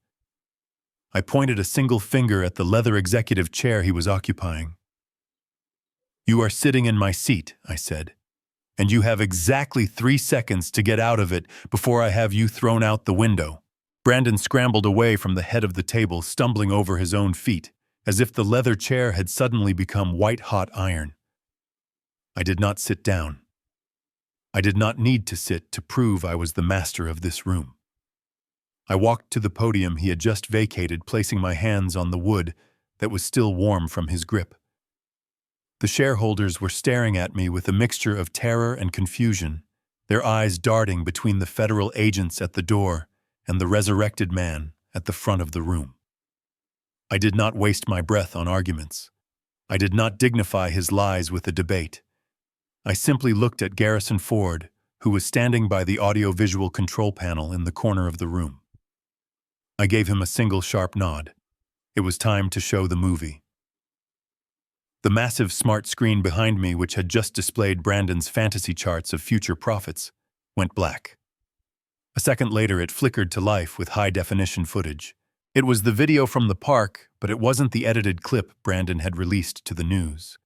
I pointed a single finger at the leather executive chair he was occupying. "You are sitting in my seat," I said, "and you have exactly 3 seconds to get out of it before I have you thrown out the window." Brandon scrambled away from the head of the table, stumbling over his own feet, as if the leather chair had suddenly become white-hot iron. I did not sit down. I did not need to sit to prove I was the master of this room. I walked to the podium he had just vacated, placing my hands on the wood that was still warm from his grip. The shareholders were staring at me with a mixture of terror and confusion, their eyes darting between the federal agents at the door and the resurrected man at the front of the room. I did not waste my breath on arguments. I did not dignify his lies with a debate. I simply looked at Garrison Ford, who was standing by the audio-visual control panel in the corner of the room. I gave him a single sharp nod. It was time to show the movie. The massive smart screen behind me, which had just displayed Brandon's fantasy charts of future profits, went black. A second later, it flickered to life with high-definition footage. It was the video from the park, but it wasn't the edited clip Brandon had released to the news.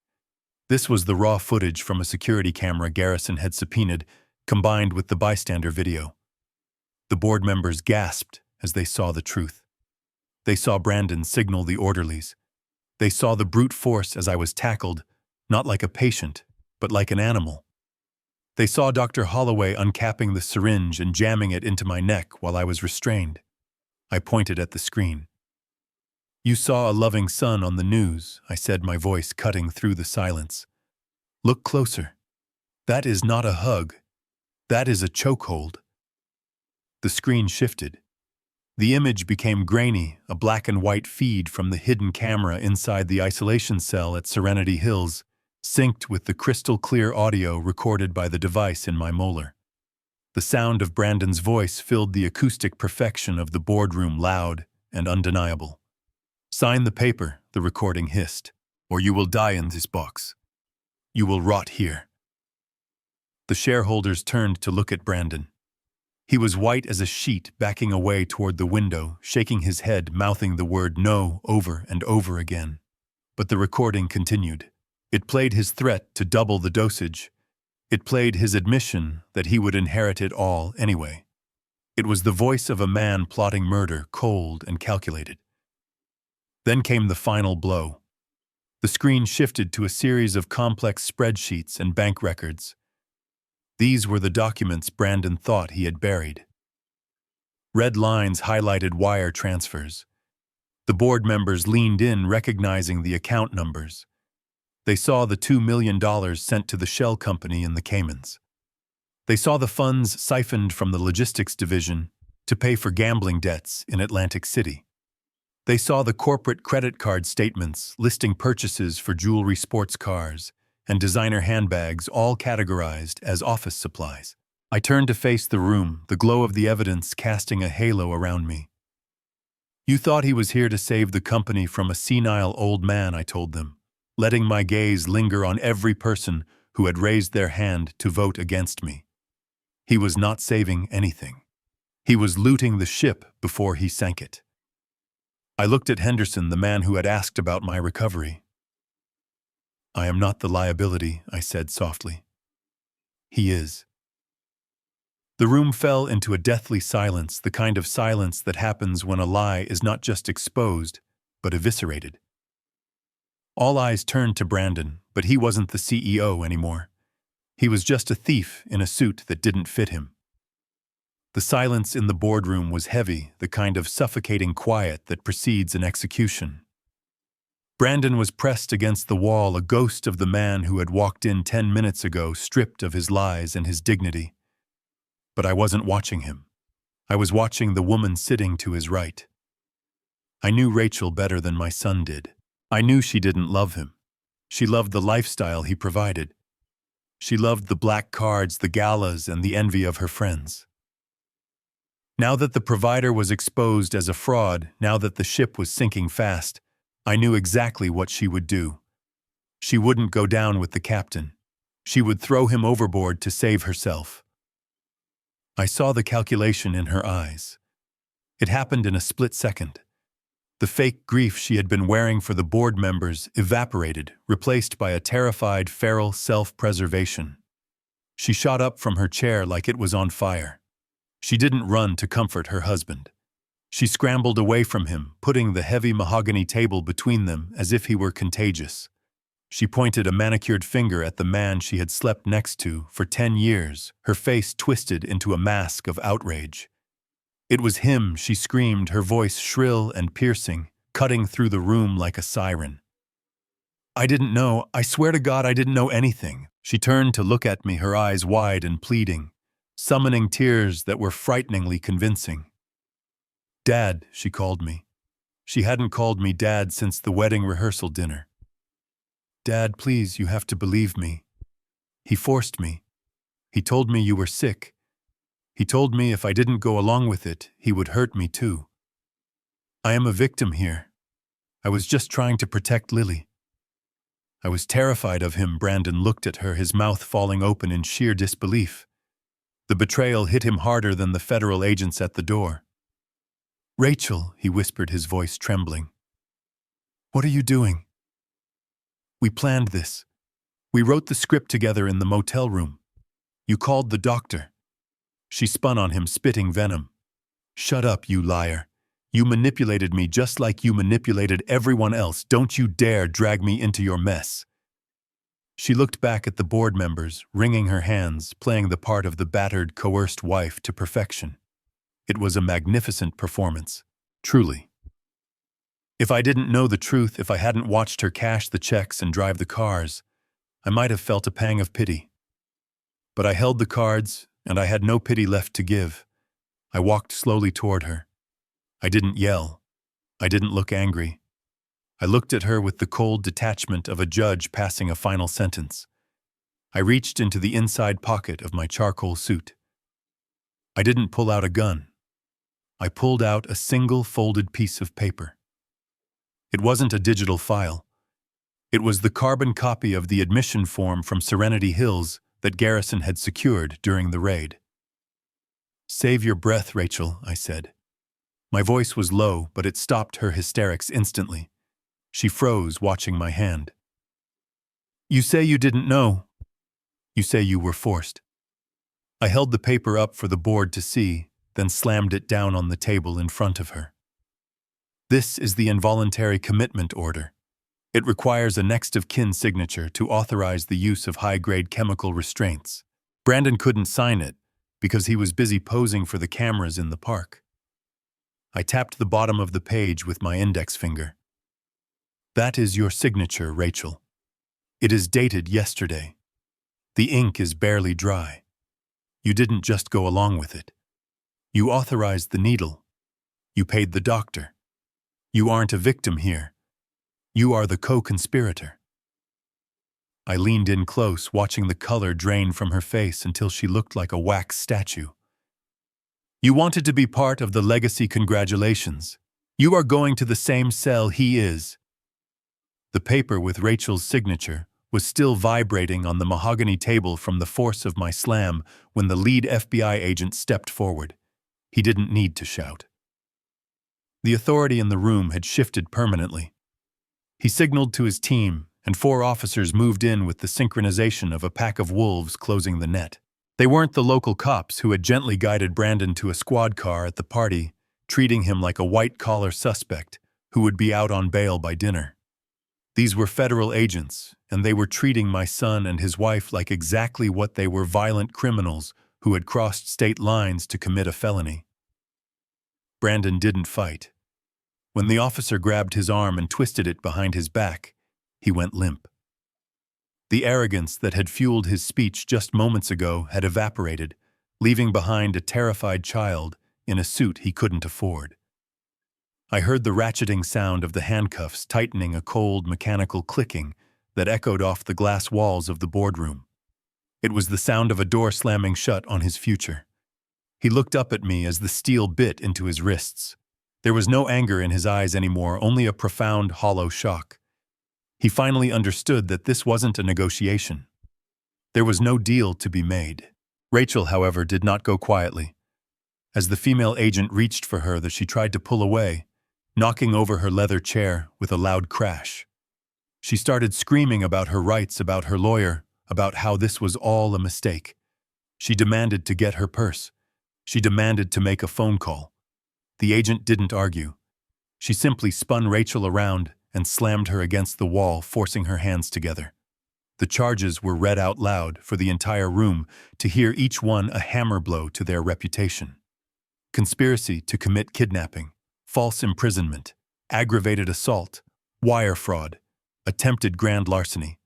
This was the raw footage from a security camera Garrison had subpoenaed, combined with the bystander video. The board members gasped as they saw the truth. They saw Brandon signal the orderlies. They saw the brute force as I was tackled, not like a patient, but like an animal. They saw Dr. Holloway uncapping the syringe and jamming it into my neck while I was restrained. I pointed at the screen. "You saw a loving son on the news," I said, my voice cutting through the silence. "Look closer. That is not a hug. That is a chokehold." The screen shifted. The image became grainy, a black and white feed from the hidden camera inside the isolation cell at Serenity Hills, synced with the crystal-clear audio recorded by the device in my molar. The sound of Brandon's voice filled the acoustic perfection of the boardroom, loud and undeniable. "Sign the paper," the recording hissed, "or you will die in this box. You will rot here." The shareholders turned to look at Brandon. He was white as a sheet, backing away toward the window, shaking his head, mouthing the word "no" over and over again. But the recording continued. It played his threat to double the dosage. It played his admission that he would inherit it all anyway. It was the voice of a man plotting murder, cold and calculated. Then came the final blow. The screen shifted to a series of complex spreadsheets and bank records. These were the documents Brandon thought he had buried. Red lines highlighted wire transfers. The board members leaned in, recognizing the account numbers. They saw the $2 million sent to the shell company in the Caymans. They saw the funds siphoned from the logistics division to pay for gambling debts in Atlantic City. They saw the corporate credit card statements listing purchases for jewelry, sports cars, and designer handbags, all categorized as office supplies. I turned to face the room, the glow of the evidence casting a halo around me. "You thought he was here to save the company from a senile old man," I told them, letting my gaze linger on every person who had raised their hand to vote against me. He was not saving anything. He was looting the ship before he sank it. I looked at Henderson, the man who had asked about my recovery. "I am not the liability," I said softly. "He is." The room fell into a deathly silence, the kind of silence that happens when a lie is not just exposed, but eviscerated. All eyes turned to Brandon, but he wasn't the CEO anymore. He was just a thief in a suit that didn't fit him. The silence in the boardroom was heavy, the kind of suffocating quiet that precedes an execution. Brandon was pressed against the wall, a ghost of the man who had walked in 10 minutes ago, stripped of his lies and his dignity. But I wasn't watching him. I was watching the woman sitting to his right. I knew Rachel better than my son did. I knew she didn't love him. She loved the lifestyle he provided. She loved the black cards, the galas, and the envy of her friends. Now that the provider was exposed as a fraud, now that the ship was sinking fast, I knew exactly what she would do. She wouldn't go down with the captain. She would throw him overboard to save herself. I saw the calculation in her eyes. It happened in a split second. The fake grief she had been wearing for the board members evaporated, replaced by a terrified, feral self-preservation. She shot up from her chair like it was on fire. She didn't run to comfort her husband. She scrambled away from him, putting the heavy mahogany table between them as if he were contagious. She pointed a manicured finger at the man she had slept next to for 10 years, her face twisted into a mask of outrage. It was him, she screamed, her voice shrill and piercing, cutting through the room like a siren. "I didn't know. I swear to God I didn't know anything." She turned to look at me, her eyes wide and pleading, summoning tears that were frighteningly convincing. "Dad," she called me. She hadn't called me Dad since the wedding rehearsal dinner. "Dad, please, you have to believe me. He forced me. He told me you were sick. He told me if I didn't go along with it, he would hurt me too. I am a victim here. I was just trying to protect Lily." I was terrified of him. Brandon looked at her, his mouth falling open in sheer disbelief. The betrayal hit him harder than the federal agents at the door. "Rachel," he whispered, his voice trembling. "What are you doing?" "We planned this. We wrote the script together in the motel room. You called the doctor." She spun on him, spitting venom. "Shut up, you liar. You manipulated me just like you manipulated everyone else. Don't you dare drag me into your mess." She looked back at the board members, wringing her hands, playing the part of the battered, coerced wife to perfection. It was a magnificent performance, truly. If I didn't know the truth, if I hadn't watched her cash the checks and drive the cars, I might have felt a pang of pity. But I held the cards, and I had no pity left to give. I walked slowly toward her. I didn't yell. I didn't look angry. I looked at her with the cold detachment of a judge passing a final sentence. I reached into the inside pocket of my charcoal suit. I didn't pull out a gun. I pulled out a single folded piece of paper. It wasn't a digital file. It was the carbon copy of the admission form from Serenity Hills that Garrison had secured during the raid. "Save your breath, Rachel," I said. My voice was low, but it stopped her hysterics instantly. She froze, watching my hand. "You say you didn't know. You say you were forced." I held the paper up for the board to see, then slammed it down on the table in front of her. "This is the involuntary commitment order. It requires a next-of-kin signature to authorize the use of high-grade chemical restraints. Brandon couldn't sign it because he was busy posing for the cameras in the park." I tapped the bottom of the page with my index finger. "That is your signature, Rachel. It is dated yesterday. The ink is barely dry. You didn't just go along with it. You authorized the needle. You paid the doctor. You aren't a victim here. You are the co-conspirator." I leaned in close, watching the color drain from her face until she looked like a wax statue. "You wanted to be part of the legacy. Congratulations. You are going to the same cell he is." The paper with Rachel's signature was still vibrating on the mahogany table from the force of my slam when the lead FBI agent stepped forward. He didn't need to shout. The authority in the room had shifted permanently. He signaled to his team, and 4 officers moved in with the synchronization of a pack of wolves closing the net. They weren't the local cops who had gently guided Brandon to a squad car at the party, treating him like a white-collar suspect who would be out on bail by dinner. These were federal agents, and they were treating my son and his wife like exactly what they were: violent criminals who had crossed state lines to commit a felony. Brandon didn't fight. When the officer grabbed his arm and twisted it behind his back, he went limp. The arrogance that had fueled his speech just moments ago had evaporated, leaving behind a terrified child in a suit he couldn't afford. I heard the ratcheting sound of the handcuffs tightening, a cold, mechanical clicking that echoed off the glass walls of the boardroom. It was the sound of a door slamming shut on his future. He looked up at me as the steel bit into his wrists. There was no anger in his eyes anymore, only a profound, hollow shock. He finally understood that this wasn't a negotiation. There was no deal to be made. Rachel, however, did not go quietly. As the female agent reached for her, she tried to pull away, knocking over her leather chair with a loud crash. She started screaming about her rights, about her lawyer, about how this was all a mistake. She demanded to get her purse. She demanded to make a phone call. The agent didn't argue. She simply spun Rachel around and slammed her against the wall, forcing her hands together. The charges were read out loud for the entire room to hear, each one a hammer blow to their reputation. Conspiracy to commit kidnapping, false imprisonment, aggravated assault, wire fraud, attempted grand larceny.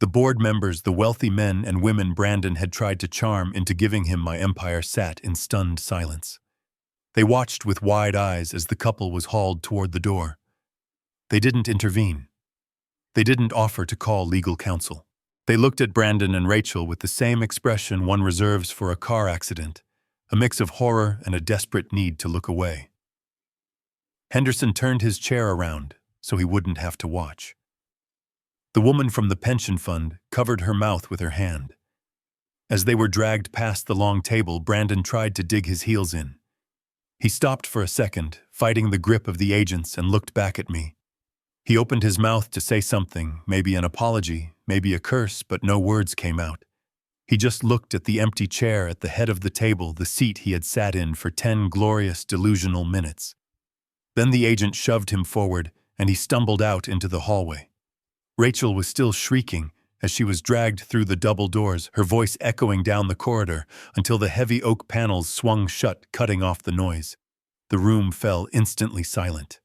The board members, the wealthy men and women Brandon had tried to charm into giving him my empire, sat in stunned silence. They watched with wide eyes as the couple was hauled toward the door. They didn't intervene. They didn't offer to call legal counsel. They looked at Brandon and Rachel with the same expression one reserves for a car accident, a mix of horror and a desperate need to look away. Henderson turned his chair around so he wouldn't have to watch. The woman from the pension fund covered her mouth with her hand. As they were dragged past the long table, Brandon tried to dig his heels in. He stopped for a second, fighting the grip of the agents, and looked back at me. He opened his mouth to say something, maybe an apology, maybe a curse, but no words came out. He just looked at the empty chair at the head of the table, the seat he had sat in for 10 glorious, delusional minutes. Then the agent shoved him forward, and he stumbled out into the hallway. Rachel was still shrieking as she was dragged through the double doors, her voice echoing down the corridor until the heavy oak panels swung shut, cutting off the noise. The room fell instantly silent.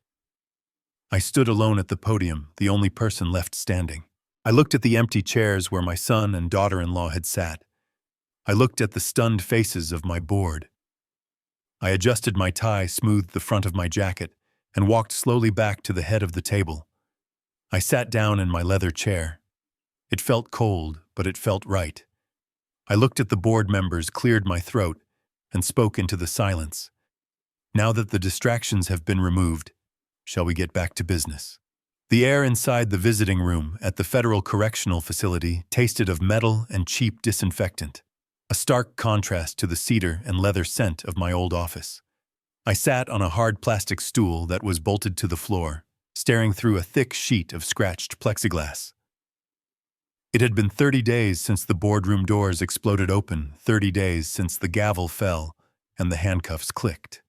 I stood alone at the podium, the only person left standing. I looked at the empty chairs where my son and daughter-in-law had sat. I looked at the stunned faces of my board. I adjusted my tie, smoothed the front of my jacket, and walked slowly back to the head of the table. I sat down in my leather chair. It felt cold, but it felt right. I looked at the board members, cleared my throat, and spoke into the silence. Now that the distractions have been removed, shall we get back to business? The air inside the visiting room at the Federal Correctional Facility tasted of metal and cheap disinfectant, a stark contrast to the cedar and leather scent of my old office. I sat on a hard plastic stool that was bolted to the floor, staring through a thick sheet of scratched plexiglass. It had been 30 days since the boardroom doors exploded open, 30 days since the gavel fell and the handcuffs clicked.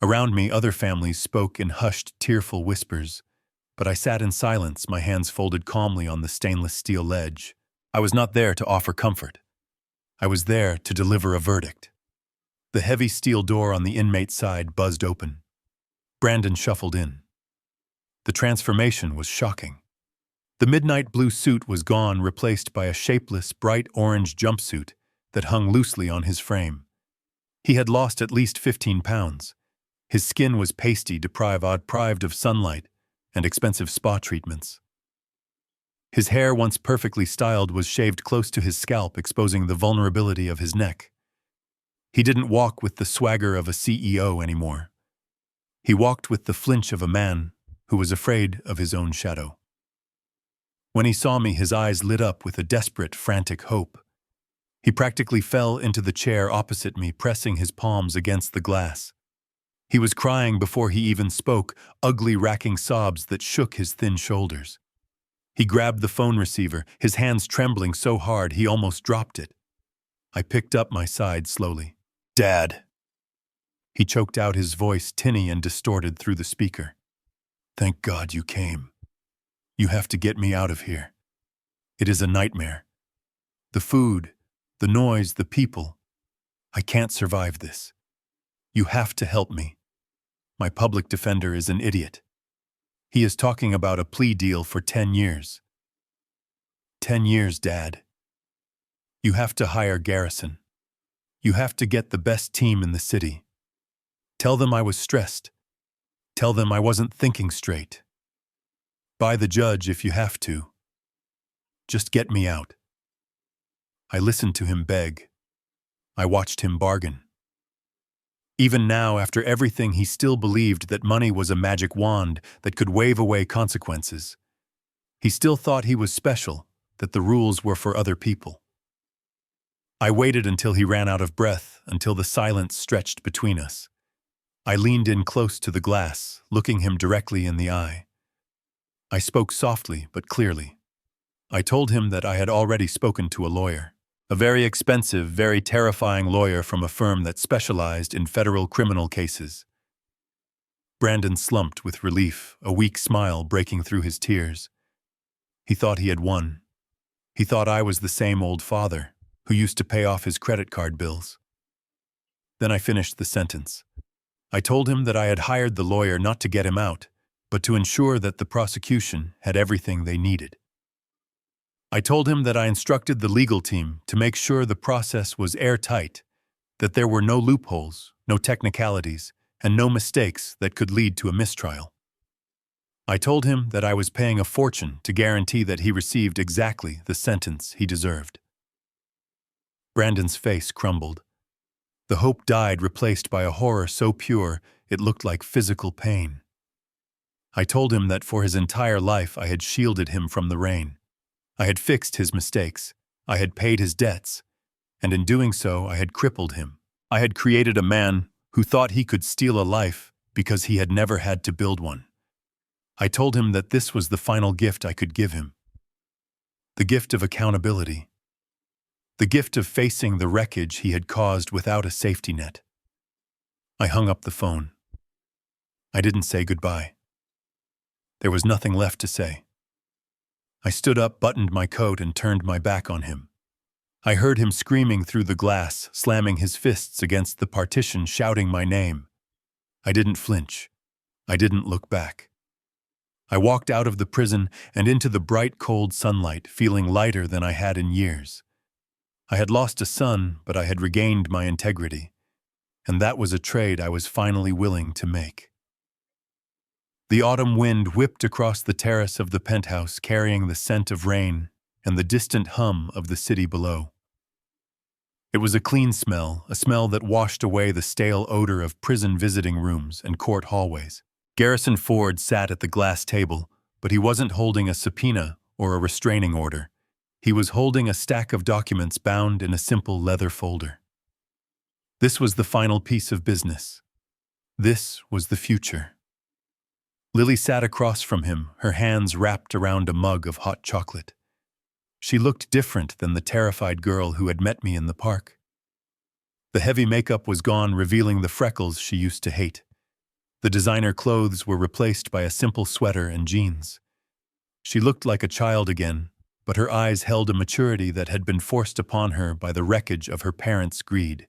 Around me, other families spoke in hushed, tearful whispers, but I sat in silence, my hands folded calmly on the stainless steel ledge. I was not there to offer comfort. I was there to deliver a verdict. The heavy steel door on the inmate side buzzed open. Brandon shuffled in. The transformation was shocking. The midnight blue suit was gone, replaced by a shapeless, bright orange jumpsuit that hung loosely on his frame. He had lost at least 15 pounds. His skin was pasty, deprived of sunlight and expensive spa treatments. His hair, once perfectly styled, was shaved close to his scalp, exposing the vulnerability of his neck. He didn't walk with the swagger of a CEO anymore. He walked with the flinch of a man who was afraid of his own shadow. When he saw me, his eyes lit up with a desperate, frantic hope. He practically fell into the chair opposite me, pressing his palms against the glass. He was crying before he even spoke, ugly, racking sobs that shook his thin shoulders. He grabbed the phone receiver, his hands trembling so hard he almost dropped it. I picked up my side slowly. "Dad." He choked out, his voice tinny and distorted through the speaker. "Thank God you came. You have to get me out of here. It is a nightmare. The food, the noise, the people. I can't survive this. You have to help me. My public defender is an idiot. He is talking about a plea deal for 10 years. 10 years, Dad. You have to hire Garrison. You have to get the best team in the city. Tell them I was stressed. Tell them I wasn't thinking straight. Buy the judge if you have to. Just get me out." I listened to him beg. I watched him bargain. Even now, after everything, he still believed that money was a magic wand that could wave away consequences. He still thought he was special, that the rules were for other people. I waited until he ran out of breath, until the silence stretched between us. I leaned in close to the glass, looking him directly in the eye. I spoke softly but clearly. I told him that I had already spoken to a lawyer, a very expensive, very terrifying lawyer from a firm that specialized in federal criminal cases. Brandon slumped with relief, a weak smile breaking through his tears. He thought he had won. He thought I was the same old father who used to pay off his credit card bills. Then I finished the sentence. I told him that I had hired the lawyer not to get him out, but to ensure that the prosecution had everything they needed. I told him that I instructed the legal team to make sure the process was airtight, that there were no loopholes, no technicalities, and no mistakes that could lead to a mistrial. I told him that I was paying a fortune to guarantee that he received exactly the sentence he deserved. Brandon's face crumbled. The hope died, replaced by a horror so pure it looked like physical pain. I told him that for his entire life I had shielded him from the rain. I had fixed his mistakes. I had paid his debts. And in doing so, I had crippled him. I had created a man who thought he could steal a life because he had never had to build one. I told him that this was the final gift I could give him. The gift of accountability. The gift of facing the wreckage he had caused without a safety net. I hung up the phone. I didn't say goodbye. There was nothing left to say. I stood up, buttoned my coat, and turned my back on him. I heard him screaming through the glass, slamming his fists against the partition, shouting my name. I didn't flinch. I didn't look back. I walked out of the prison and into the bright, cold sunlight, feeling lighter than I had in years. I had lost a son, but I had regained my integrity, and that was a trade I was finally willing to make. The autumn wind whipped across the terrace of the penthouse, carrying the scent of rain and the distant hum of the city below. It was a clean smell, a smell that washed away the stale odor of prison visiting rooms and court hallways. Garrison Ford sat at the glass table, but he wasn't holding a subpoena or a restraining order. He was holding a stack of documents bound in a simple leather folder. This was the final piece of business. This was the future. Lily sat across from him, her hands wrapped around a mug of hot chocolate. She looked different than the terrified girl who had met me in the park. The heavy makeup was gone, revealing the freckles she used to hate. The designer clothes were replaced by a simple sweater and jeans. She looked like a child again, but her eyes held a maturity that had been forced upon her by the wreckage of her parents' greed.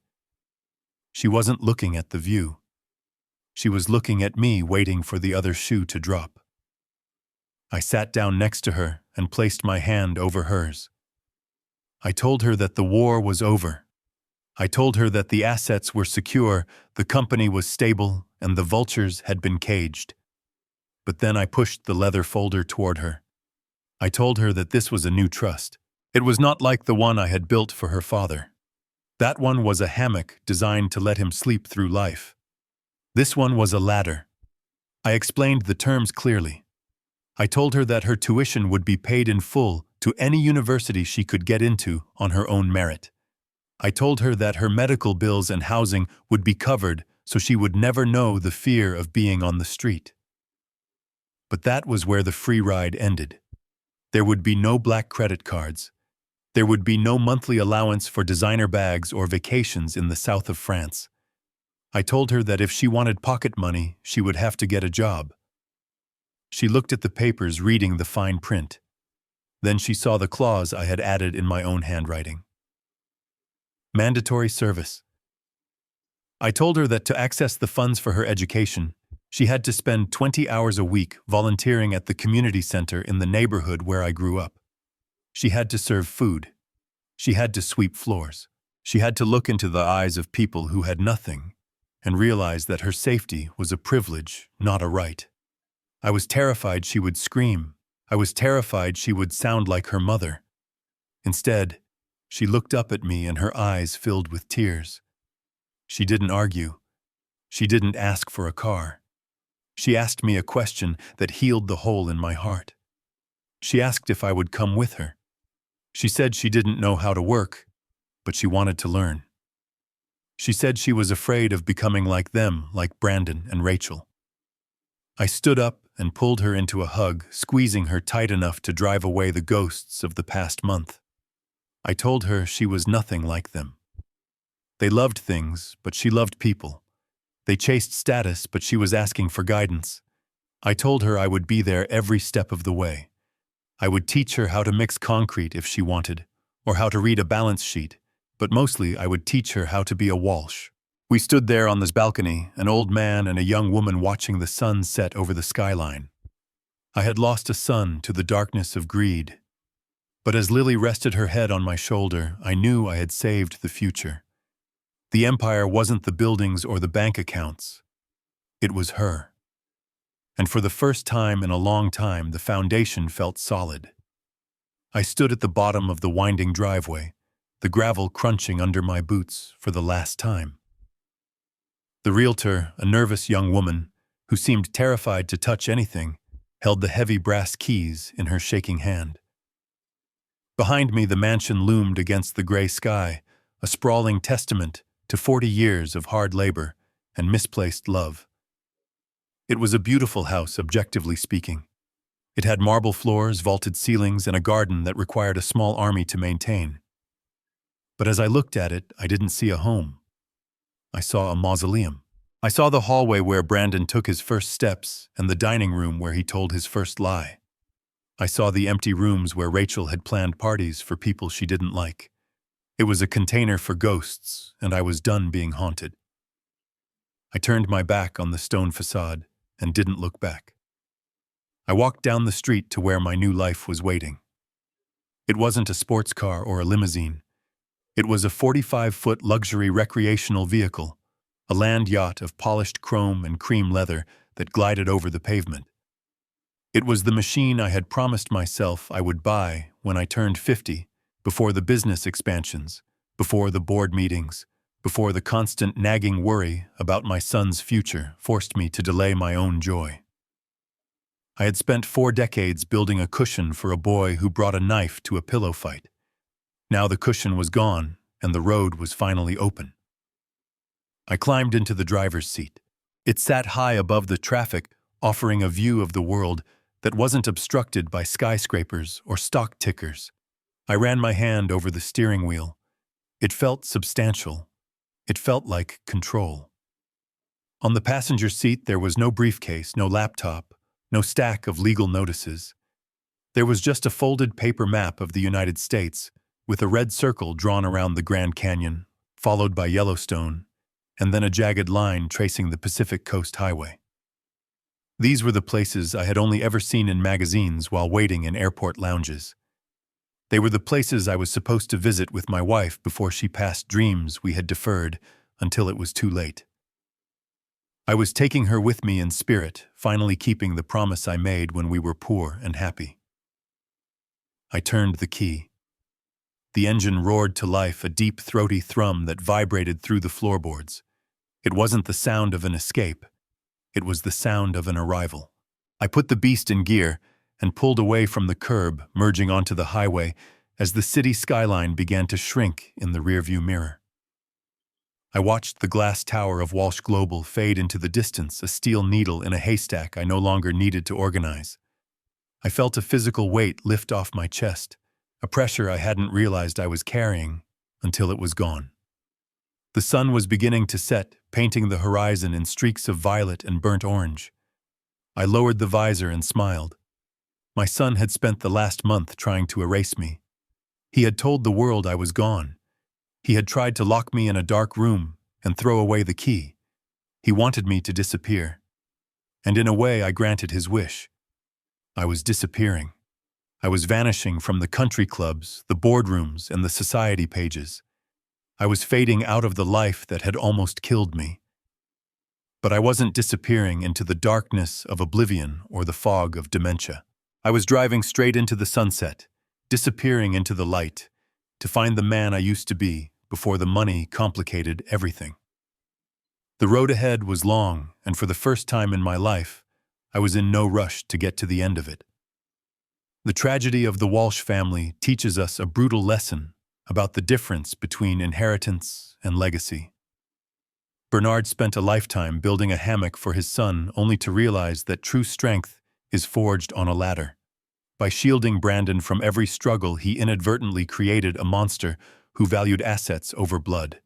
She wasn't looking at the view. She was looking at me, waiting for the other shoe to drop. I sat down next to her and placed my hand over hers. I told her that the war was over. I told her that the assets were secure, the company was stable, and the vultures had been caged. But then I pushed the leather folder toward her. I told her that this was a new trust. It was not like the one I had built for her father. That one was a hammock designed to let him sleep through life. This one was a ladder. I explained the terms clearly. I told her that her tuition would be paid in full to any university she could get into on her own merit. I told her that her medical bills and housing would be covered so she would never know the fear of being on the street. But that was where the free ride ended. There would be no black credit cards. There would be no monthly allowance for designer bags or vacations in the south of France. I told her that if she wanted pocket money, she would have to get a job. She looked at the papers, reading the fine print. Then she saw the clause I had added in my own handwriting. Mandatory service. I told her that to access the funds for her education, she had to spend 20 hours a week volunteering at the community center in the neighborhood where I grew up. She had to serve food. She had to sweep floors. She had to look into the eyes of people who had nothing and realize that her safety was a privilege, not a right. I was terrified she would scream. I was terrified she would sound like her mother. Instead, she looked up at me and her eyes filled with tears. She didn't argue. She didn't ask for a car. She asked me a question that healed the hole in my heart. She asked if I would come with her. She said she didn't know how to work, but she wanted to learn. She said she was afraid of becoming like them, like Brandon and Rachel. I stood up and pulled her into a hug, squeezing her tight enough to drive away the ghosts of the past month. I told her she was nothing like them. They loved things, but she loved people. They chased status, but she was asking for guidance. I told her I would be there every step of the way. I would teach her how to mix concrete if she wanted, or how to read a balance sheet, but mostly I would teach her how to be a Walsh. We stood there on this balcony, an old man and a young woman watching the sun set over the skyline. I had lost a son to the darkness of greed. But as Lily rested her head on my shoulder, I knew I had saved the future. The empire wasn't the buildings or the bank accounts. It was her. And for the first time in a long time, the foundation felt solid. I stood at the bottom of the winding driveway, the gravel crunching under my boots for the last time. The realtor, a nervous young woman who seemed terrified to touch anything, held the heavy brass keys in her shaking hand. Behind me, the mansion loomed against the gray sky, a sprawling testament to 40 years of hard labor and misplaced love. It was a beautiful house, objectively speaking. It had marble floors, vaulted ceilings, and a garden that required a small army to maintain. But as I looked at it, I didn't see a home. I saw a mausoleum. I saw the hallway where Brandon took his first steps and the dining room where he told his first lie. I saw the empty rooms where Rachel had planned parties for people she didn't like. It was a container for ghosts, and I was done being haunted. I turned my back on the stone facade and didn't look back. I walked down the street to where my new life was waiting. It wasn't a sports car or a limousine. It was a 45-foot luxury recreational vehicle, a land yacht of polished chrome and cream leather that glided over the pavement. It was the machine I had promised myself I would buy when I turned 50, before the business expansions, before the board meetings, before the constant nagging worry about my son's future forced me to delay my own joy. I had spent 4 decades building a cushion for a boy who brought a knife to a pillow fight. Now the cushion was gone, and the road was finally open. I climbed into the driver's seat. It sat high above the traffic, offering a view of the world that wasn't obstructed by skyscrapers or stock tickers. I ran my hand over the steering wheel. It felt substantial. It felt like control. On the passenger seat, there was no briefcase, no laptop, no stack of legal notices. There was just a folded paper map of the United States, with a red circle drawn around the Grand Canyon, followed by Yellowstone, and then a jagged line tracing the Pacific Coast Highway. These were the places I had only ever seen in magazines while waiting in airport lounges. They were the places I was supposed to visit with my wife before she passed, dreams we had deferred until it was too late. I was taking her with me in spirit, finally keeping the promise I made when we were poor and happy. I turned the key. The engine roared to life, a deep, throaty thrum that vibrated through the floorboards. It wasn't the sound of an escape. It was the sound of an arrival. I put the beast in gear, and pulled away from the curb, merging onto the highway as the city skyline began to shrink in the rearview mirror. I watched the glass tower of Walsh Global fade into the distance, a steel needle in a haystack I no longer needed to organize. I felt a physical weight lift off my chest, a pressure I hadn't realized I was carrying until it was gone. The sun was beginning to set, painting the horizon in streaks of violet and burnt orange. I lowered the visor and smiled. My son had spent the last month trying to erase me. He had told the world I was gone. He had tried to lock me in a dark room and throw away the key. He wanted me to disappear. And in a way, I granted his wish. I was disappearing. I was vanishing from the country clubs, the boardrooms, and the society pages. I was fading out of the life that had almost killed me. But I wasn't disappearing into the darkness of oblivion or the fog of dementia. I was driving straight into the sunset, disappearing into the light, to find the man I used to be before the money complicated everything. The road ahead was long, and for the first time in my life, I was in no rush to get to the end of it. The tragedy of the Walsh family teaches us a brutal lesson about the difference between inheritance and legacy. Bernard spent a lifetime building a hammock for his son only to realize that true strength is forged on a ladder. By shielding Brandon from every struggle, he inadvertently created a monster who valued assets over blood.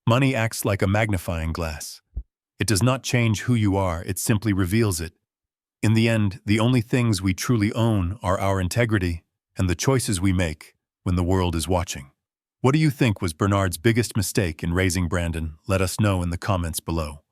Money acts like a magnifying glass. It does not change who you are, it simply reveals it. In the end, the only things we truly own are our integrity and the choices we make when the world is watching. What do you think was Bernard's biggest mistake in raising Brandon? Let us know in the comments below.